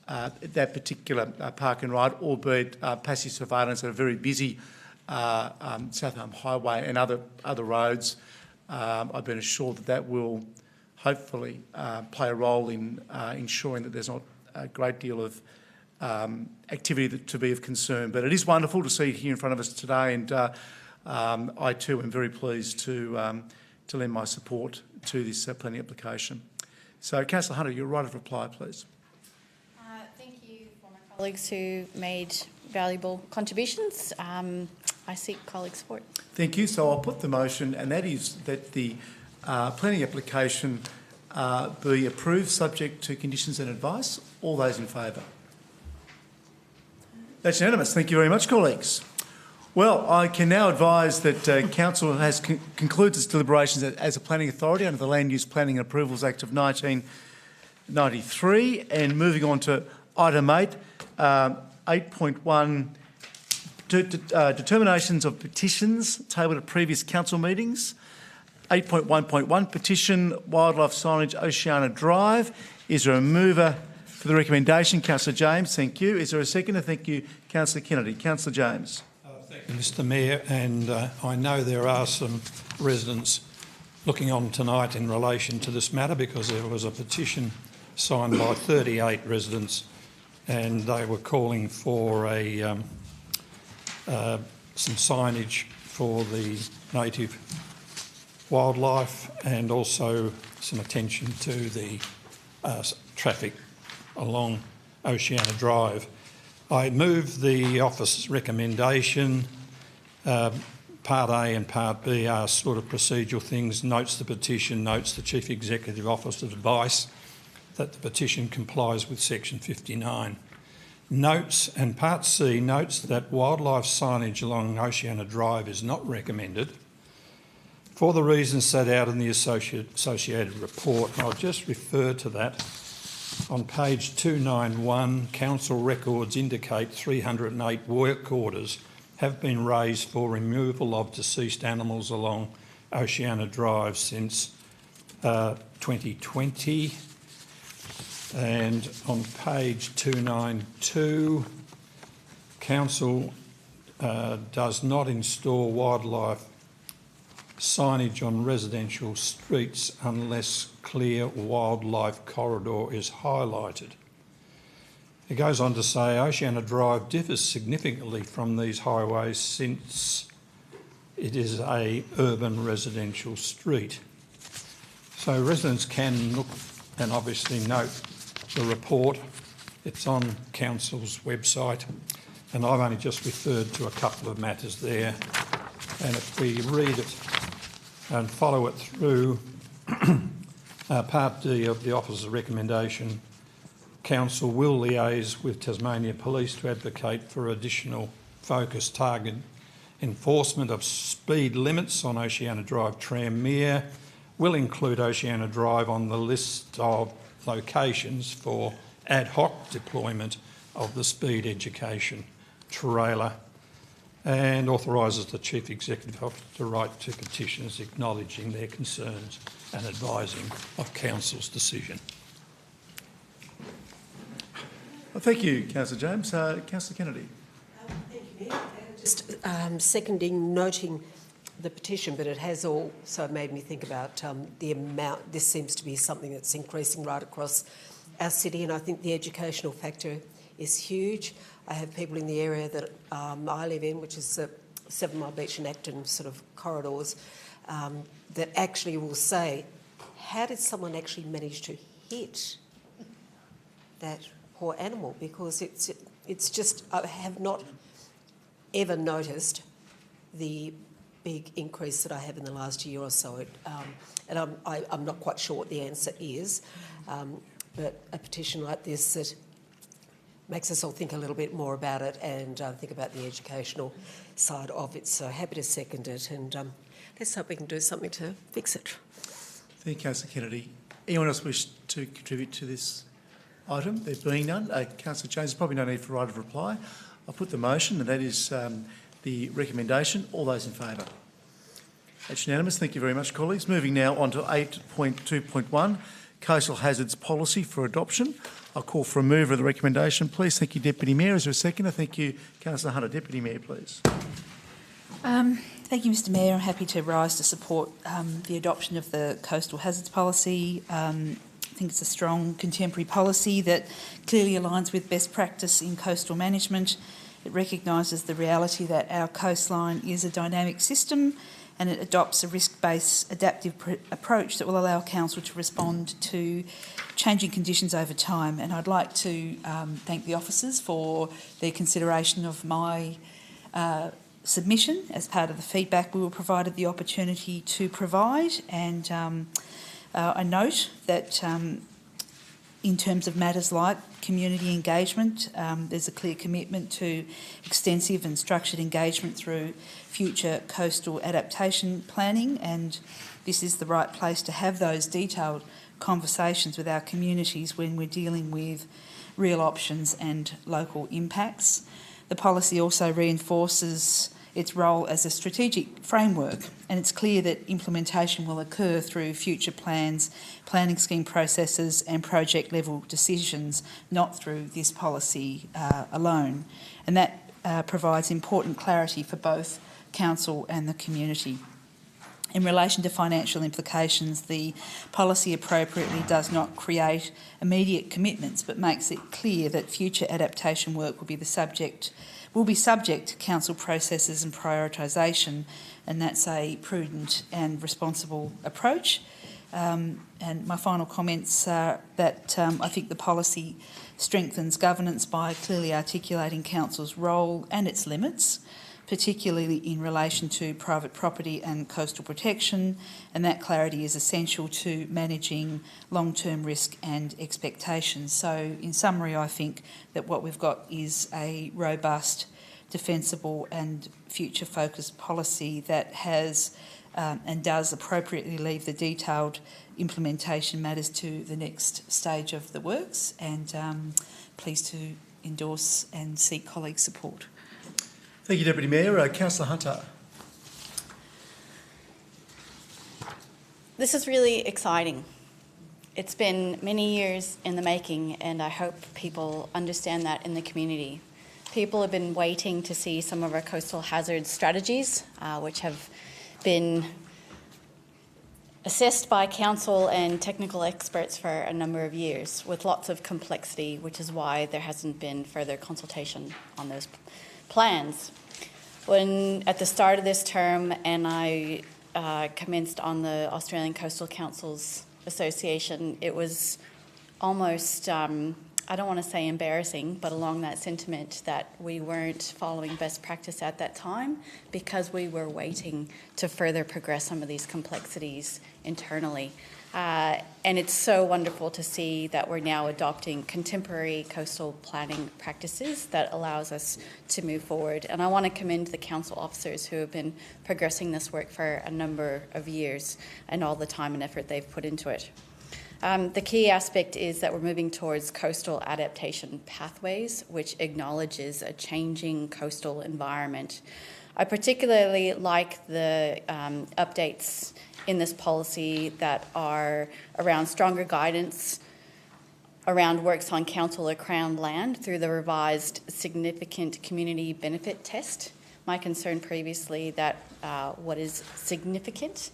that particular park and ride, albeit passive surveillance at a very busy South Arm Highway and other roads. I've been assured that will hopefully play a role in ensuring that there's not a great deal of activity to be of concern. But it is wonderful to see it here in front of us today, and I too am very pleased to lend my support to this planning application. So, Councillor Hunter, your right of reply, please. Thank you for my colleagues who made valuable contributions. I seek colleague support. Thank you. So I'll put the motion, and that is that the planning application be approved subject to conditions and advice. All those in favour? That's unanimous. Thank you very much, colleagues. Well, I can now advise that Council has concludes its deliberations as a planning authority under the Land Use Planning and Approvals Act of 1993. And moving on to item 8, 8.1, determinations of petitions tabled at previous council meetings. 8.1.1, petition wildlife signage Oceana Drive. Is there a mover for the recommendation? Councillor James, thank you. Is there a seconder? Thank you, Councillor Kennedy. Councillor James. Thank you, Mr Mayor, and I know there are some residents looking on tonight in relation to this matter because there was a petition signed by 38 residents and they were calling for some signage for the native wildlife and also some attention to the traffic along Oceana Drive. I move the office's recommendation. Part A and Part B are sort of procedural things, notes the petition, notes the Chief Executive Officer's advice that the petition complies with Section 59. Notes, and Part C notes that wildlife signage along Oceana Drive is not recommended for the reasons set out in the associated report. And I'll just refer to that. On page 291, council records indicate 308 work orders have been raised for removal of deceased animals along Oceana Drive since 2020. And on page 292, Council does not install wildlife signage on residential streets unless clear wildlife corridor is highlighted. It goes on to say Oceana Drive differs significantly from these highways since it is a urban residential street. So residents can look and obviously note the report. It's on Council's website, and I've only just referred to a couple of matters there. And if we read it and follow it through, Part D of the Officer's recommendation, Council will liaise with Tasmania Police to advocate for additional focused target enforcement of speed limits on Oceana Drive Tranmere, will include Oceana Drive on the list of locations for ad hoc deployment of the speed education trailer, and authorises the Chief Executive Officer to write to petitioners acknowledging their concerns and advising of Council's decision. Well, thank you, Councillor James. Councillor Kennedy. Thank you, Mayor. Just seconding, noting the petition, but it has also made me think about the amount. This seems to be something that's increasing right across our city, and I think the educational factor is huge. I have people in the area that I live in, which is 7 Mile Beach and Acton sort of corridors, that actually will say, how did someone actually manage to hit that poor animal? Because it's just, I have not ever noticed the big increase that I have in the last year or so. And I'm not quite sure what the answer is, but a petition like this that makes us all think a little bit more about it and think about the educational side of it. So happy to second it, and let's hope we can do something to fix it. Thank you, Councillor Kennedy. Anyone else wish to contribute to this item? There being none, Councillor James, there's probably no need for right of reply. I'll put the motion, and that is the recommendation. All those in favour? That's unanimous. Thank you very much, colleagues. Moving now on to 8.2.1, Coastal Hazards Policy for adoption. I'll call for a mover of the recommendation, please. Thank you, Deputy Mayor. Is there a seconder? Thank you, Councillor Hunter. Deputy Mayor, please. Thank you, Mr Mayor. I'm happy to rise to support the adoption of the Coastal Hazards Policy. I think it's a strong contemporary policy that clearly aligns with best practice in coastal management. It recognises the reality that our coastline is a dynamic system, and it adopts a risk-based adaptive approach that will allow Council to respond to changing conditions over time. And I'd like to thank the officers for their consideration of my submission as part of the feedback we were provided the opportunity to provide. And I note that in terms of matters like community engagement, there's a clear commitment to extensive and structured engagement through future coastal adaptation planning, and this is the right place to have those detailed conversations with our communities when we're dealing with real options and local impacts. The policy also reinforces its role as a strategic framework, and it's clear that implementation will occur through future plans, planning scheme processes and project level decisions, not through this policy alone. And that provides important clarity for both Council and the community. In relation to financial implications, the policy appropriately does not create immediate commitments, but makes it clear that future adaptation work will be subject to Council processes and prioritisation, and that's a prudent and responsible approach. And my final comments are that I think the policy strengthens governance by clearly articulating Council's role and its limits, particularly in relation to private property and coastal protection, and that clarity is essential to managing long-term risk and expectations. So in summary, I think that what we've got is a robust, defensible and future-focused policy that has and does appropriately leave the detailed implementation matters to the next stage of the works, and pleased to endorse and seek colleague support. Thank you, Deputy Mayor. Councillor Hunter. This is really exciting. It's been many years in the making, and I hope people understand that in the community. People have been waiting to see some of our coastal hazard strategies, which have been assessed by council and technical experts for a number of years with lots of complexity, which is why there hasn't been further consultation on those plans. When at the start of this term and I commenced on the Australian Coastal Councils Association, it was almost, I don't want to say embarrassing, but along that sentiment that we weren't following best practice at that time because we were waiting to further progress some of these complexities internally. And it's so wonderful to see that we're now adopting contemporary coastal planning practices that allows us to move forward. And I want to commend the council officers who have been progressing this work for a number of years and all the time and effort they've put into it. The key aspect is that we're moving towards coastal adaptation pathways, which acknowledges a changing coastal environment. I particularly like the updates in this policy that are around stronger guidance around works on council or Crown land through the revised significant community benefit test. My concern previously that what is significant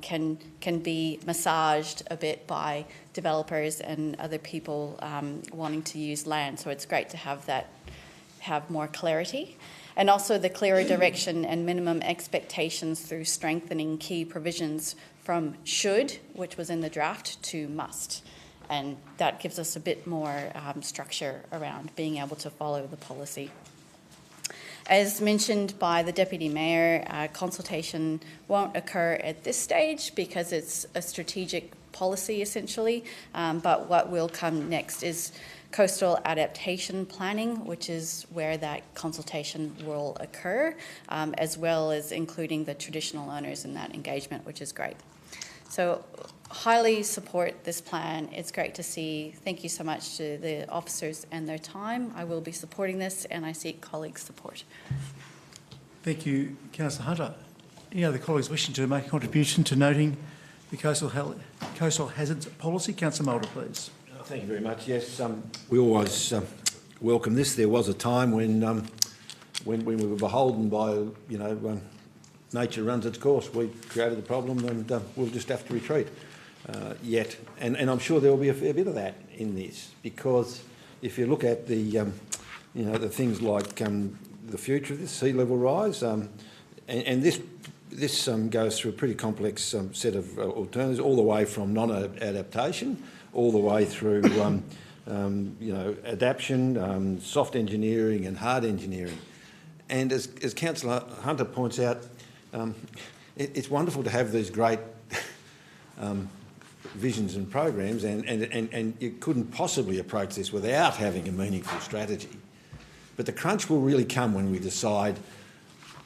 can be massaged a bit by developers and other people wanting to use land. So it's great to have more clarity. And also the clearer direction and minimum expectations through strengthening key provisions from should, which was in the draft, to must. And that gives us a bit more structure around being able to follow the policy. As mentioned by the Deputy Mayor, consultation won't occur at this stage because it's a strategic policy essentially, but what will come next is coastal adaptation planning, which is where that consultation will occur, as well as including the traditional owners in that engagement, which is great. So highly support this plan. It's great to see. Thank you so much to the officers and their time. I will be supporting this and I seek colleagues' support. Thank you, Councillor Hunter. Any other colleagues wishing to make a contribution to noting the coastal hazards policy? Councillor Mulder, please. Thank you very much. Yes, we always welcome this. There was a time when we were beholden by, nature runs its course. We created the problem and we'll just have to retreat. And I'm sure there will be a fair bit of that in this, because if you look at the, the things like the future of this sea level rise, and this goes through a pretty complex set of alternatives, all the way from non-adaptation, all the way through, adaptation, soft engineering and hard engineering. And as Councillor Hunter points out, it's wonderful to have these great visions and programs, and you couldn't possibly approach this without having a meaningful strategy. But the crunch will really come when we decide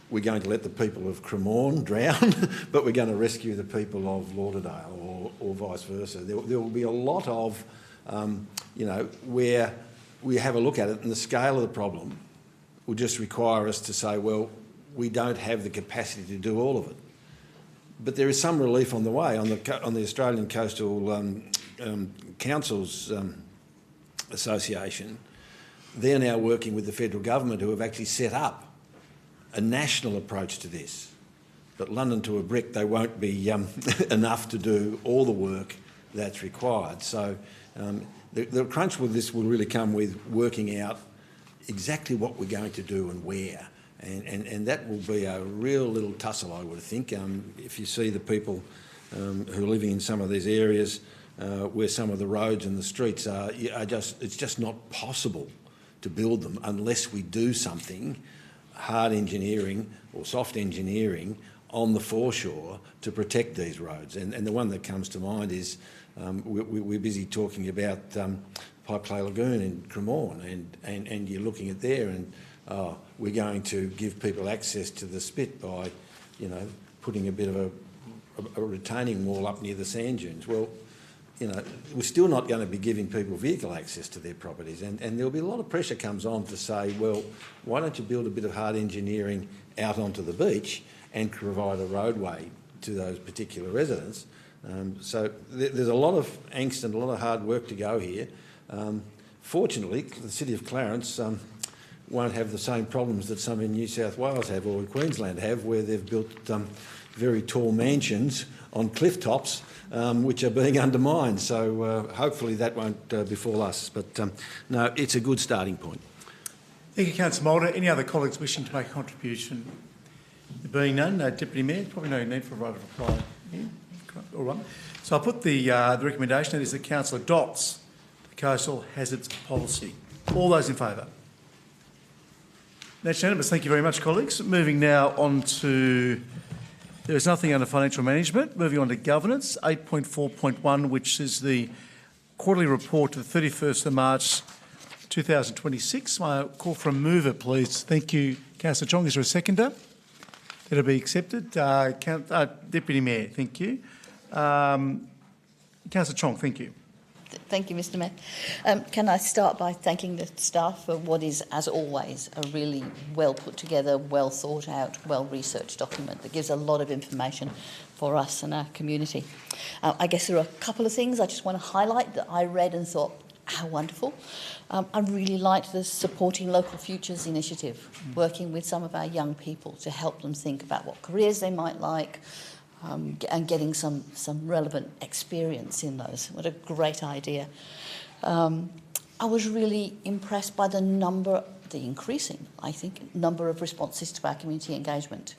we're going to let the people of Cremorne drown, but we're going to rescue the people of Lauderdale, or vice versa. There will be a lot of, where we have a look at it, and the scale of the problem will just require us to say, well, we don't have the capacity to do all of it. But there is some relief on the way. On the Australian Coastal Councils Association, they're now working with the federal government, who have actually set up a national approach to this. But London to a brick, they won't be enough to do all the work that's required. So the crunch with this will really come with working out exactly what we're going to do and where. And that will be a real little tussle, I would think. If you see the people who are living in some of these areas where some of the roads and the streets are it's just not possible to build them unless we do something, hard engineering or soft engineering, on the foreshore to protect these roads. And the one that comes to mind is we're busy talking about Pipe Clay Lagoon in Cremorne, and you're looking at there and we're going to give people access to the spit by, putting a bit of a retaining wall up near the sand dunes. Well, we're still not going to be giving people vehicle access to their properties, and there'll be a lot of pressure comes on to say, well, why don't you build a bit of hard engineering out onto the beach and provide a roadway to those particular residents? So there's a lot of angst and a lot of hard work to go here. Fortunately, the City of Clarence won't have the same problems that some in New South Wales have or in Queensland have, where they've built very tall mansions on cliff tops which are being undermined. So hopefully that won't befall us. But no, it's a good starting point. Thank you, Councillor Moulder. Any other colleagues wishing to make a contribution? There being none, Deputy Mayor, probably no need for a right of reply. Yeah. All right. So I'll put the recommendation, that is that Council adopts the Coastal Hazards Policy. All those in favour? That's unanimous. Thank you very much, colleagues. Moving now on to, there is nothing under financial management. Moving on to governance, 8.4.1, which is the quarterly report to the 31st of March 2026. My call for a mover, please. Thank you, Councillor Chong. Is there a seconder? That'll be accepted. Deputy Mayor, thank you. Councillor Chong, thank you. Thank you, Mr Mayor. Can I start by thanking the staff for what is, as always, a really well put together, well thought out, well researched document that gives a lot of information for us and our community. I guess there are a couple of things I just want to highlight that I read and thought, how wonderful. I really liked the Supporting Local Futures initiative, working with some of our young people to help them think about what careers they might like, and getting some relevant experience in those. What a great idea. I was really impressed by the increasing, I think, number of responses to our community engagement.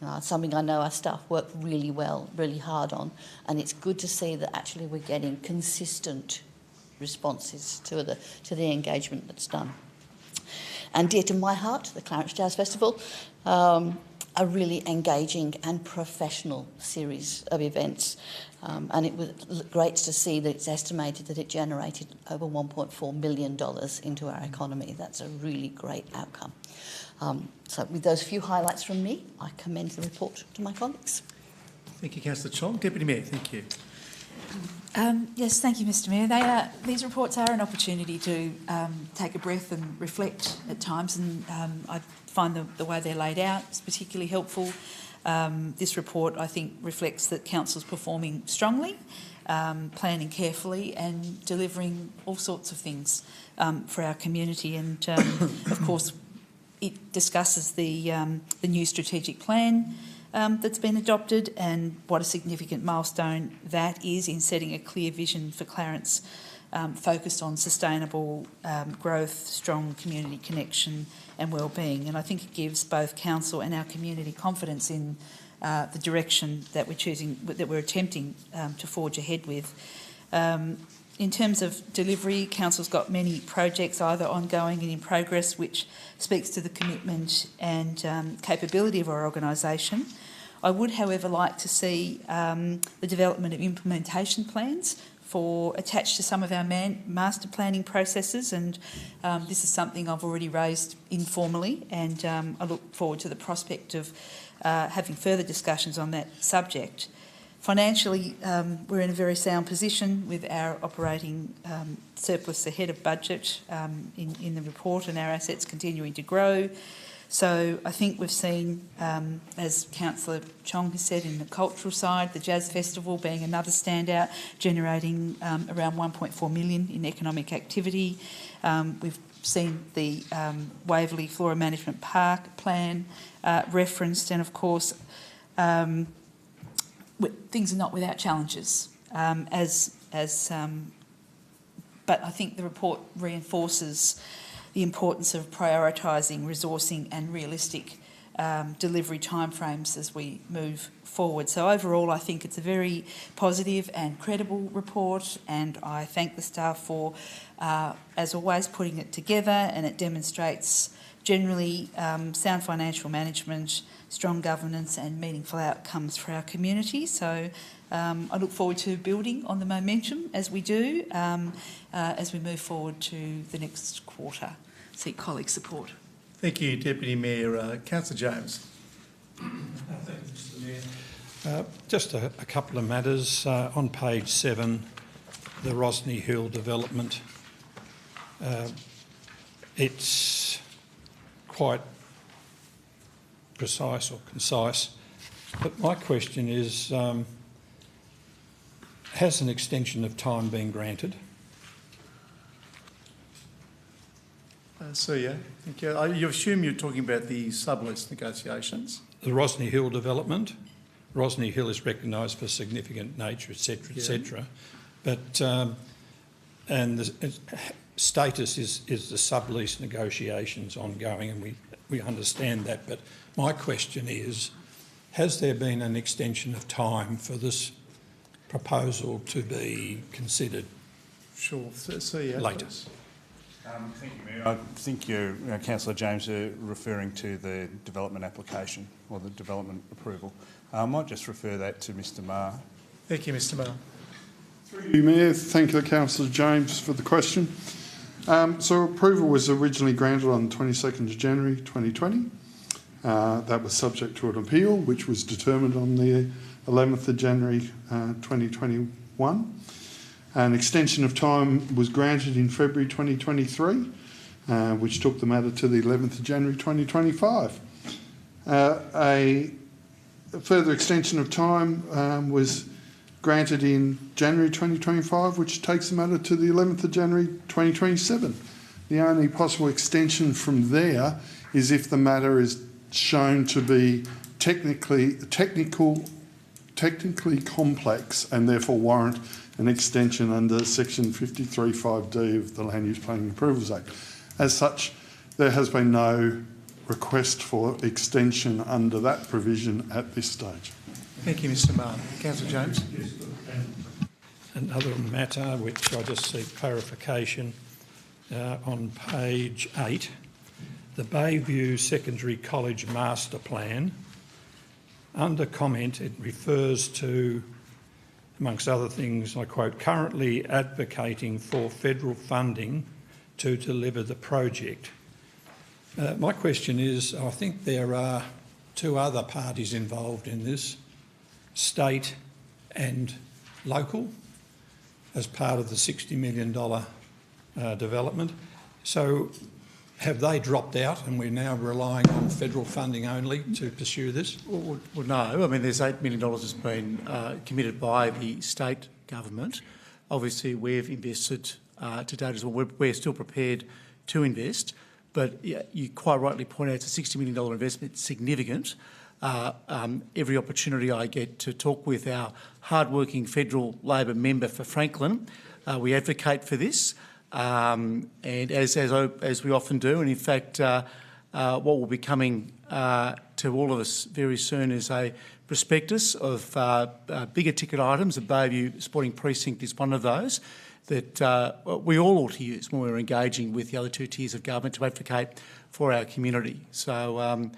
It's something I know our staff work really well, really hard on, and it's good to see that actually we're getting consistent responses to the engagement that's done. And dear to my heart, the Clarence Jazz Festival, a really engaging and professional series of events. And it was great to see that it's estimated that it generated over $1.4 million into our economy. That's a really great outcome. So with those few highlights from me, I commend the report to my colleagues. Thank you, Councillor Chong. Deputy Mayor, thank you. Yes, thank you, Mr Mayor. These reports are an opportunity to take a breath and reflect at times, and I find the way they're laid out is particularly helpful. This report, I think, reflects that Council's performing strongly, planning carefully and delivering all sorts of things for our community. And, of course, it discusses the new strategic plan that's been adopted and what a significant milestone that is in setting a clear vision for Clarence, focused on sustainable growth, strong community connection and wellbeing. And I think it gives both Council and our community confidence in the direction that we're attempting to forge ahead with. In terms of delivery, Council's got many projects either ongoing and in progress, which speaks to the commitment and capability of our organisation. I would, however, like to see the development of implementation plans attached to some of our master planning processes, and this is something I've already raised informally, and I look forward to the prospect of having further discussions on that subject. Financially, we're in a very sound position with our operating surplus ahead of budget in the report, and our assets continuing to grow. So I think we've seen, as Councillor Chong has said, in the cultural side, the Jazz Festival being another standout, generating around $1.4 million in economic activity. We've seen the Waverley Flora Management Park plan referenced, and of course, things are not without challenges. But I think the report reinforces the importance of prioritising resourcing and realistic delivery timeframes as we move forward. So overall, I think it's a very positive and credible report, and I thank the staff for, as always, putting it together, and it demonstrates generally sound financial management, strong governance and meaningful outcomes for our community. So I look forward to building on the momentum as we do, as we move forward to the next quarter. Seek colleague support. Thank you, Deputy Mayor. Councillor James. Thank you, Mr Mayor. Just a couple of matters. On page 7, the Rosny Hill development. It's quite precise or concise, but my question is, has an extension of time been granted? Yeah. Thank you. You assume you're talking about the sublease negotiations? The Rosny Hill development. Rosny Hill is recognised for significant nature, etc., etc. But and the status is the sublease negotiations ongoing, and we understand that. But my question is, has there been an extension of time for this proposal to be considered? Sure. Yeah, later. Thank you, Mayor. I think you, Councillor James, are referring to the development application or the development approval. I might just refer that to Mr Maher. Thank you, Mr Maher. Through you, Mayor. Thank you, Councillor James, for the question. So approval was originally granted on 22nd of January 2020. That was subject to an appeal, which was determined on the 11th of January 2021. An extension of time was granted in February 2023, which took the matter to the 11th of January 2025. A further extension of time was granted in January 2025, which takes the matter to the 11th of January 2027. The only possible extension from there is if the matter is shown to be technically complex and therefore warrant an extension under Section 53(5)(d) of the Land Use Planning Approvals Act. As such, there has been no request for extension under that provision at this stage. Thank you, Mr Maher. Councillor James. Another matter which I just seek clarification on page 8, the Bayview Secondary College Master Plan. Under comment, it refers to, amongst other things, I quote, currently advocating for federal funding to deliver the project. My question is, I think there are two other parties involved in this, state and local, as part of the $60 million development. So have they dropped out and we're now relying on federal funding only to pursue this? Well, no. I mean, there's $8 million that's been committed by the state government. Obviously, we've invested to date as well. We're still prepared to invest, but you quite rightly point out it's a $60 million investment. It's significant. Every opportunity I get to talk with our hard-working federal Labor member for Franklin, we advocate for this. And as we often do, and in fact, what will be coming to all of us very soon is a prospectus of bigger ticket items. The Bayview Sporting Precinct is one of those that we all ought to use when we're engaging with the other two tiers of government to advocate for our community. So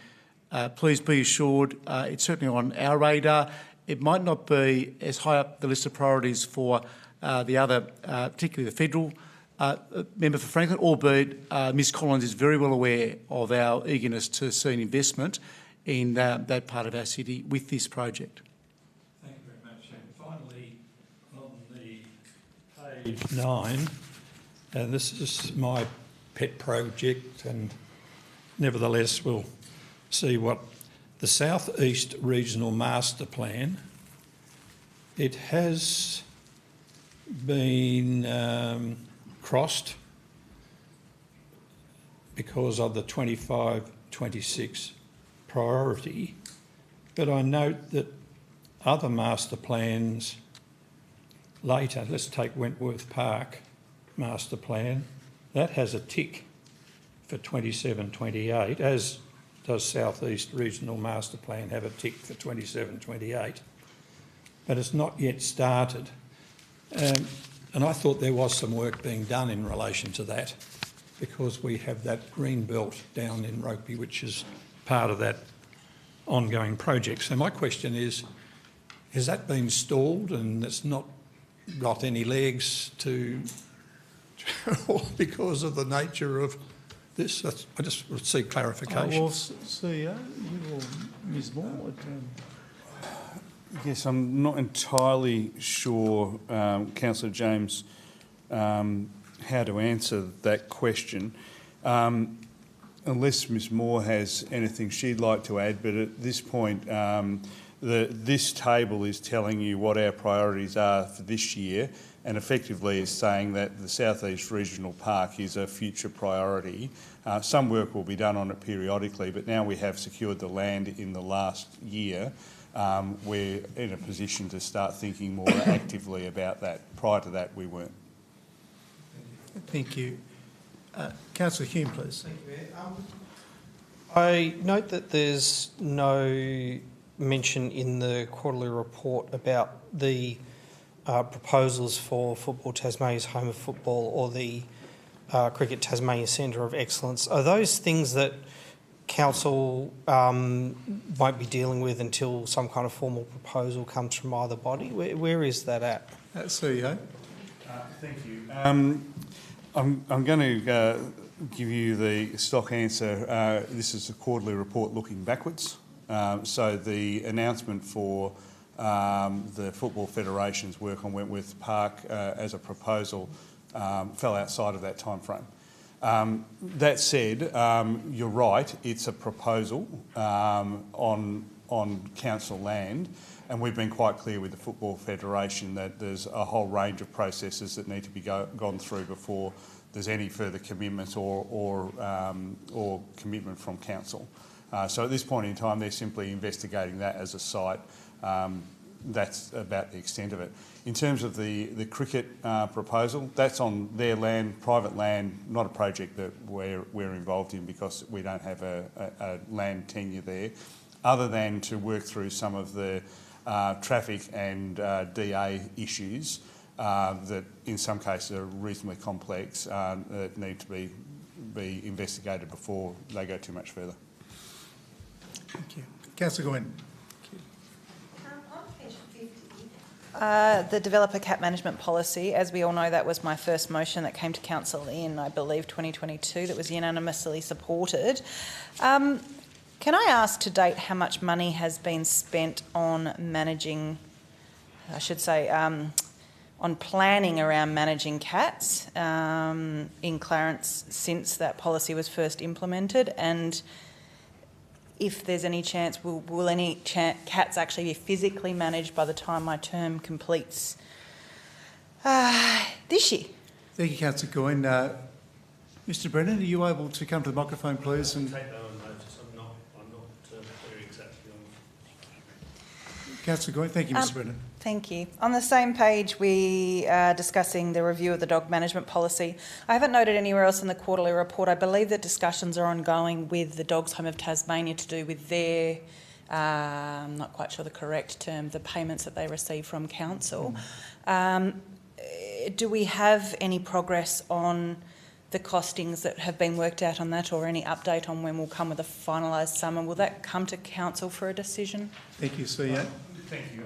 please be assured it's certainly on our radar. It might not be as high up the list of priorities for the other, particularly the federal member for Franklin, albeit Ms Collins is very well aware of our eagerness to see an investment in that part of our city with this project. Thank you very much. And finally, on the page 9, and this is my pet project, and nevertheless we'll see what the South East Regional Master Plan, it has been crossed because of the 25-26 priority, but I note that other master plans later, let's take Wentworth Park master plan, that has a tick for 27-28, as does South East Regional Master Plan have a tick for 27-28, but it's not yet started. And I thought there was some work being done in relation to that, because we have that green belt down in Rugby, which is part of that ongoing project. So my question is, has that been stalled and it's not got any legs to because of the nature of this? I just would seek clarification. Well, see, you or Ms Moore? Yes, I'm not entirely sure, Councillor James, how to answer that question, unless Ms Moore has anything she'd like to add. But at this point, This table is telling you what our priorities are for this year, and effectively is saying that the South East Regional Park is a future priority. Some work will be done on it periodically, but now we have secured the land in the last year. We're in a position to start thinking more actively about that. Prior to that, we weren't. Thank you. Councillor Hume, please. Thank you, Mayor. I note that there's no mention in the quarterly report about the proposals for Football Tasmania's Home of Football or the Cricket Tasmania Centre of Excellence. Are those things that Council won't be dealing with until some kind of formal proposal comes from either body? Where is that at? CEO. Thank you. I'm going to give you the stock answer. This is a quarterly report looking backwards. So the announcement for the Football Federation's work on Wentworth Park as a proposal fell outside of that timeframe. That said, you're right, it's a proposal on council land, and we've been quite clear with the Football Federation that there's a whole range of processes that need to be gone through before there's any further commitments or commitment from council. So at this point in time, they're simply investigating that as a site. That's about the extent of it. In terms of the cricket proposal, that's on their land, private land, not a project that we're involved in because we don't have a land tenure there, other than to work through some of the traffic and DA issues that in some cases are reasonably complex that need to be investigated before they go too much further. Thank you. Councillor Gwynn. The developer cap management policy, as we all know, that was my first motion that came to council in, I believe, 2022, that was unanimously supported. Can I ask to date how much money has been spent on managing, I should say, on planning around managing cats in Clarence since that policy was first implemented, and if there's any chance, will any cats actually be physically managed by the time my term completes this year? Thank you, Councillor Gwynn. Mr Brennan, are you able to come to the microphone, please? And take that on notice. I'm not clear exactly on. Councillor Gwynn, thank you, Mr Brennan. Thank you. On the same page, we are discussing the review of the dog management policy. I haven't noted anywhere else in the quarterly report. I believe that discussions are ongoing with the Dogs Home of Tasmania to do with their, I'm not quite sure the correct term, the payments that they receive from council. Do we have any progress on the costings that have been worked out on that, or any update on when we'll come with a finalised sum, and will that come to council for a decision? Thank you, CEO. Thank you.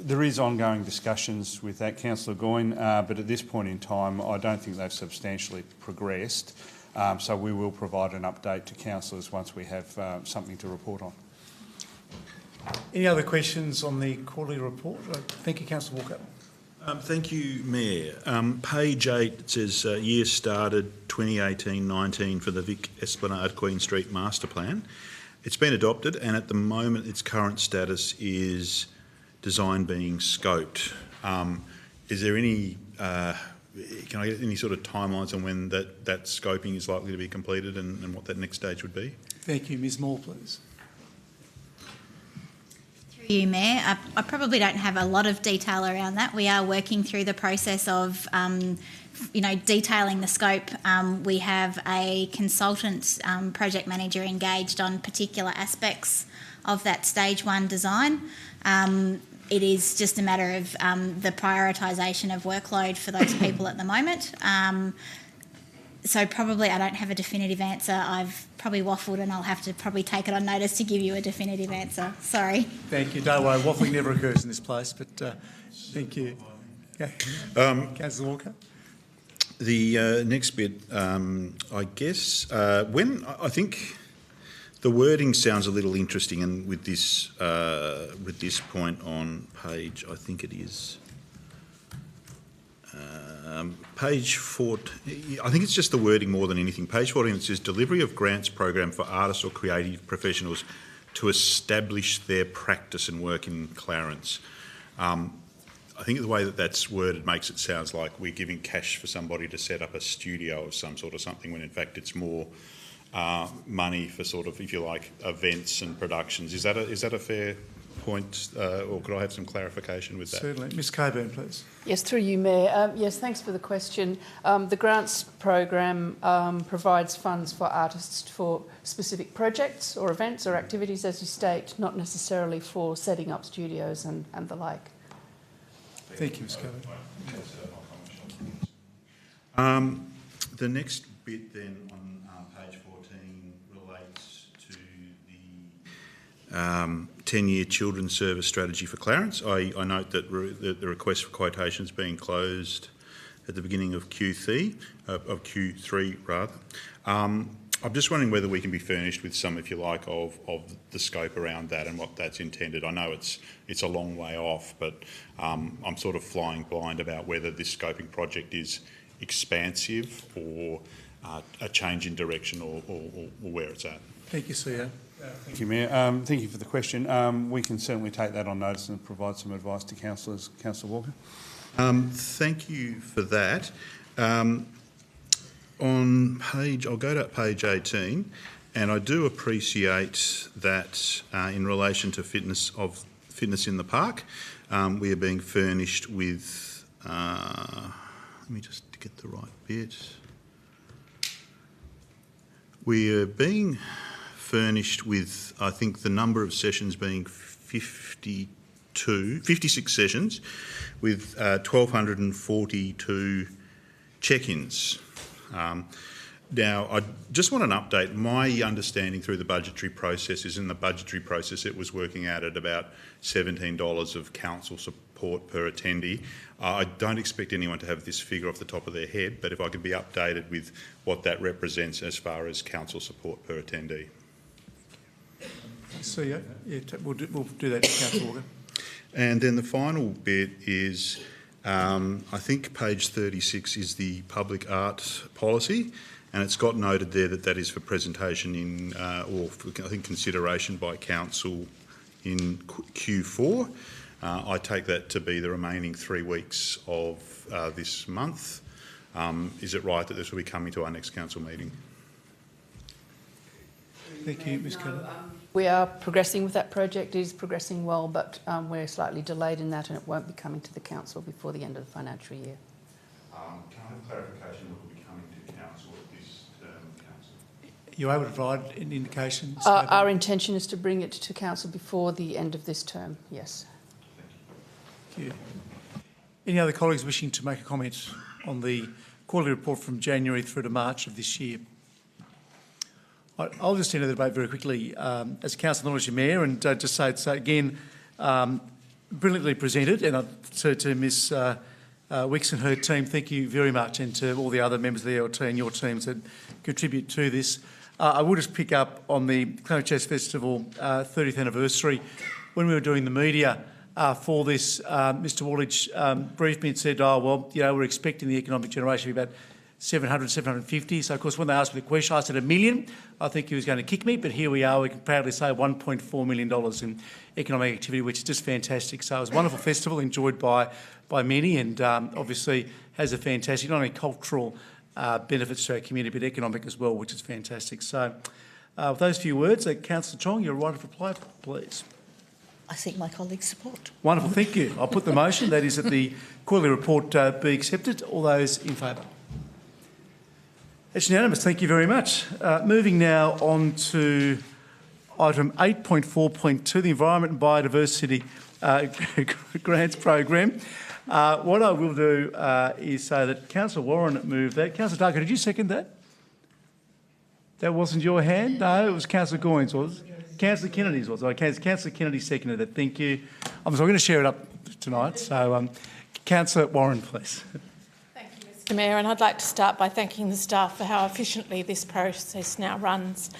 There is ongoing discussions with that, Councillor Goyne, but at this point in time, I don't think they've substantially progressed. So we will provide an update to councillors once we have something to report on. Any other questions on the quarterly report? Thank you, Councillor Walker. Thank you, Mayor. Page 8, it says year started 2018-19 for the Vic Esplanade Queen Street Master Plan. It's been adopted, and at the moment its current status is design being scoped. Is there any, can I get any sort of timelines on when that scoping is likely to be completed and what that next stage would be? Thank you. Ms Moore, please. Through you, Mayor. I probably don't have a lot of detail around that. We are working through the process of detailing the scope. We have a consultant project manager engaged on particular aspects of that stage 1 design. It is just a matter of the prioritisation of workload for those people at the moment. So probably I don't have a definitive answer. I've probably waffled, and I'll have to probably take it on notice to give you a definitive answer. Sorry. Thank you. Don't worry, waffling never occurs in this place, but thank you. Okay. Councillor Walker. The next bit, I guess, I think the wording sounds a little interesting, and with this point on page, I think it is page 14. I think it's just the wording more than anything. Page 14, it says delivery of grants program for artists or creative professionals to establish their practice and work in Clarence. I think the way that that's worded makes it sound like we're giving cash for somebody to set up a studio of some sort or something, when in fact it's more money for sort of, if you like, events and productions. Is that a fair point, or could I have some clarification with that? Certainly. Ms Coburn, please. Yes, through you, Mayor. Yes, thanks for the question. The grants program provides funds for artists for specific projects or events or activities, as you state, not necessarily for setting up studios and the like. Thank you, Ms Coburn. The next bit then on page 14 relates to the 10-year children's service strategy for Clarence. I note that the request for quotations being closed at the beginning of Q3 rather. I'm just wondering whether we can be furnished with some, if you like, of the scope around that and what that's intended. I know it's a long way off, but I'm sort of flying blind about whether this scoping project is expansive or a change in direction or where it's at. Thank you, CEO. Thank you, Mayor. Thank you for the question. We can certainly take that on notice and provide some advice to councillors. Councillor Walker. Thank you for that. I'll go to page 18, and I do appreciate that in relation to fitness in the park, we are being furnished with. Let me just get the right bit. We are being furnished with, I think, the number of sessions being 56 sessions, with 1,242 check-ins. Now, I just want an update. My understanding through the budgetary process is in the budgetary process it was working out at about $17 of council support per attendee. I don't expect anyone to have this figure off the top of their head, but if I could be updated with what that represents as far as council support per attendee. CEO, yeah, we'll do that, Councillor Walker. And then the final bit is, I think page 36 is the public art policy, and it's got noted there that that is for presentation in, or for, I think, consideration by council in Q4. I take that to be the remaining 3 weeks of this month. Is it right that this will be coming to our next council meeting? Thank you, Ms Keller. We are progressing with that project. It is progressing well, but we're slightly delayed in that, and it won't be coming to the council before the end of the financial year. Can I have clarification what will be coming to council at this term, council? Are you able to provide an indication? Our intention is to bring it to council before the end of this term, yes. Thank you. Any other colleagues wishing to make a comment on the quarterly report from January through to March of this year? I'll just enter the debate very quickly as council acknowledge the Mayor, and just say it's again brilliantly presented, and to Ms Wicks and her team, thank you very much, and to all the other members of the LT and your teams that contribute to this. I will just pick up on the Clarence Jazz Festival 30th anniversary. When we were doing the media for this, Mr Wallage briefed me and said, oh, well, you know, we're expecting the economic generation to be about 700, 750. So, of course, when they asked me the question, I said $1 million. I think he was going to kick me, but here we are. We can proudly say $1.4 million in economic activity, which is just fantastic. So it was a wonderful festival, enjoyed by many, and obviously has a fantastic, not only cultural benefits to our community, but economic as well, which is fantastic. So with those few words, Councillor Chong, your right of reply, please. I seek my colleagues' support. Wonderful, thank you. I'll put the motion, that is that the quarterly report be accepted. All those in favour? It's unanimous. Thank you very much. Moving now on to item 8.4.2, the Environment and Biodiversity Grants Program. What I will do is say that Councillor Warren moved that. Councillor Darker, did you second that? That wasn't your hand? No, it was Councillor Goins, was it? Councillor Kennedy's was it? Councillor Kennedy seconded it. Thank you. I'm going to share it up tonight. So, Councillor Warren, please. Mr Mayor, and I'd like to start by thanking the staff for how efficiently this process now runs.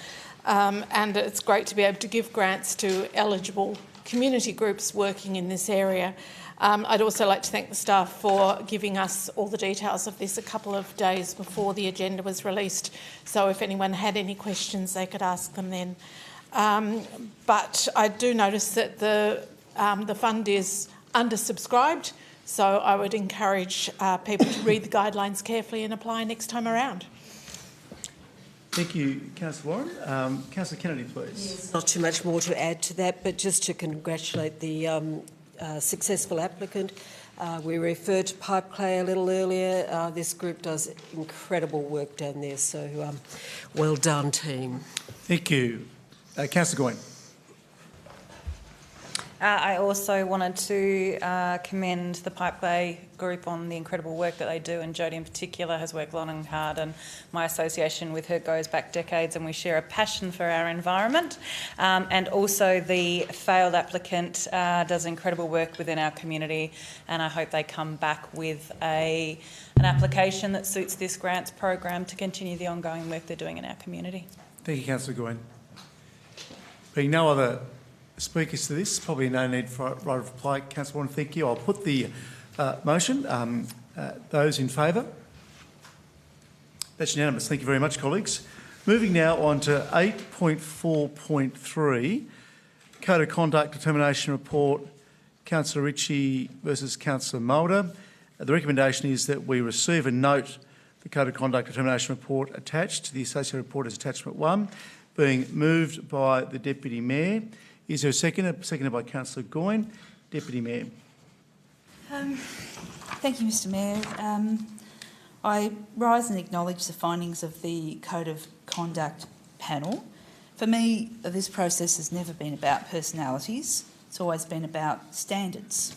And it's great to be able to give grants to eligible community groups working in this area. I'd also like to thank the staff for giving us all the details of this a couple of days before the agenda was released, so if anyone had any questions they could ask them then. But I do notice that the fund is undersubscribed, so I would encourage people to read the guidelines carefully and apply next time around. Thank you, Councillor Warren. Councillor Kennedy, please. Yes, not too much more to add to that, but just to congratulate the successful applicant. We referred to pipe clay a little earlier. This group does incredible work down there, so well done, team. Thank you. Councillor Goyne. I also wanted to commend the Pipe Clay group on the incredible work that they do, and Jodie in particular has worked long and hard, and my association with her goes back decades, and we share a passion for our environment. And also the failed applicant does incredible work within our community, and I hope they come back with an application that suits this grants program to continue the ongoing work they're doing in our community. Thank you, Councillor Goyne. Being no other speakers to this, probably no need for a right of reply. Councillor Warren, thank you. I'll put the motion. Those in favour? That's unanimous. Thank you very much, colleagues. Moving now on to 8.4.3, Code of Conduct Determination Report, Councillor Ritchie versus Councillor Mulder. The recommendation is that we receive and note the Code of Conduct Determination Report attached to the associated report as Attachment 1, being moved by the Deputy Mayor. Is there a second? Seconded by Councillor Goyne. Deputy Mayor. Thank you, Mr Mayor. I rise and acknowledge the findings of the Code of Conduct panel. For me, this process has never been about personalities. It's always been about standards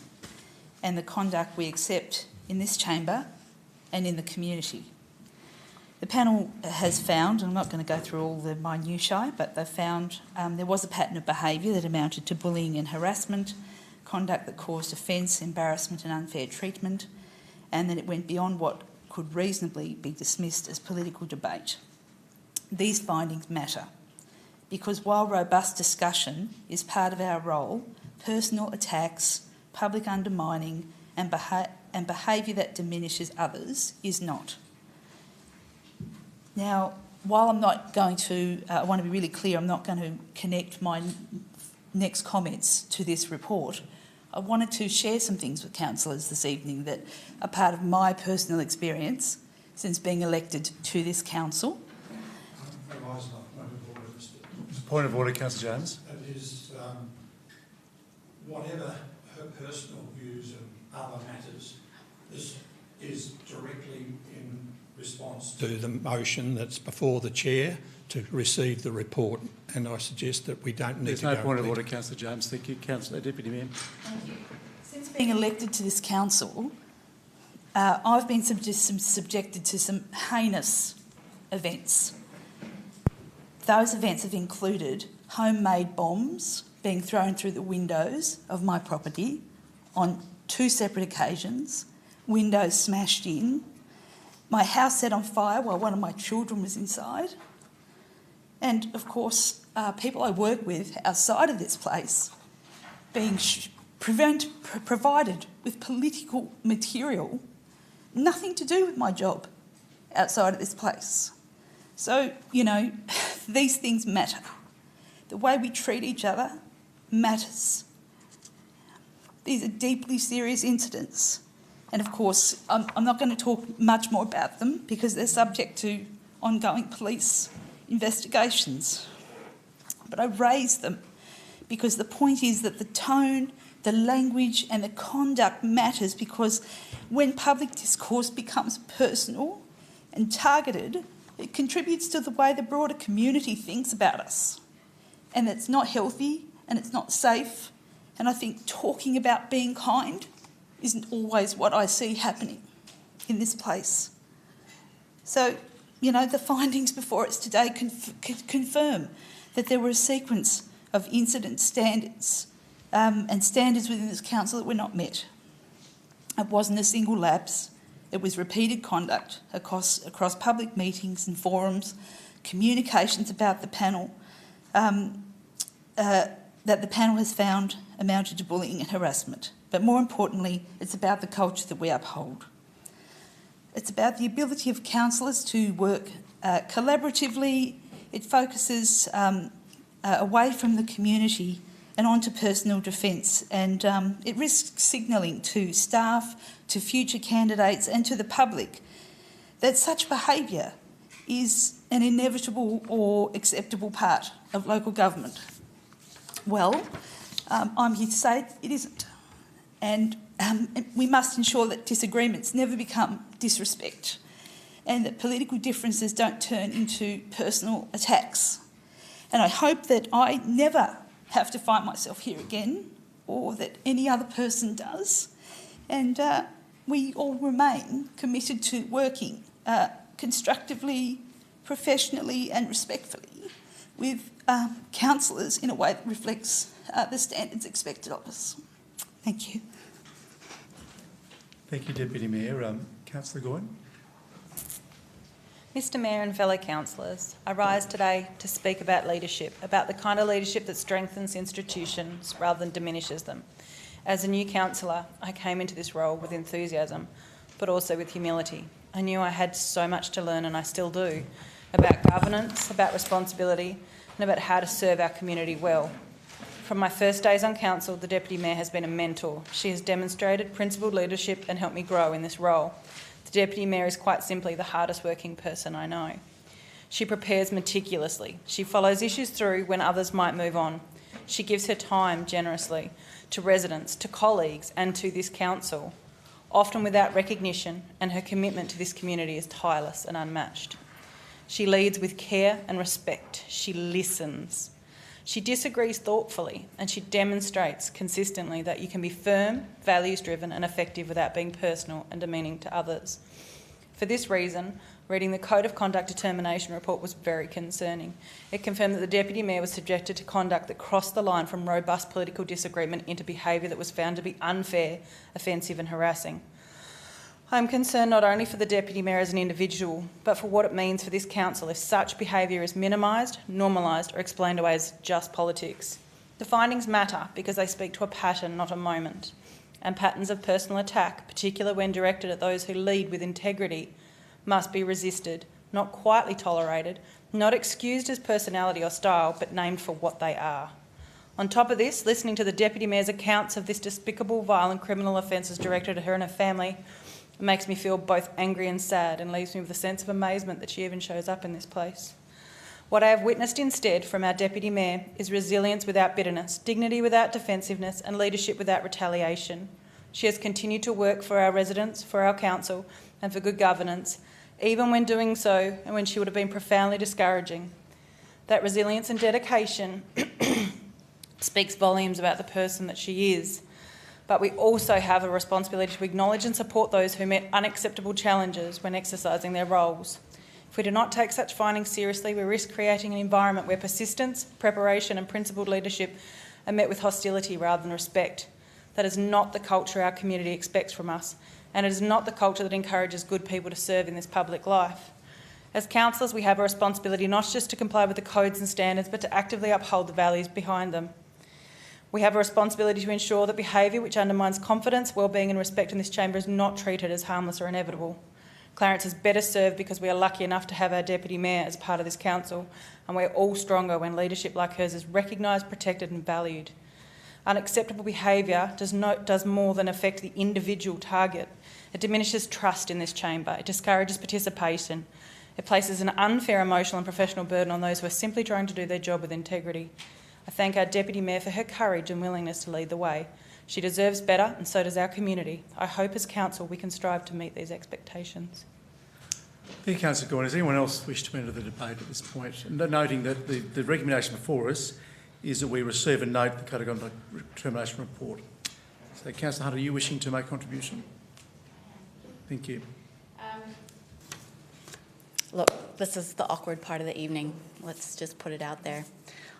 and the conduct we accept in this chamber and in the community. The panel has found, and I'm not going to go through all the minutiae, but they've found there was a pattern of behaviour that amounted to bullying and harassment, conduct that caused offence, embarrassment and unfair treatment, and that it went beyond what could reasonably be dismissed as political debate. These findings matter because while robust discussion is part of our role, personal attacks, public undermining and behaviour that diminishes others is not. Now, while I'm not going to, I want to be really clear, I'm not going to connect my next comments to this report. I wanted to share some things with councillors this evening that are part of my personal experience since being elected to this council. Point of order, Councillor Jones. It is whatever her personal views of other matters, this is directly in response to the motion that's before the chair to receive the report, and I suggest that we don't need There's to no go point of order, Councillor James. Thank you, Councillor Deputy Mayor. Thank you. Since being elected to this council, I've been subjected to some heinous events. Those events have included homemade bombs being thrown through the windows of my property on 2 separate occasions, windows smashed in, my house set on fire while one of my children was inside, and of course people I work with outside of this place being provided with political material, nothing to do with my job outside of this place. So, you know, these things matter. The way we treat each other matters. These are deeply serious incidents. And of course, I'm not going to talk much more about them because they're subject to ongoing police investigations. But I raise them because the point is that the tone, the language and the conduct matters, because when public discourse becomes personal and targeted, it contributes to the way the broader community thinks about us. And it's not healthy and it's not safe. And I think talking about being kind isn't always what I see happening in this place. So, you know, the findings before us today confirm that there were a sequence of incident standards and standards within this council that were not met. It wasn't a single lapse. It was repeated conduct across public meetings and forums, communications about the panel, that the panel has found amounted to bullying and harassment. But more importantly, it's about the culture that we uphold. It's about the ability of councillors to work collaboratively. It focuses away from the community and onto personal defence, and it risks signalling to staff, to future candidates and to the public that such behaviour is an inevitable or acceptable part of local government. Well, I'm here to say it isn't, and we must ensure that disagreements never become disrespect and that political differences don't turn into personal attacks. And I hope that I never have to find myself here again, or that any other person does. And we all remain committed to working constructively, professionally and respectfully with councillors in a way that reflects the standards expected of us. Thank you. Thank you, Deputy Mayor. Councillor Goyne. Mr Mayor and fellow councillors, I rise today to speak about leadership, about the kind of leadership that strengthens institutions rather than diminishes them. As a new councillor, I came into this role with enthusiasm, but also with humility. I knew I had so much to learn, and I still do, about governance, about responsibility, and about how to serve our community well. From my first days on council, the Deputy Mayor has been a mentor. She has demonstrated principled leadership and helped me grow in this role. The Deputy Mayor is quite simply the hardest working person I know. She prepares meticulously. She follows issues through when others might move on. She gives her time generously to residents, to colleagues and to this council, often without recognition, and her commitment to this community is tireless and unmatched. She leads with care and respect. She listens. She disagrees thoughtfully, and she demonstrates consistently that you can be firm, values-driven and effective without being personal and demeaning to others. For this reason, reading the Code of Conduct Determination report was very concerning. It confirmed that the Deputy Mayor was subjected to conduct that crossed the line from robust political disagreement into behaviour that was found to be unfair, offensive and harassing. I am concerned not only for the Deputy Mayor as an individual, but for what it means for this council if such behaviour is minimised, normalised or explained away as just politics. The findings matter because they speak to a pattern, not a moment. And patterns of personal attack, particularly when directed at those who lead with integrity, must be resisted, not quietly tolerated, not excused as personality or style, but named for what they are. On top of this, listening to the Deputy Mayor's accounts of this despicable, violent criminal offences directed at her and her family, it makes me feel both angry and sad and leaves me with a sense of amazement that she even shows up in this place. What I have witnessed instead from our Deputy Mayor is resilience without bitterness, dignity without defensiveness and leadership without retaliation. She has continued to work for our residents, for our council and for good governance, even when doing so and when she would have been profoundly discouraging. That resilience and dedication speaks volumes about the person that she is. But we also have a responsibility to acknowledge and support those who met unacceptable challenges when exercising their roles. If we do not take such findings seriously, we risk creating an environment where persistence, preparation and principled leadership are met with hostility rather than respect. That is not the culture our community expects from us, and it is not the culture that encourages good people to serve in this public life. As councillors, we have a responsibility not just to comply with the codes and standards, but to actively uphold the values behind them. We have a responsibility to ensure that behaviour which undermines confidence, wellbeing and respect in this chamber is not treated as harmless or inevitable. Clarence is better served because we are lucky enough to have our Deputy Mayor as part of this council, and we're all stronger when leadership like hers is recognised, protected and valued. Unacceptable behaviour does more than affect the individual target. It diminishes trust in this chamber. It discourages participation. It places an unfair emotional and professional burden on those who are simply trying to do their job with integrity. I thank our Deputy Mayor for her courage and willingness to lead the way. She deserves better, and so does our community. I hope as council we can strive to meet these expectations. Thank you, Councillor Goyne. Does anyone else wish to enter the debate at this point? Noting that the recommendation before us is that we receive and note the Code of Conduct Determination report. So, Councillor Hunter, are you wishing to make a contribution? Thank you. Look, this is the awkward part of the evening. Let's just put it out there.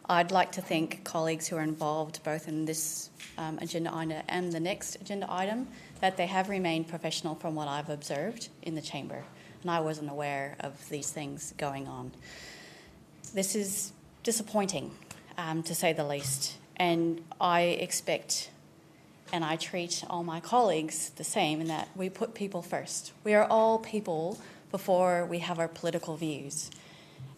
I'd like to thank colleagues who are involved both in this agenda item and the next agenda item, that they have remained professional from what I've observed in the chamber, and I wasn't aware of these things going on. This is disappointing, to say the least, and I expect and I treat all my colleagues the same in that we put people first. We are all people before we have our political views.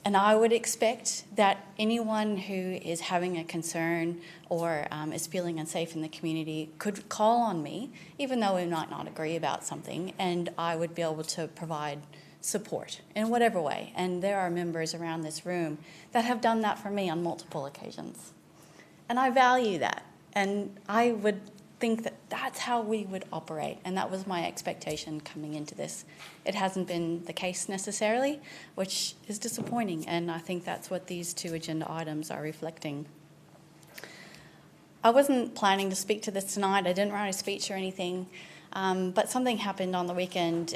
And I would expect that anyone who is having a concern or is feeling unsafe in the community could call on me, even though we might not agree about something, and I would be able to provide support in whatever way. And there are members around this room that have done that for me on multiple occasions. And I value that. And I would think that that's how we would operate. And that was my expectation coming into this. It hasn't been the case necessarily, which is disappointing. And I think that's what these two agenda items are reflecting. I wasn't planning to speak to this tonight. I didn't write a speech or anything. But something happened on the weekend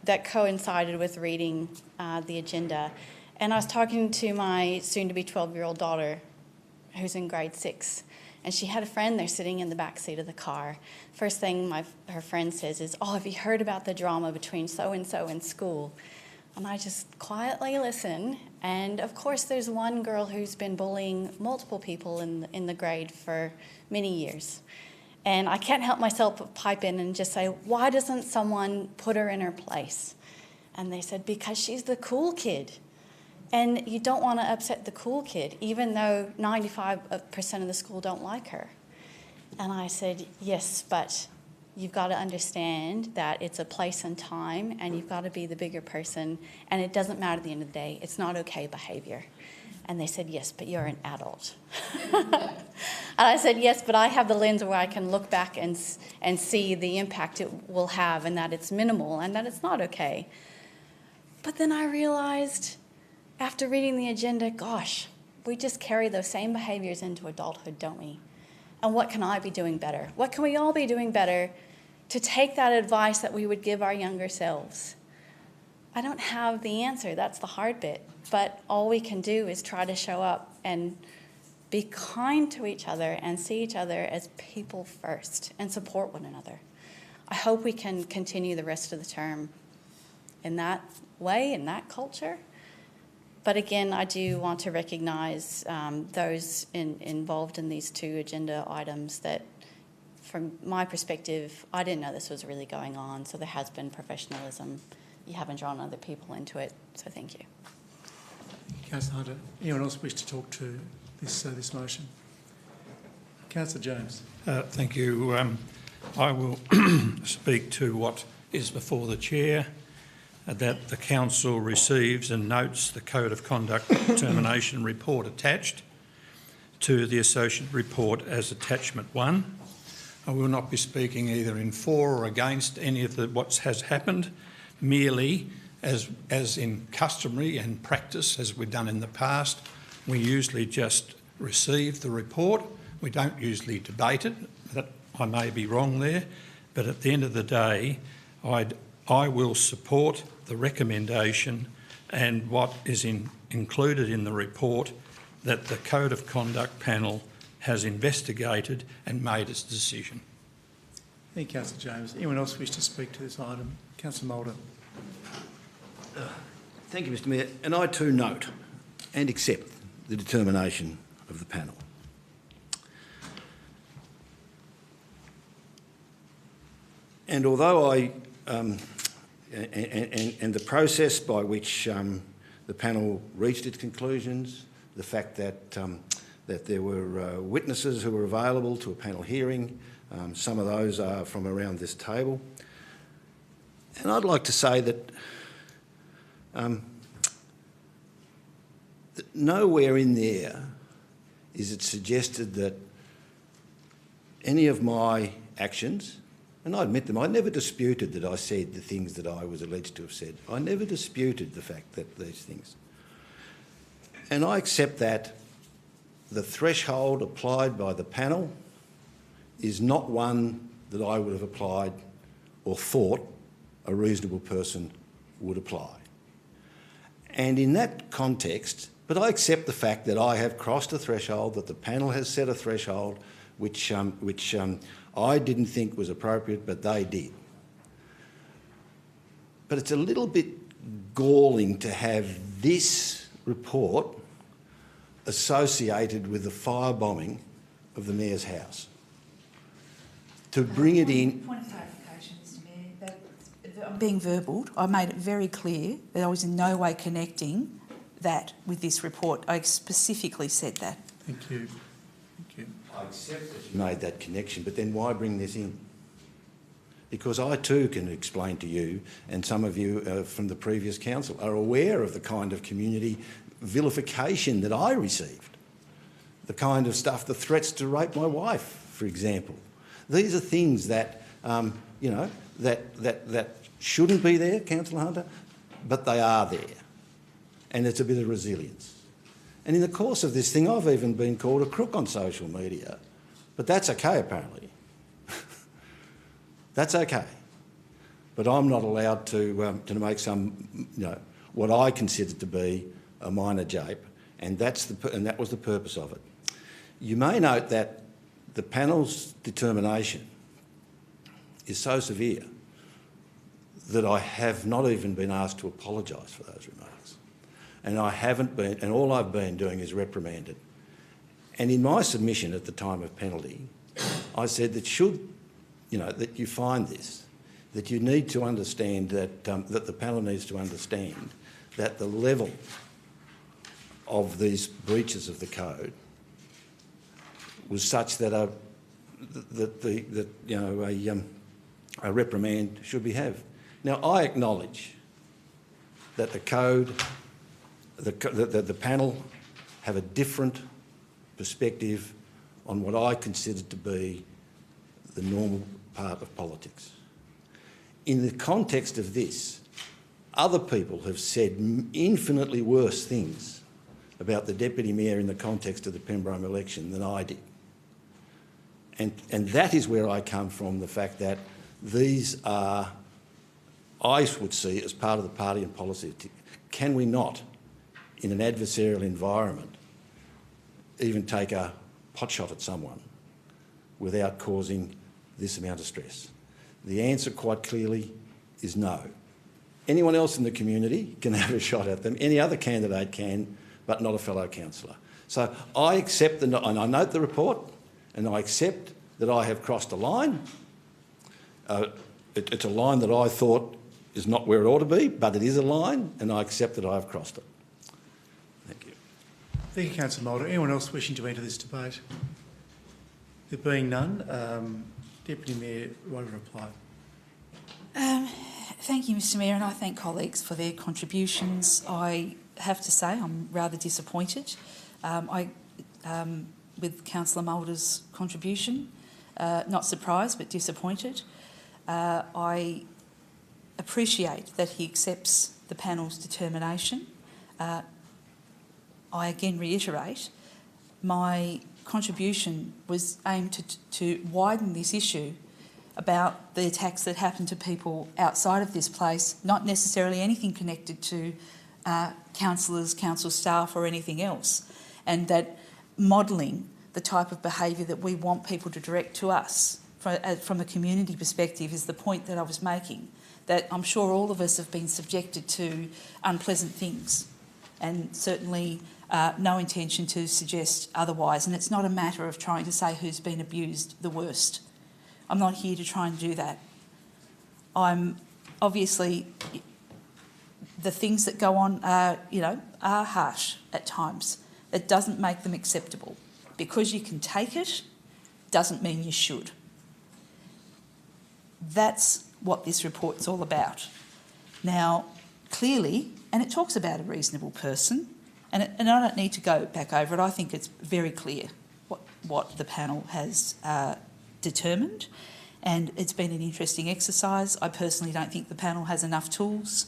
that coincided with reading the agenda. And I was talking to my soon-to-be 12-year-old daughter, who's in grade 6. And she had a friend there sitting in the back seat of the car. First thing her friend says is, "Oh, have you heard about the drama between so-and-so in school?" And I just quietly listen. And of course, there's one girl who's been bullying multiple people in the grade for many years. And I can't help myself but pipe in and just say, "Why doesn't someone put her in her place?" And they said, "Because she's the cool kid." And you don't want to upset the cool kid, even though 95% of the school don't like her. And I said, yes, but you've got to understand that it's a place and time, and you've got to be the bigger person, and it doesn't matter at the end of the day. It's not okay behaviour. And they said, yes, but you're an adult. And I said, yes, but I have the lens where I can look back and see the impact it will have, and that it's minimal, and that it's not okay. But then I realised, after reading the agenda, gosh, we just carry those same behaviours into adulthood, don't we? And what can I be doing better? What can we all be doing better to take that advice that we would give our younger selves? I don't have the answer. That's the hard bit. But all we can do is try to show up and be kind to each other and see each other as people first and support one another. I hope we can continue the rest of the term in that way, in that culture. But again, I do want to recognise those involved in these two agenda items that, from my perspective, I didn't know this was really going on, so there has been professionalism. You haven't drawn other people into it, so thank you. Councillor Hunter, anyone else wish to talk to this motion? Councillor Jones. Thank you. I will speak to what is before the Chair, that the Council receives and notes the Code of Conduct Determination report attached to the associate report as Attachment 1. I will not be speaking either in for or against any of what has happened, merely as in customary and practice, as we've done in the past, we usually just receive the report. We don't usually debate it. That I may be wrong there, but at the end of the day, I will support the recommendation and what is included in the report that the Code of Conduct panel has investigated and made its decision. Thank you, Councillor James. Anyone else wish to speak to this item? Councillor Mulder. Thank you, Mr Mayor. And I too note and accept the determination of the panel. And although and the process by which the panel reached its conclusions, the fact that that there were witnesses who were available to a panel hearing, some of those are from around this table. And I'd like to say that nowhere in there is it suggested that any of my actions, and I admit them, I never disputed that I said the things that I was alleged to have said. I never disputed the fact that these things. And I accept that the threshold applied by the panel is not one that I would have applied or thought a reasonable person would apply. And in that context, but I accept the fact that I have crossed a threshold, that the panel has set a threshold which I didn't think was appropriate, but they did. But it's a little bit galling to have this report associated with the firebombing of the Mayor's house. To bring it in... Point of clarification, Mr Mayor. I'm being verbaled. I made it very clear that I was in no way connecting that with this report. I specifically said that. Thank you. Thank you. I accept that you made that connection, but then why bring this in? Because I too can explain to you, and some of you from the previous council are aware of the kind of community vilification that I received, the kind of stuff, the threats to rape my wife, for example. These are things that, you know, that shouldn't be there, Councillor Hunter, but they are there. And it's a bit of resilience. And in the course of this thing, I've even been called a crook on social media, but that's okay apparently. That's okay. But I'm not allowed to make some, you know, what I consider to be a minor jape, and that was the purpose of it. You may note that the panel's determination is so severe that I have not even been asked to apologise for those remarks. And I haven't been, and all I've been doing is reprimanded. And in my submission at the time of penalty, I said that should, you know, that you find this, that you need to understand that, that the panel needs to understand that the level of these breaches of the code was such that a reprimand should be had. Now, I acknowledge that the code, the panel have a different perspective on what I consider to be the normal part of politics. In the context of this, other people have said infinitely worse things about the Deputy Mayor in the context of the Pembroke election than I did. And that is where I come from, the fact that these are, I would see as part of the party and policy. Can we not, in an adversarial environment, even take a potshot at someone without causing this amount of stress? The answer quite clearly is no. Anyone else in the community can have a shot at them, any other candidate can, but not a fellow councillor. So I accept, and I note the report, and I accept that I have crossed a line. It's a line that I thought is not where it ought to be, but it is a line, and I accept that I have crossed it. Thank you. Thank you, Councillor Moulder. Anyone else wishing to enter this debate? There being none, Deputy Mayor, want to reply? Thank you, Mr Mayor, and I thank colleagues for their contributions. I have to say I'm rather disappointed with Councillor Moulder's contribution. Not surprised, but disappointed. I appreciate that he accepts the panel's determination. I again reiterate, my contribution was aimed to widen this issue about the attacks that happen to people outside of this place, not necessarily anything connected to councillors, council staff or anything else, and that modelling the type of behaviour that we want people to direct to us from a community perspective is the point that I was making, that I'm sure all of us have been subjected to unpleasant things, and certainly no intention to suggest otherwise. And it's not a matter of trying to say who's been abused the worst. I'm not here to try and do that. I'm obviously, the things that go on are harsh at times. That doesn't make them acceptable. Because you can take it doesn't mean you should. That's what this report's all about. Now, clearly, and it talks about a reasonable person, and I don't need to go back over it. I think it's very clear what the panel has determined, and it's been an interesting exercise. I personally don't think the panel has enough tools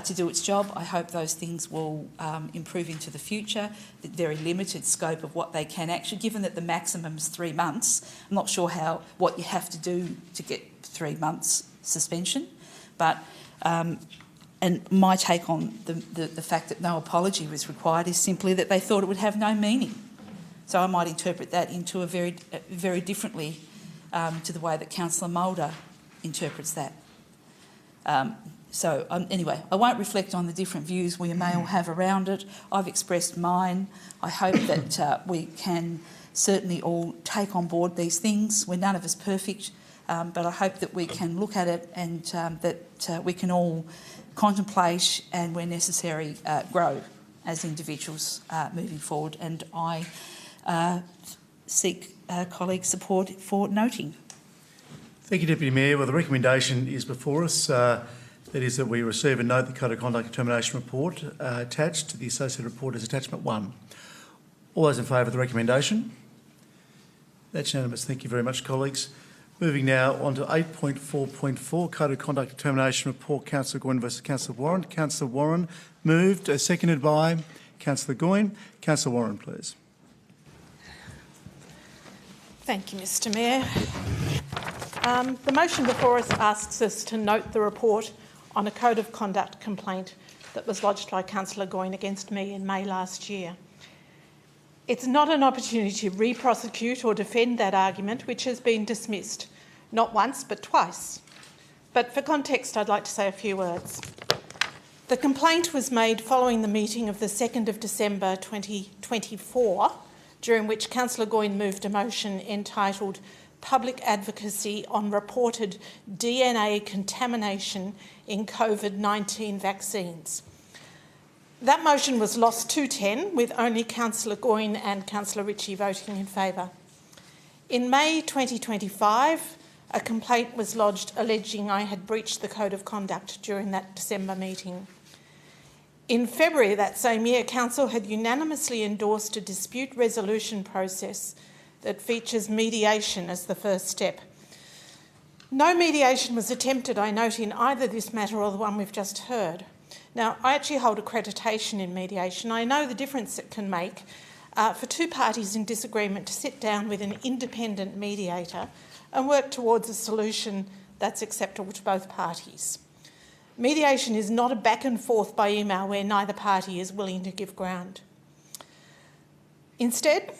to do its job. I hope those things will improve into the future. The very limited scope of what they can actually, given that the maximum is 3 months, I'm not sure what you have to do to get 3 months suspension, but and my take on the fact that no apology was required is simply that they thought it would have no meaning. So I might interpret that into a very differently to the way that Councillor Moulder interprets that. Anyway, I won't reflect on the different views we may all have around it. I've expressed mine. I hope that we can certainly all take on board these things. We're none of us perfect, but I hope that we can look at it and that we can all contemplate and, where necessary, grow as individuals moving forward, and I seek colleagues' support for noting. Thank you, Deputy Mayor. Well, the recommendation is before us. That is that we receive and note the Code of Conduct Determination Report attached to the associated report as Attachment 1. All those in favour of the recommendation? That's unanimous. Thank you very much, colleagues. Moving now on to 8.4.4, Code of Conduct Determination Report, Councillor Goyne versus Councillor Warren. Councillor Warren moved, seconded by Councillor Goyne. Councillor Warren, please. Thank you, Mr Mayor. The motion before us asks us to note the report on a Code of Conduct complaint that was lodged by Councillor Goyne against me in May last year. It's not an opportunity to re-prosecute or defend that argument, which has been dismissed, not once but twice. But for context, I'd like to say a few words. The complaint was made following the meeting of the 2nd of December 2024, during which Councillor Goyne moved a motion entitled Public Advocacy on Reported DNA Contamination in COVID-19 Vaccines. That motion was lost 2-10, with only Councillor Goyne and Councillor Ritchie voting in favour. In May 2025, a complaint was lodged alleging I had breached the Code of Conduct during that December meeting. In February that same year, Council had unanimously endorsed a dispute resolution process that features mediation as the first step. No mediation was attempted, I note, in either this matter or the one we've just heard. Now, I actually hold accreditation in mediation. I know the difference it can make for two parties in disagreement to sit down with an independent mediator and work towards a solution that's acceptable to both parties. Mediation is not a back and forth by email where neither party is willing to give ground. Instead,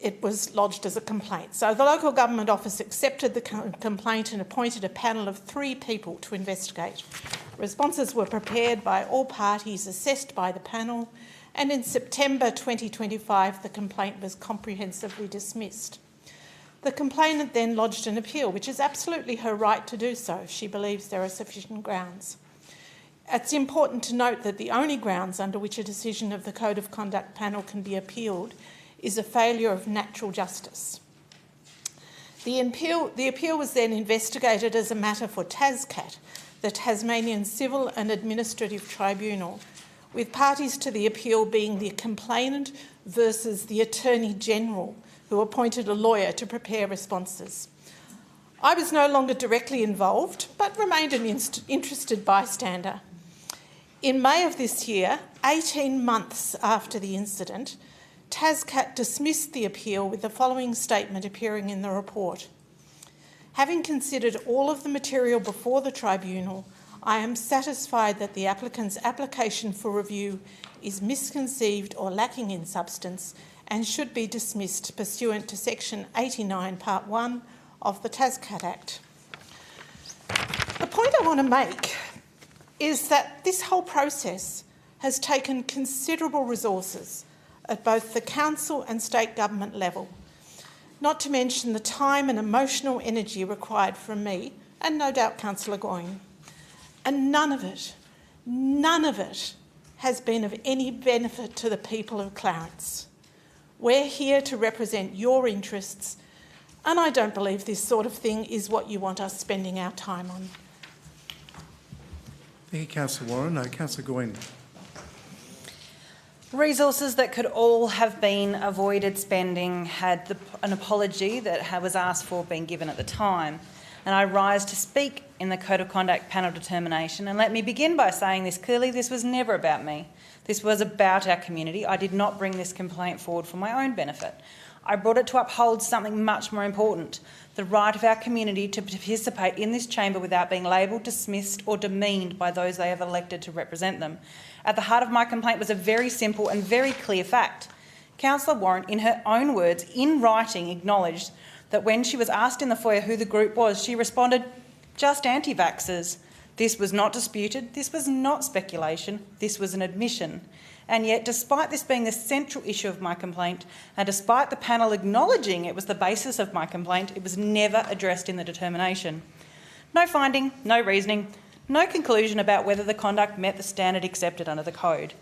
it was lodged as a complaint. So the local government office accepted the complaint and appointed a panel of 3 people to investigate. Responses were prepared by all parties, assessed by the panel, and in September 2025 the complaint was comprehensively dismissed. The complainant then lodged an appeal, which is absolutely her right to do so if she believes there are sufficient grounds. It's important to note that the only grounds under which a decision of the Code of Conduct panel can be appealed is a failure of natural justice. The appeal was then investigated as a matter for TASCAT, the Tasmanian Civil and Administrative Tribunal, with parties to the appeal being the complainant versus the Attorney General, who appointed a lawyer to prepare responses. I was no longer directly involved, but remained an interested bystander. In May of this year, 18 months after the incident, TASCAT dismissed the appeal with the following statement appearing in the report. Having considered all of the material before the tribunal, I am satisfied that the applicant's application for review is misconceived or lacking in substance and should be dismissed pursuant to Section 89, Part 1 of the TASCAT Act. The point I want to make is that this whole process has taken considerable resources at both the council and state government level, not to mention the time and emotional energy required from me and no doubt Councillor Goyne. And none of it has been of any benefit to the people of Clarence. We're here to represent your interests, and I don't believe this sort of thing is what you want us spending our time on. Thank you, Councillor Warren. Councillor Goyne. Resources that could all have been avoided spending had an apology that was asked for being given at the time. And I rise to speak in the Code of Conduct panel determination. And let me begin by saying this clearly, this was never about me. This was about our community. I did not bring this complaint forward for my own benefit. I brought it to uphold something much more important, the right of our community to participate in this chamber without being labelled, dismissed or demeaned by those they have elected to represent them. At the heart of my complaint was a very simple and very clear fact. Councillor Warren, in her own words, in writing, acknowledged that when she was asked in the foyer who the group was, she responded, "Just anti-vaxxers." This was not disputed, this was not speculation, this was an admission. And yet, despite this being the central issue of my complaint, and despite the panel acknowledging it was the basis of my complaint, it was never addressed in the determination. No finding, no reasoning, no conclusion about whether the conduct met the standard accepted under the Code.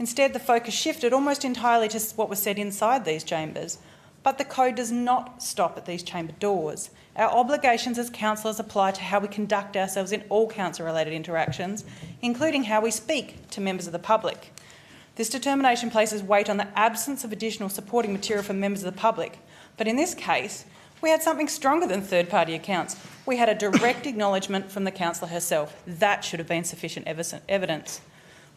Instead, the focus shifted almost entirely to what was said inside these chambers. But the code does not stop at these chamber doors. Our obligations as councillors apply to how we conduct ourselves in all council-related interactions, including how we speak to members of the public. This determination places weight on the absence of additional supporting material from members of the public. But in this case, we had something stronger than third-party accounts. We had a direct acknowledgement from the councillor herself. That should have been sufficient evidence.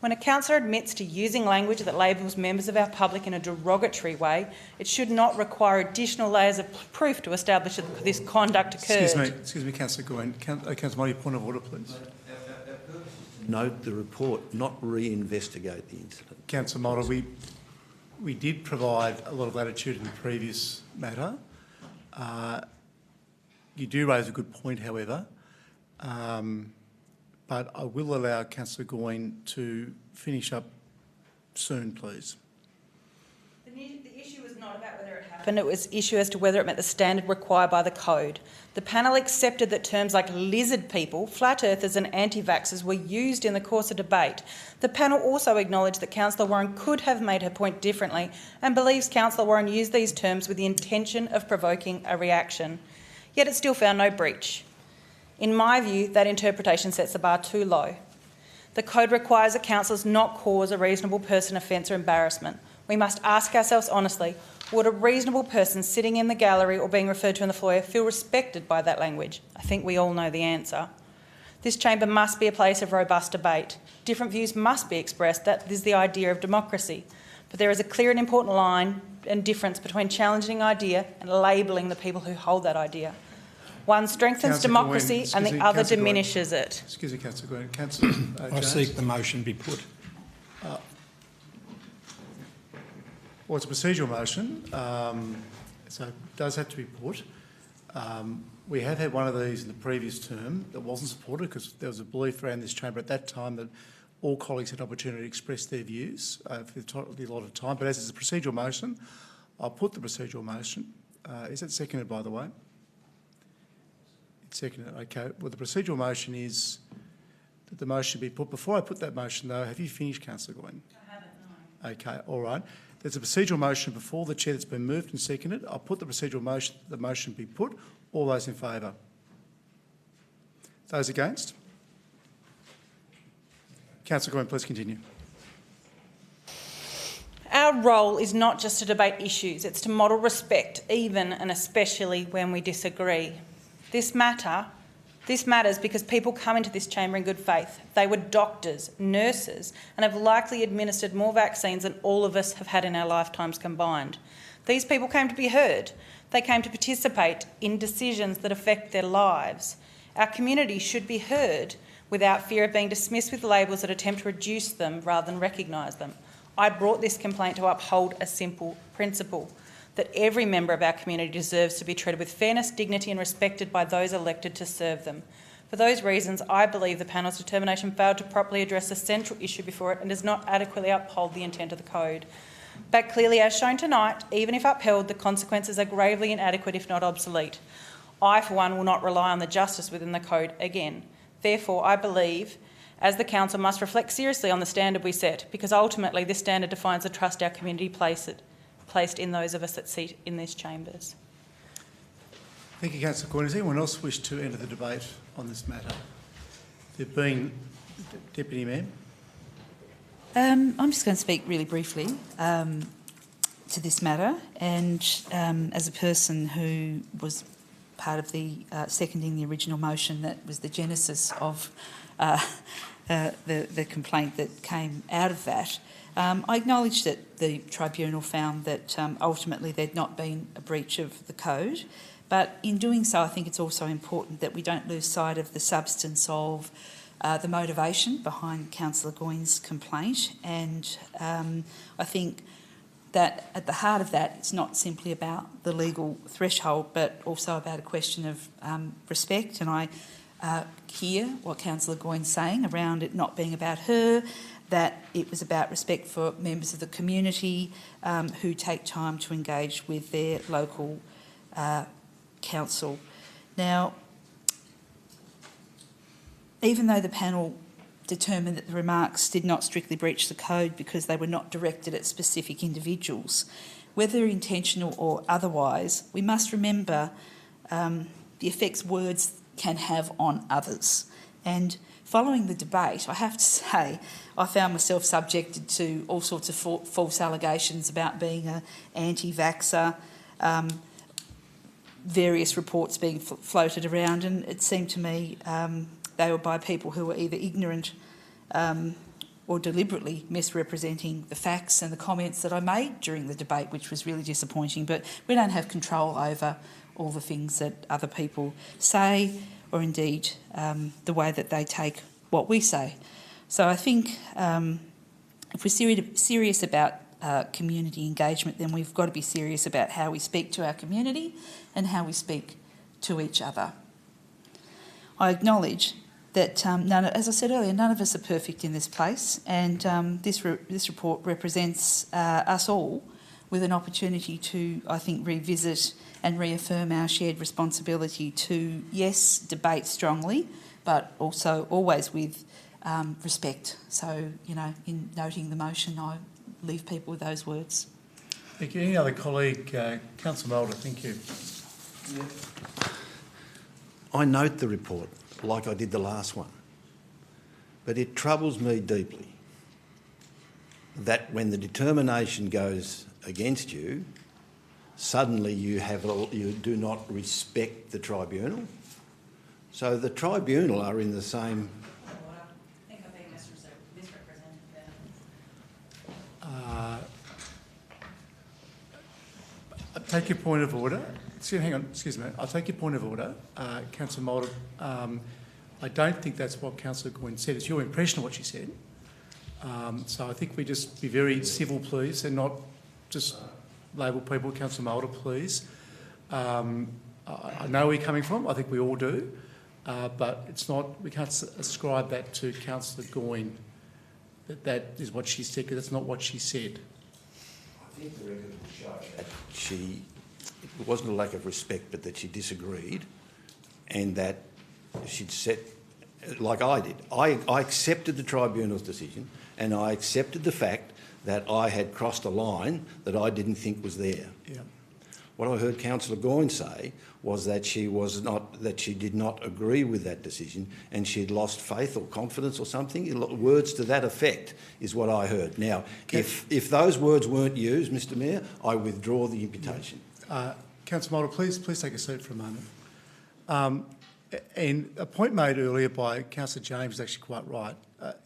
When a councillor admits to using language that labels members of our public in a derogatory way, it should not require additional layers of proof to establish that this conduct occurred. Excuse me, Councillor Goyne. Councillor Motti, point of order, please. Note the report, not re-investigate the incident. Councillor Motti, we did provide a lot of latitude in the previous matter. You do raise a good point, however, but I will allow Councillor Goyne to finish up soon, please. The issue was not about whether it happened, it was an issue as to whether it met the standard required by the code. The panel accepted that terms like lizard people, flat earthers and anti-vaxxers were used in the course of debate. The panel also acknowledged that Councillor Warren could have made her point differently and believes Councillor Warren used these terms with the intention of provoking a reaction. Yet it still found no breach. In my view, that interpretation sets the bar too low. The code requires that councillors not cause a reasonable person offence or embarrassment. We must ask ourselves honestly, would a reasonable person sitting in the gallery or being referred to in the foyer feel respected by that language? I think we all know the answer. This chamber must be a place of robust debate. Different views must be expressed. That is the idea of democracy. But there is a clear and important line and difference between challenging an idea and labelling the people who hold that idea. One strengthens democracy and the other diminishes it. Excuse me, Councillor Goyne. Councillor I seek the motion be put. Well, it's a procedural motion, so it does have to be put. We have had one of these in the previous term that wasn't supported because there was a belief around this chamber at that time that all colleagues had an opportunity to express their views for the allotted time. But as it's a procedural motion, I'll put the procedural motion. Is it seconded, by the way? It's seconded. Okay. Well, the procedural motion is that the motion be put. Before I put that motion, though, have you finished, Councillor Goyne? I haven't, no. Okay. All right. There's a procedural motion before the chair that's been moved and seconded. I'll put the procedural motion. The motion be put. All those in favour? Those against? Councillor Goyne, please continue. Our role is not just to debate issues, it's to model respect, even and especially when we disagree. This matters because people come into this chamber in good faith. They were doctors, nurses, and have likely administered more vaccines than all of us have had in our lifetimes combined. These people came to be heard. They came to participate in decisions that affect their lives. Our community should be heard without fear of being dismissed with labels that attempt to reduce them rather than recognise them. I brought this complaint to uphold a simple principle, that every member of our community deserves to be treated with fairness, dignity and respected by those elected to serve them. For those reasons, I believe the panel's determination failed to properly address the central issue before it and does not adequately uphold the intent of the code. But clearly, as shown tonight, even if upheld, the consequences are gravely inadequate, if not obsolete. I, for one, will not rely on the justice within the code again. Therefore, I believe, as the Council, must reflect seriously on the standard we set, because ultimately this standard defines the trust our community placed in those of us that sit in these chambers. Thank you, Councillor Goyne. Does anyone else wish to enter the debate on this matter? There being Deputy Mayor. I'm just going to speak really briefly to this matter, and as a person who was part of the seconding the original motion that was the genesis of the complaint that came out of that, I acknowledge that the tribunal found that ultimately there'd not been a breach of the code, but in doing so I think it's also important that we don't lose sight of the substance of the motivation behind Councillor Goyne's complaint, and I think that at the heart of that it's not simply about the legal threshold but also about a question of respect, and I hear what Councillor Goyne's saying around it not being about her, that it was about respect for members of the community who take time to engage with their local council. Now, even though the panel determined that the remarks did not strictly breach the code because they were not directed at specific individuals. Whether intentional or otherwise, we must remember the effects words can have on others. And following the debate, I have to say, I found myself subjected to all sorts of false allegations about being an anti-vaxxer, various reports being floated around, and it seemed to me they were by people who were either ignorant or deliberately misrepresenting the facts and the comments that I made during the debate, which was really disappointing. But we don't have control over all the things that other people say, or indeed the way that they take what we say. So I think if we're serious about community engagement, then we've got to be serious about how we speak to our community and how we speak to each other. I acknowledge that, as I said earlier, none of us are perfect in this place, and this report represents us all with an opportunity to, I think, revisit and reaffirm our shared responsibility to, yes, debate strongly, but also always with respect. So, in noting the motion, I leave people with those words. Thank you. Any other colleague? Councillor Mulder, thank you. I note the report like I did the last one, but it troubles me deeply that when the determination goes against you, suddenly you do not respect the tribunal. So the tribunal are in the same. I think I'm being misrepresented I take your point of order. Hang on, excuse me. I'll take your point of order, Councillor Mulder. I don't think that's what Councillor Gwynne said. It's your impression of what she said. So I think we just be very civil, please, and not just label people. Councillor Mulder, please. I know where you're coming from. I think we all do. But it's not. We can't ascribe that to Councillor Gwynne. That is what she said, because that's not what she said. I think the record will show that it wasn't a lack of respect, but that she disagreed, and that she'd set, like I did. I accepted the tribunal's decision, and I accepted the fact that I had crossed a line that I didn't think was there. Yeah. What I heard Councillor Gwynne say was that she did not agree with that decision, and she had lost faith or confidence or something. Words to that effect is what I heard. Now, if those words weren't used, Mr Mayor, I withdraw the imputation. Councillor Mulder, please take a seat for a moment. And a point made earlier by Councillor James is actually quite right.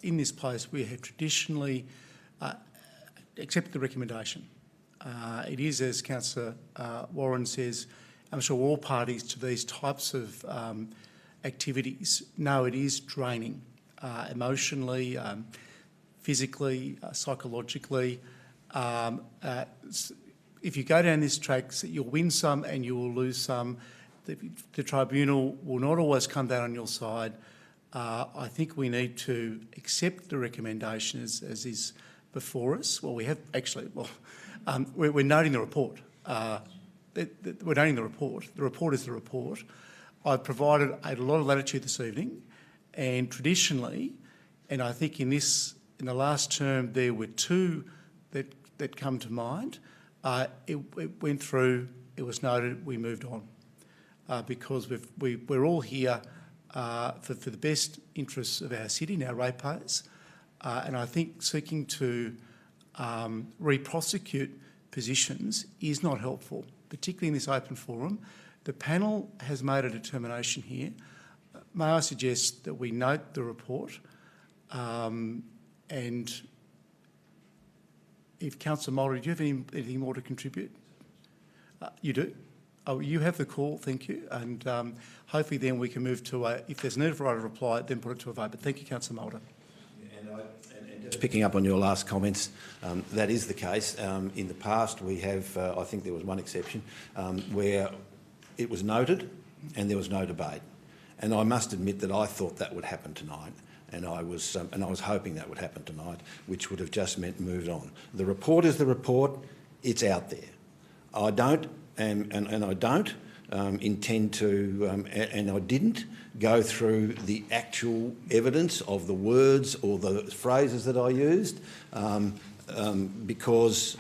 In this place, we have traditionally accepted the recommendation. It is, as Councillor Warren says, I'm sure all parties to these types of activities know it is draining emotionally, physically, psychologically. If you go down this track, you'll win some and you will lose some. The tribunal will not always come down on your side. I think we need to accept the recommendation as is before us. Well, we have actually, we're noting the report. We're noting the report. The report is the report. I've provided a lot of latitude this evening, and traditionally, and I think in the last term there were two that come to mind. It went through, it was noted, we moved on because we're all here for the best interests of our city and our ratepayers, and I think seeking to re-prosecute positions is not helpful, particularly in this open forum. The panel has made a determination here. May I suggest that we note the report, and if Councillor Mulder, do you have anything more to contribute? You do? Oh, you have the call, thank you. And hopefully then we can move to if there's need for a right of reply, then put it to a vote. But thank you, Councillor Mulder. And just picking up on your last comments, that is the case. In the past we have, I think there was one exception, where it was noted and there was no debate. And I must admit that I thought that would happen tonight. And I was hoping that would happen tonight, which would have just meant moved on. The report is the report. It's out there. I don't, and I don't intend to, and I didn't, go through the actual evidence of the words or the phrases that I used because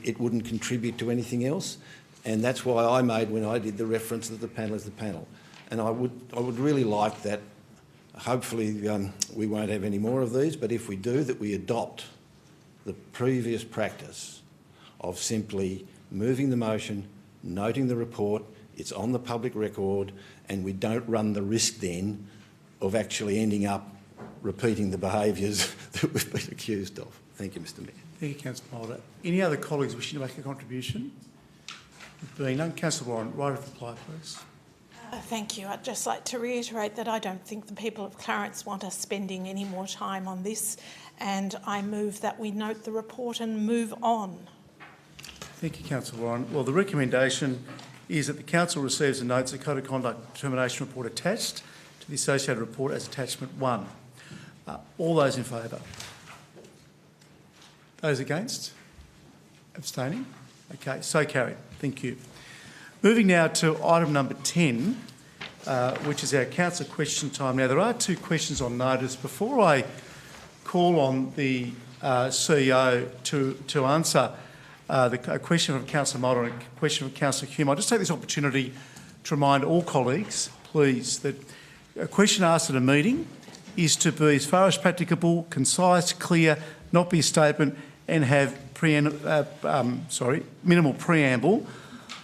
it wouldn't contribute to anything else. And that's why I made, when I did the reference that the panel is the panel. And I would really like that. Hopefully we won't have any more of these, but if we do, that we adopt the previous practice of simply moving the motion, noting the report, it's on the public record, and we don't run the risk then of actually ending up repeating the behaviours that we've been accused of. Thank you, Mr Mayor. Thank you, Councillor Moulder. Any other colleagues wishing to make a contribution? Being none, Councillor Warren, right of reply, please. Thank you. I'd just like to reiterate that I don't think the people of Clarence want us spending any more time on this, and I move that we note the report and move on. Thank you, Councillor Warren. Well, the recommendation is that the Council receives and notes the Code of Conduct Determination Report attached to the associated report as Attachment 1. All those in favour? Those against? Abstaining? Okay, so carried. Thank you. Moving now to item number 10, which is our council question time. Now, there are two questions on notice. Before I call on the CEO to answer a question from Councillor Moulder and a question from Councillor Hume, I'll just take this opportunity to remind all colleagues, please, that a question asked at a meeting is to be, as far as practicable, concise, clear, not be a statement, and have minimal preamble.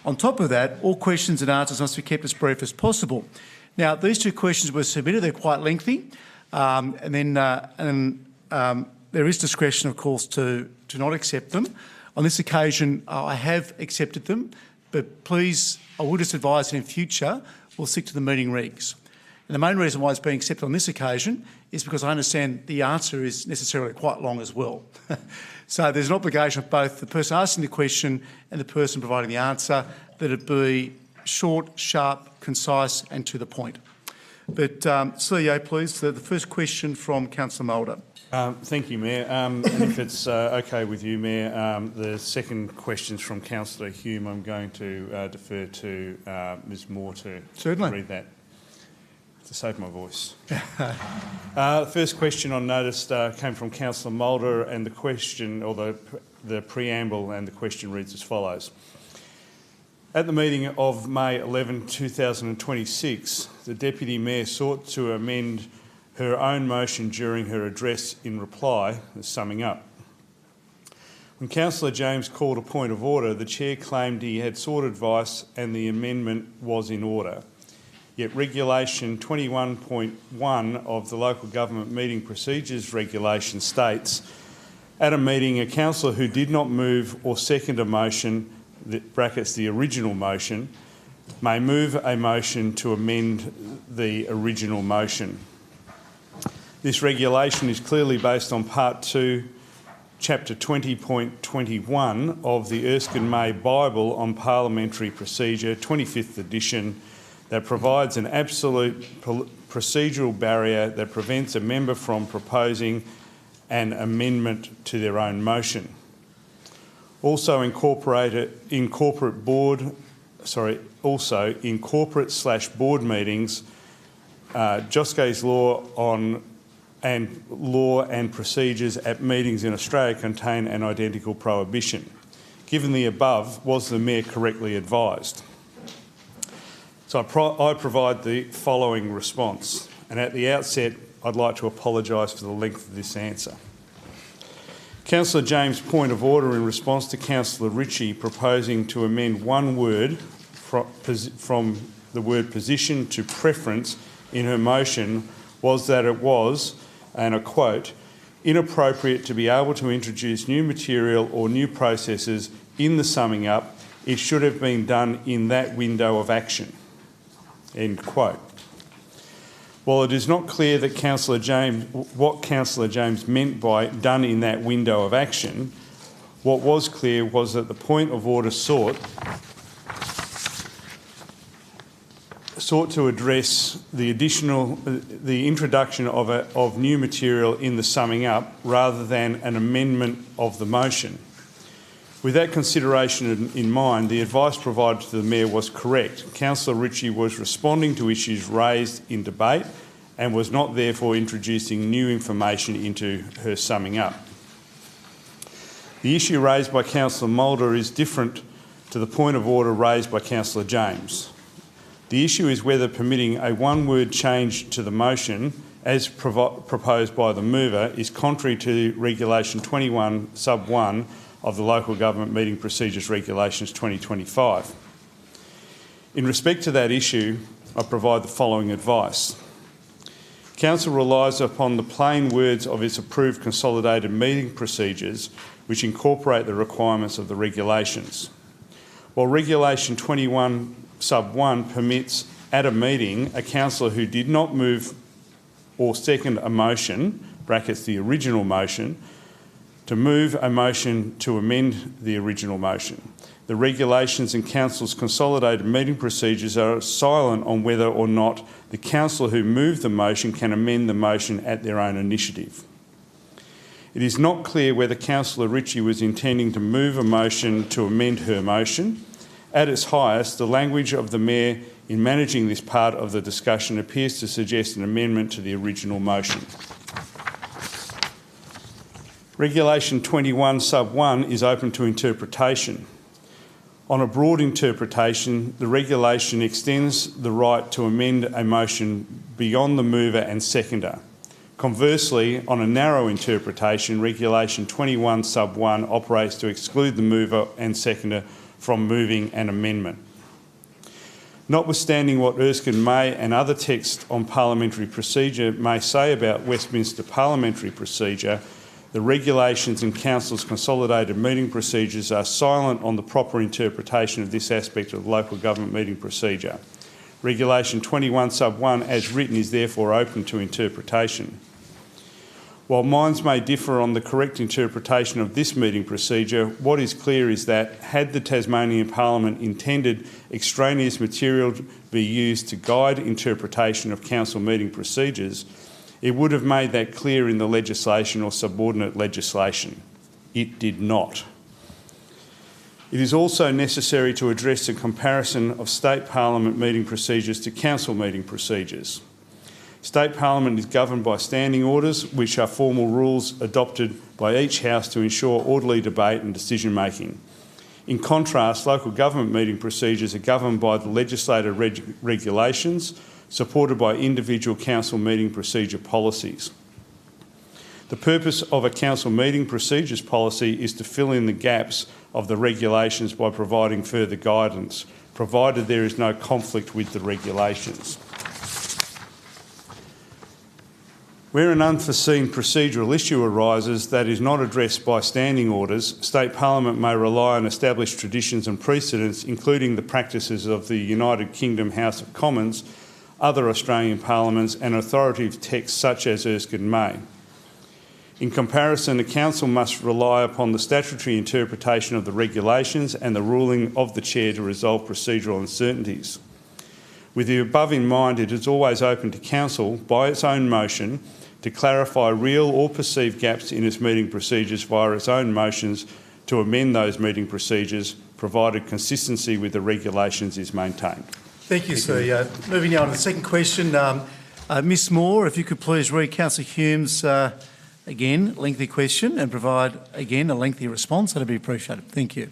On top of that, all questions and answers must be kept as brief as possible. Now, these two questions were submitted. They're quite lengthy, and there is discretion, of course, to not accept them. On this occasion, I have accepted them, but please, I will just advise that in future we'll stick to the meeting regs. And the main reason why it's being accepted on this occasion is because I understand the answer is necessarily quite long as well. So there's an obligation of both the person asking the question and the person providing the answer that it be short, sharp, concise and to the point. But CEO, please, the first question from Councillor Moulder. Thank you, Mayor. And if it's okay with you, Mayor, the second question's from Councillor Hume. I'm going to defer to Ms Moore to read that, to save my voice. The first question on notice came from Councillor Moulder, and the question, or the preamble and the question reads as follows. At the meeting of May 11, 2026, the Deputy Mayor sought to amend her own motion during her address in reply, summing up. When Councillor James called a point of order, the Chair claimed he had sought advice and the amendment was in order. Yet Regulation 21.1 of the Local Government Meeting Procedures Regulation states, at a meeting, a councillor who did not move or second a motion, brackets the original motion, may move a motion to amend the original motion. This regulation is clearly based on Part 2, Chapter 20.21 of the Erskine-May Bible on Parliamentary Procedure, 25th edition, that provides an absolute procedural barrier that prevents a member from proposing an amendment to their own motion. Also in corporate/board meetings, Joske's law and procedures at meetings in Australia contain an identical prohibition. Given the above, was the Mayor correctly advised? So I provide the following response, and at the outset I'd like to apologise for the length of this answer. Councillor James' point of order in response to Councillor Ritchie proposing to amend one word from the word position to preference in her motion was that it was, and I quote, inappropriate to be able to introduce new material or new processes in the summing up. It should have been done in that window of action. End quote. While it is not clear that what Councillor James meant by done in that window of action, what was clear was that the point of order sought to address the introduction of new material in the summing up rather than an amendment of the motion. With that consideration in mind, the advice provided to the Mayor was correct. Councillor Ritchie was responding to issues raised in debate and was not therefore introducing new information into her summing up. The issue raised by Councillor Mulder is different to the point of order raised by Councillor James. The issue is whether permitting a one-word change to the motion as proposed by the mover is contrary to Regulation 21 sub 1 of the Local Government Meeting Procedures Regulations 2025. In respect to that issue, I provide the following advice. Council relies upon the plain words of its approved consolidated meeting procedures, which incorporate the requirements of the regulations. While Regulation 21 sub 1 permits at a meeting a councillor who did not move or second a motion, brackets the original motion, to move a motion to amend the original motion. The regulations and Council's consolidated meeting procedures are silent on whether or not the councillor who moved the motion can amend the motion at their own initiative. It is not clear whether Councillor Ritchie was intending to move a motion to amend her motion. At its highest, the language of the Mayor in managing this part of the discussion appears to suggest an amendment to the original motion. Regulation 21 sub 1 is open to interpretation. On a broad interpretation, the regulation extends the right to amend a motion beyond the mover and seconder. Conversely, on a narrow interpretation, Regulation 21 sub 1 operates to exclude the mover and seconder from moving an amendment. Notwithstanding what Erskine May and other texts on parliamentary procedure may say about Westminster parliamentary procedure, the regulations and Council's consolidated meeting procedures are silent on the proper interpretation of this aspect of the local government meeting procedure. Regulation 21 sub 1 as written is therefore open to interpretation. While minds may differ on the correct interpretation of this meeting procedure, what is clear is that had the Tasmanian Parliament intended extraneous material to be used to guide interpretation of council meeting procedures, it would have made that clear in the legislation or subordinate legislation. It did not. It is also necessary to address a comparison of state parliament meeting procedures to council meeting procedures. State Parliament is governed by standing orders, which are formal rules adopted by each House to ensure orderly debate and decision making. In contrast, local government meeting procedures are governed by the legislative regulations, supported by individual council meeting procedure policies. The purpose of a council meeting procedures policy is to fill in the gaps of the regulations by providing further guidance, provided there is no conflict with the regulations. Where an unforeseen procedural issue arises that is not addressed by standing orders, State Parliament may rely on established traditions and precedents, including the practices of the United Kingdom House of Commons, other Australian parliaments and authoritative texts such as Erskine May. In comparison, the Council must rely upon the statutory interpretation of the regulations and the ruling of the Chair to resolve procedural uncertainties. With the above in mind, it is always open to Council, by its own motion, to clarify real or perceived gaps in its meeting procedures via its own motions to amend those meeting procedures, provided consistency with the regulations is maintained. Thank you, sir. Moving now on to the second question. Ms Moore, if you could please read Councillor Hume's, again, lengthy question and provide, again, a lengthy response. That would be appreciated. Thank you.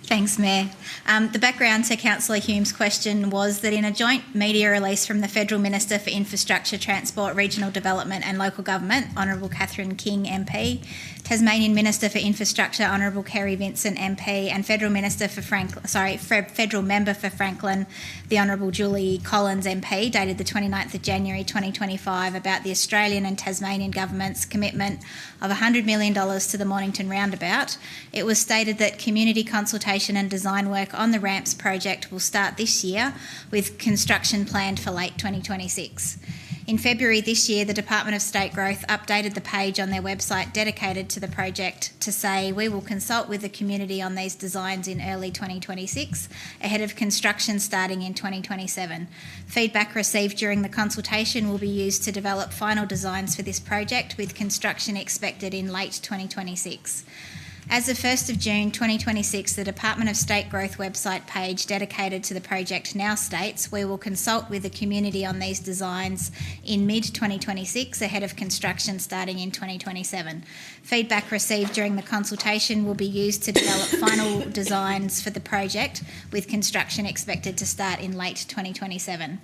Thanks, Mayor. The background to Councillor Hume's question was that in a joint media release from the Federal Minister for Infrastructure, Transport, Regional Development and Local Government, Honourable Catherine King MP, Tasmanian Minister for Infrastructure, Honourable Kerry Vincent MP, and Federal Member for Franklin, the Honourable Julie Collins MP, dated the 29th of January 2025, about the Australian and Tasmanian government's commitment of $100 million to the Mornington Roundabout, it was stated that community consultation and design work on the ramps project will start this year, with construction planned for late 2026. In February this year, the Department of State Growth updated the page on their website dedicated to the project to say, we will consult with the community on these designs in early 2026, ahead of construction starting in 2027. Feedback received during the consultation will be used to develop final designs for this project, with construction expected in late 2026. As of 1st of June 2026, the Department of State Growth website page dedicated to the project now states, "We will consult with the community on these designs in mid-2026 ahead of construction starting in 2027. Feedback received during the consultation will be used to develop final designs for the project, with construction expected to start in late 2027.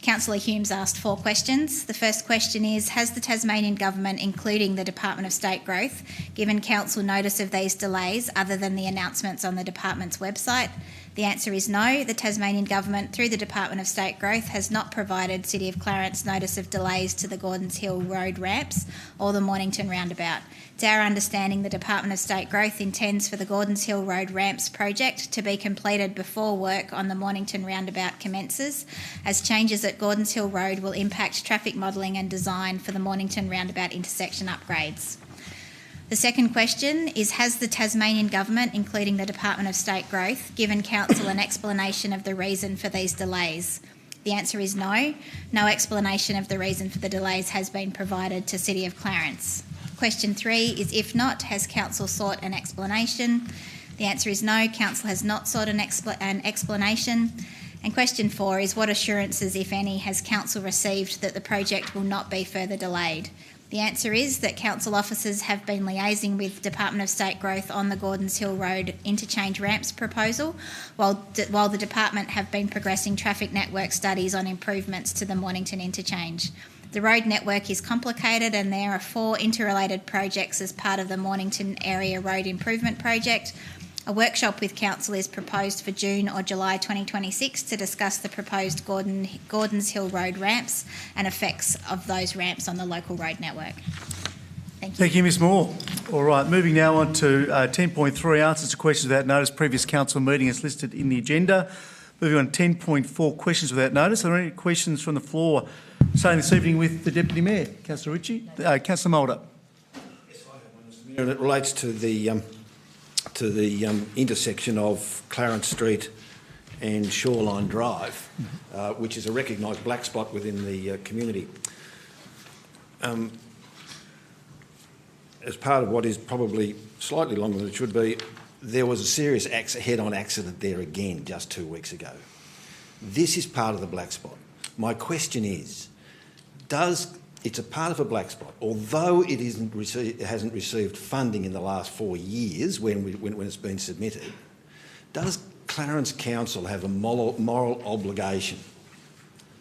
Councillor Humes asked 4 questions. The first question is, has the Tasmanian Government, including the Department of State Growth, given Council notice of these delays other than the announcements on the Department's website? The answer is no. The Tasmanian Government, through the Department of State Growth, has not provided City of Clarence notice of delays to the Gordons Hill Road ramps or the Mornington roundabout. It's our understanding the Department of State Growth intends for the Gordons Hill Road ramps project to be completed before work on the Mornington roundabout commences, as changes at Gordons Hill Road will impact traffic modelling and design for the Mornington roundabout intersection upgrades. The second question is, has the Tasmanian Government, including the Department of State Growth, given Council an explanation of the reason for these delays? The answer is no. No explanation of the reason for the delays has been provided to City of Clarence. Question 3 is, if not, has Council sought an explanation? The answer is no. Council has not sought an explanation. And question 4 is, what assurances, if any, has Council received that the project will not be further delayed? The answer is that Council officers have been liaising with Department of State Growth on the Gordons Hill Road interchange ramps proposal, while the Department have been progressing traffic network studies on improvements to the Mornington interchange. The road network is complicated and there are 4 interrelated projects as part of the Mornington Area Road Improvement Project. A workshop with Council is proposed for June or July 2026 to discuss the proposed Gordons Hill Road ramps and effects of those ramps on the local road network. Thank you. Thank you, Ms Moore. All right, moving now on to 10.3, answers to questions without notice. Previous Council meeting is listed in the agenda. Moving on to 10.4, questions without notice. Are there any questions from the floor? Starting this evening with the Deputy Mayor, Councillor Ritchie. Councillor Mulder. Yes, I have one, Mr Mayor, and it relates to the intersection of Clarence Street and Shoreline Drive, which is a recognised black spot within the community. As part of what is probably slightly longer than it should be, there was a serious head-on accident there again just 2 weeks ago. This is part of the black spot. My question is, it's a part of a black spot, although it hasn't received funding in the last 4 years when it's been submitted, does Clarence Council have a moral obligation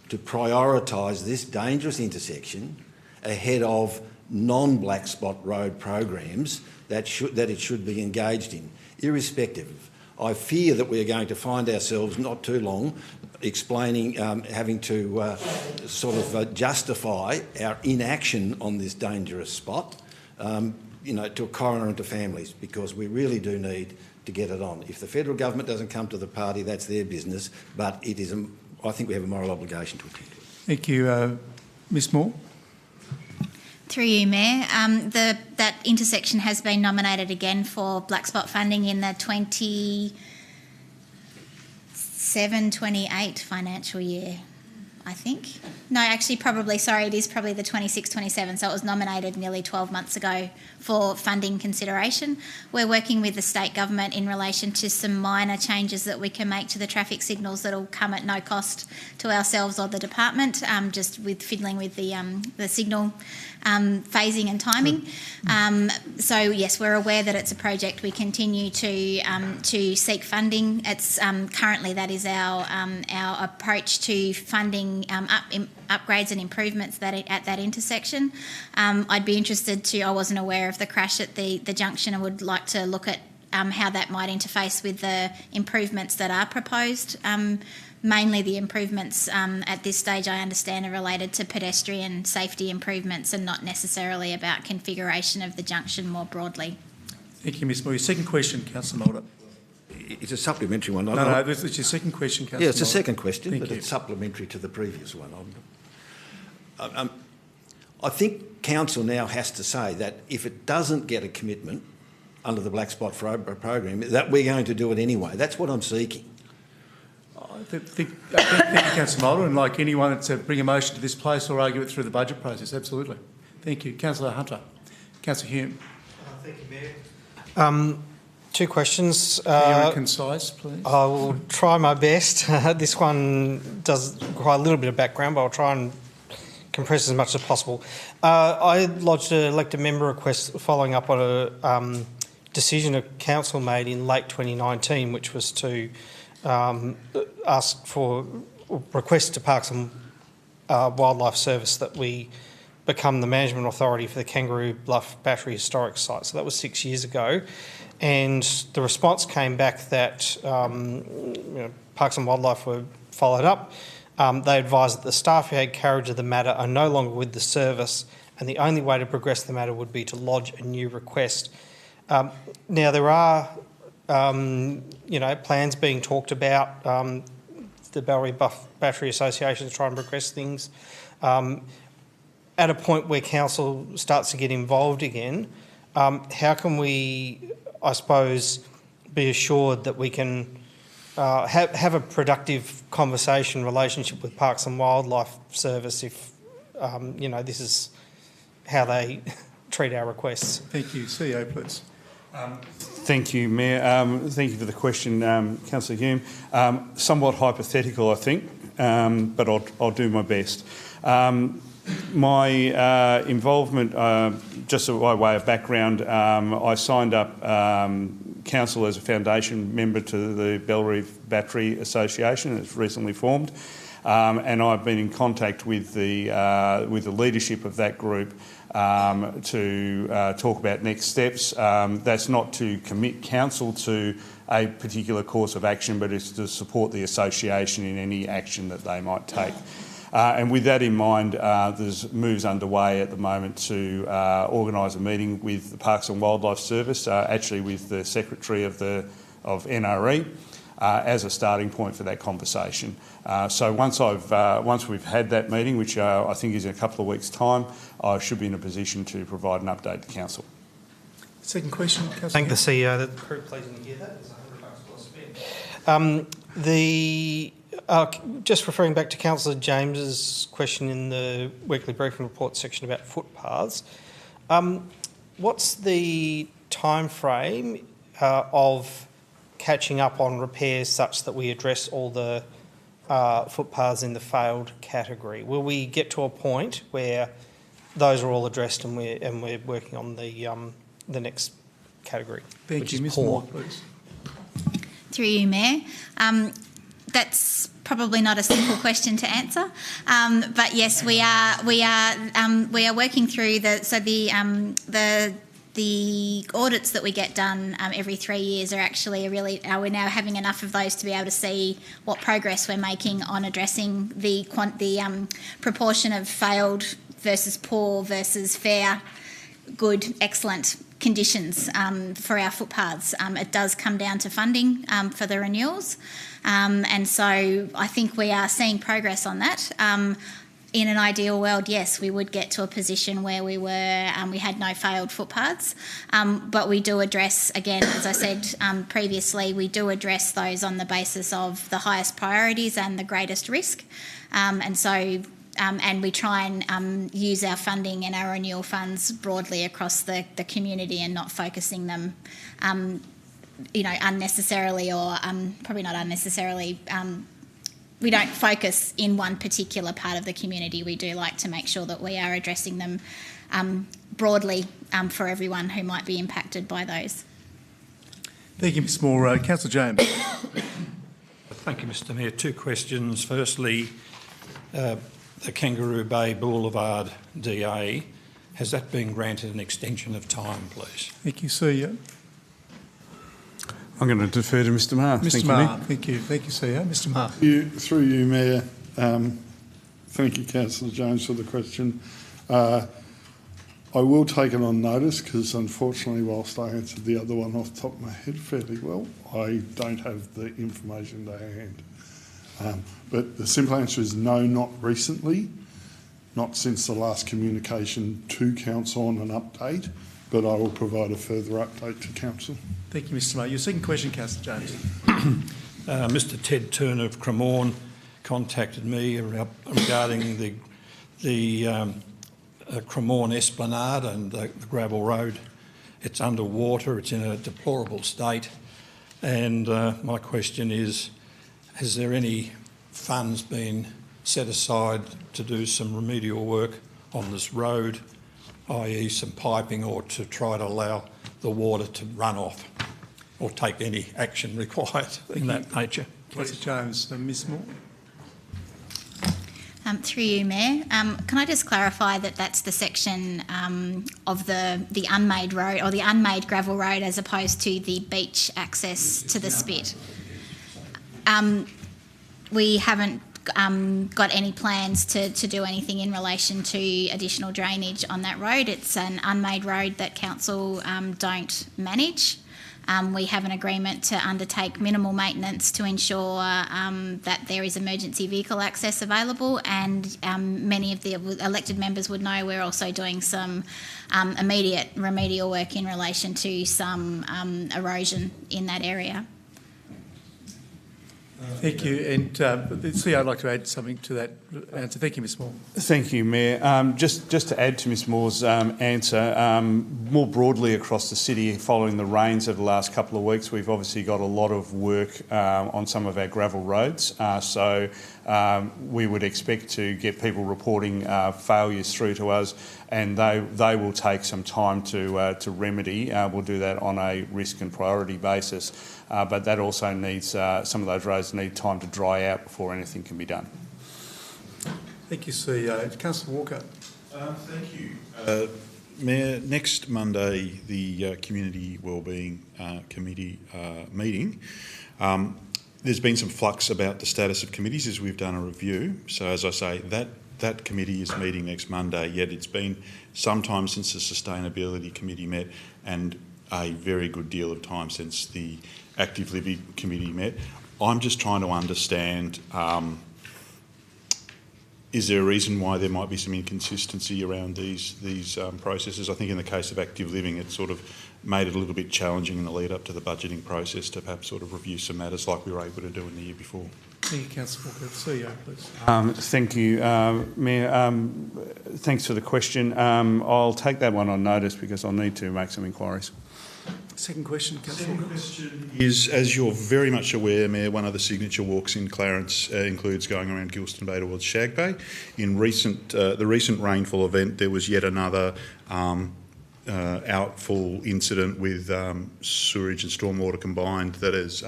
to prioritise this dangerous intersection ahead of non-black spot road programs that it should be engaged in, irrespective? I fear that we are going to find ourselves not too long explaining, having to justify our inaction on this dangerous spot, to a coroner and to families, because we really do need to get it on. If the federal government doesn't come to the party, that's their business, but it is. I think we have a moral obligation to attend to it. Thank you, Ms Moore. Through you, Mayor, that intersection has been nominated again for black spot funding in the 27-28 financial year, I think. No, actually, it is probably the 26-27, so it was nominated nearly 12 months ago for funding consideration. We're working with the state government in relation to some minor changes that we can make to the traffic signals that will come at no cost to ourselves or the department, just with fiddling with the signal phasing and timing. So yes, we're aware that it's a project we continue to seek funding. It's currently that is our approach to funding upgrades and improvements at that intersection. I'd be interested to. I wasn't aware of the crash at the junction and would like to look at how that might interface with the improvements that are proposed. Mainly the improvements at this stage, I understand, are related to pedestrian safety improvements and not necessarily about configuration of the junction more broadly. Thank you, Ms Moore. Your second question, Councillor Mulder. It's a supplementary one. No, it's your second question, Councillor Mulder. Yeah, it's a second question, Thank but you. it's supplementary to the previous one. I think Council now has to say that if it doesn't get a commitment under the Black Spot program, that we're going to do it anyway. That's what I'm seeking. Thank you, Councillor Mulder, and like anyone that's bring a motion to this place or argue it through the budget process, absolutely. Thank you. Councillor Hunter. Councillor Hume. Thank you, Mayor. Two questions. Clear and concise, please. I will try my best. This one does require a little bit of background, but I'll try and compress as much as possible. I lodged an elected member request following up on a decision a council made in late 2019, which was to ask for request to Parks and Wildlife Service that we become the management authority for the Kangaroo Bluff Battery Historic Site. So that was 6 years ago. And the response came back that Parks and Wildlife were followed up. They advised that the staff who had carriage of the matter are no longer with the service, and the only way to progress the matter would be to lodge a new request. Now there are, plans being talked about. The Bellary Bluff Battery Association to try and progress things. At a point where council starts to get involved again, how can we, I suppose, be assured that we can have a productive conversation relationship with Parks and Wildlife Service if, this is how they treat our requests? Thank you. CEO, please. Thank you, Mayor. Thank you for the question, Councillor Hume. Somewhat hypothetical, I think, but I'll do my best. My involvement, just by way of background, I signed up council as a foundation member to the Bellary Battery Association. It's recently formed, and I've been in contact with the leadership of that group to talk about next steps. That's not to commit council to a particular course of action, but it's to support the association in any action that they might take. And with that in mind, there's moves underway at the moment to organise a meeting with the Parks and Wildlife Service, actually with the Secretary of NRE, as a starting point for that conversation. So once we've had that meeting, which I think is in a couple of weeks' time, I should be in a position to provide an update to council. Second question, Councillor. Thank the CEO. That the crew pleasing to hear that. There's $100 plus spent. Just referring back to Councillor James's question in the weekly briefing report section about footpaths, what's the time frame of catching up on repairs such that we address all the footpaths in the failed category? Will we get to a point where those are all addressed and we're working on the next category? Thank you, Ms. Moore, please. Through you, Mayor. That's probably not a simple question to answer, but yes, we are working through the audits that we get done every 3 years are actually we're now having enough of those to be able to see what progress we're making on addressing the proportion of failed versus poor versus fair, good, excellent conditions for our footpaths. It does come down to funding for the renewals, and so I think we are seeing progress on that. In an ideal world, yes, we would get to a position where we had no failed footpaths, but we do address, again, as I said previously, we do address those on the basis of the highest priorities and the greatest risk, and we try and use our funding and our renewal funds broadly across the community and not focusing them, unnecessarily or probably not unnecessarily. We don't focus in one particular part of the community. We do like to make sure that we are addressing them broadly for everyone who might be impacted by those. Thank you, Ms. Moore. Councillor James. Thank you, Mr Mayor. Two questions. Firstly, the Kangaroo Bay Boulevard DA, has that been granted an extension of time, please? Thank you, CEO. I'm going to defer to Mr Maher. Mr Maher, thank you. Thank you, CEO. Mr Maher. Through you, Mayor. Thank you, Councillor Jones, for the question. I will take it on notice because, unfortunately, whilst I answered the other one off the top of my head fairly well, I don't have the information to hand. But the simple answer is no, not recently, not since the last communication to Council on an update, but I will provide a further update to Council. Thank you, Mr Maher. Your second question, Councillor James. Mr Ted Turner of Cremorne contacted me regarding the Cremorne Esplanade and the gravel road It's underwater, it's in a deplorable state. And my question is, has there any funds been set aside to do some remedial work on this road, i.e. some piping, or to try to allow the water to run off, or take any action required in that nature? Councillor Jones. Ms Moore. Through you, Mayor. Can I just clarify that that's the section of the unmade road, or the unmade gravel road, as opposed to the beach access to the spit? We haven't got any plans to do anything in relation to additional drainage on that road. It's an unmade road that council don't manage. We have an agreement to undertake minimal maintenance to ensure that there is emergency vehicle access available, and many of the elected members would know we're also doing some immediate remedial work in relation to some erosion in that area. Thank you. And CEO, I'd like to add something to that answer. Thank you, Ms Moore. Thank you, Mayor. Just to add to Ms Moore's answer, more broadly across the city, following the rains of the last couple of weeks, we've obviously got a lot of work on some of our gravel roads. So we would expect to get people reporting failures through to us, and they will take some time to remedy. We'll do that on a risk and priority basis. But that also needs, some of those roads need time to dry out before anything can be done. Thank you, CEO. Councillor Walker. Thank you. Mayor, next Monday, the Community Wellbeing Committee meeting. There's been some flux about the status of committees as we've done a review. So as I say, that committee is meeting next Monday, yet it's been some time since the Sustainability Committee met and a very good deal of time since the Active Living Committee met. I'm just trying to understand, is there a reason why there might be some inconsistency around these processes? I think in the case of Active Living, it sort of made it a little bit challenging in the lead up to the budgeting process to perhaps sort of review some matters like we were able to do in the year before. Thank you, Councillor Walker. CEO, please. Thank you, Mayor. Thanks for the question. I'll take that one on notice because I'll need to make some inquiries. Second question, Councillor Walker. Is, as you're very much aware, Mayor, one of the signature walks in Clarence includes going around Gilston Bay towards Shag Bay. In the recent rainfall event, there was yet another outfall incident with sewerage and stormwater combined that has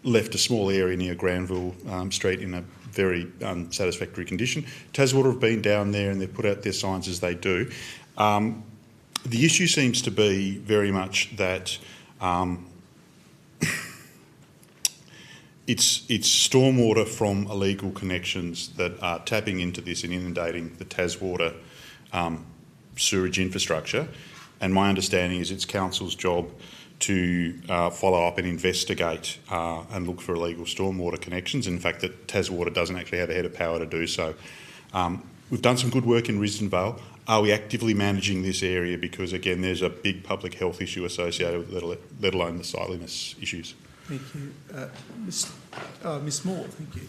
left a small area near Granville Street in a very unsatisfactory condition. Taswater have been down there and they've put out their signs as they do. The issue seems to be very much that it's stormwater from illegal connections that are tapping into this and inundating the Taswater sewerage infrastructure. And my understanding is it's council's job to follow up and investigate and look for illegal stormwater connections. In fact, that Taswater doesn't actually have a head of power to do so. We've done some good work in Risdon Vale. Are we actively managing this area? Because again, there's a big public health issue associated with it, let alone the sightliness issues. Thank you. Ms Moore, thank you.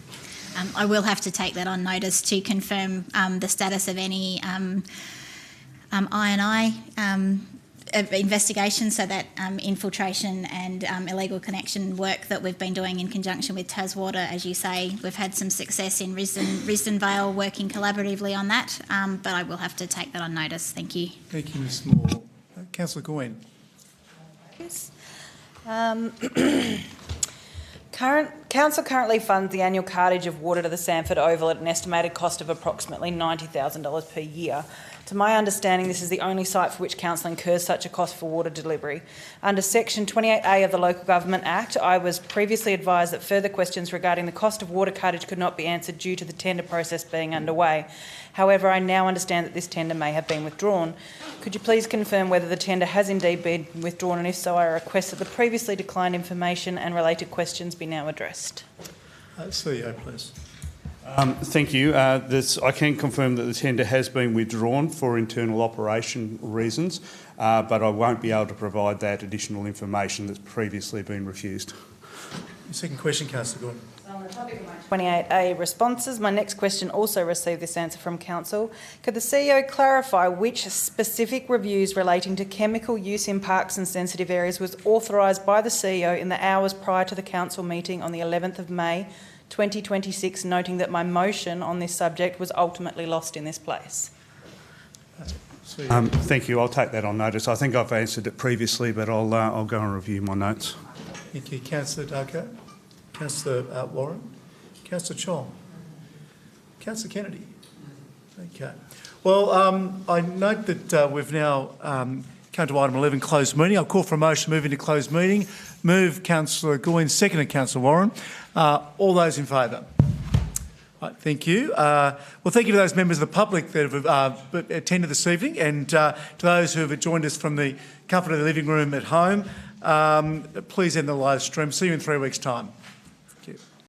I will have to take that on notice to confirm the status of any I&I investigation, so that infiltration and illegal connection work that we've been doing in conjunction with Taswater. As you say, we've had some success in Risdon Vale working collaboratively on that, but I will have to take that on notice. Thank you. Thank you, Ms Moore. Councillor Goyne. Yes. Council currently funds the annual cartage of water to the Sanford Oval at an estimated cost of approximately $90,000 per year. To my understanding, this is the only site for which council incurs such a cost for water delivery. Under Section 28A of the Local Government Act, I was previously advised that further questions regarding the cost of water cartage could not be answered due to the tender process being underway. However, I now understand that this tender may have been withdrawn. Could you please confirm whether the tender has indeed been withdrawn, and if so, I request that the previously declined information and related questions be now addressed. CEO, please. Thank you. I can confirm that the tender has been withdrawn for internal operation reasons, but I won't be able to provide that additional information that's previously been refused. Second question, Councillor Gordon. On the topic of my 28A responses, my next question also received this answer from Council. Could the CEO clarify which specific reviews relating to chemical use in parks and sensitive areas was authorised by the CEO in the hours prior to the Council meeting on the 11th of May 2026, noting that my motion on this subject was ultimately lost in this place? Thank you. I'll take that on notice. I think I've answered it previously, but I'll go and review my notes. Thank you. Councillor Darko. Councillor Warren. Councillor Chong. Councillor Kennedy. Okay. Well, I note that we've now come to item 11, closed meeting. I'll call for a motion to move into closed meeting. Move Councillor Goyne, seconded Councillor Warren. All those in favour? Right, thank you. Well, thank you to those members of the public that have attended this evening, and to those who have joined us from the comfort of the living room at home. Please end the live stream. See you in 3 weeks' time.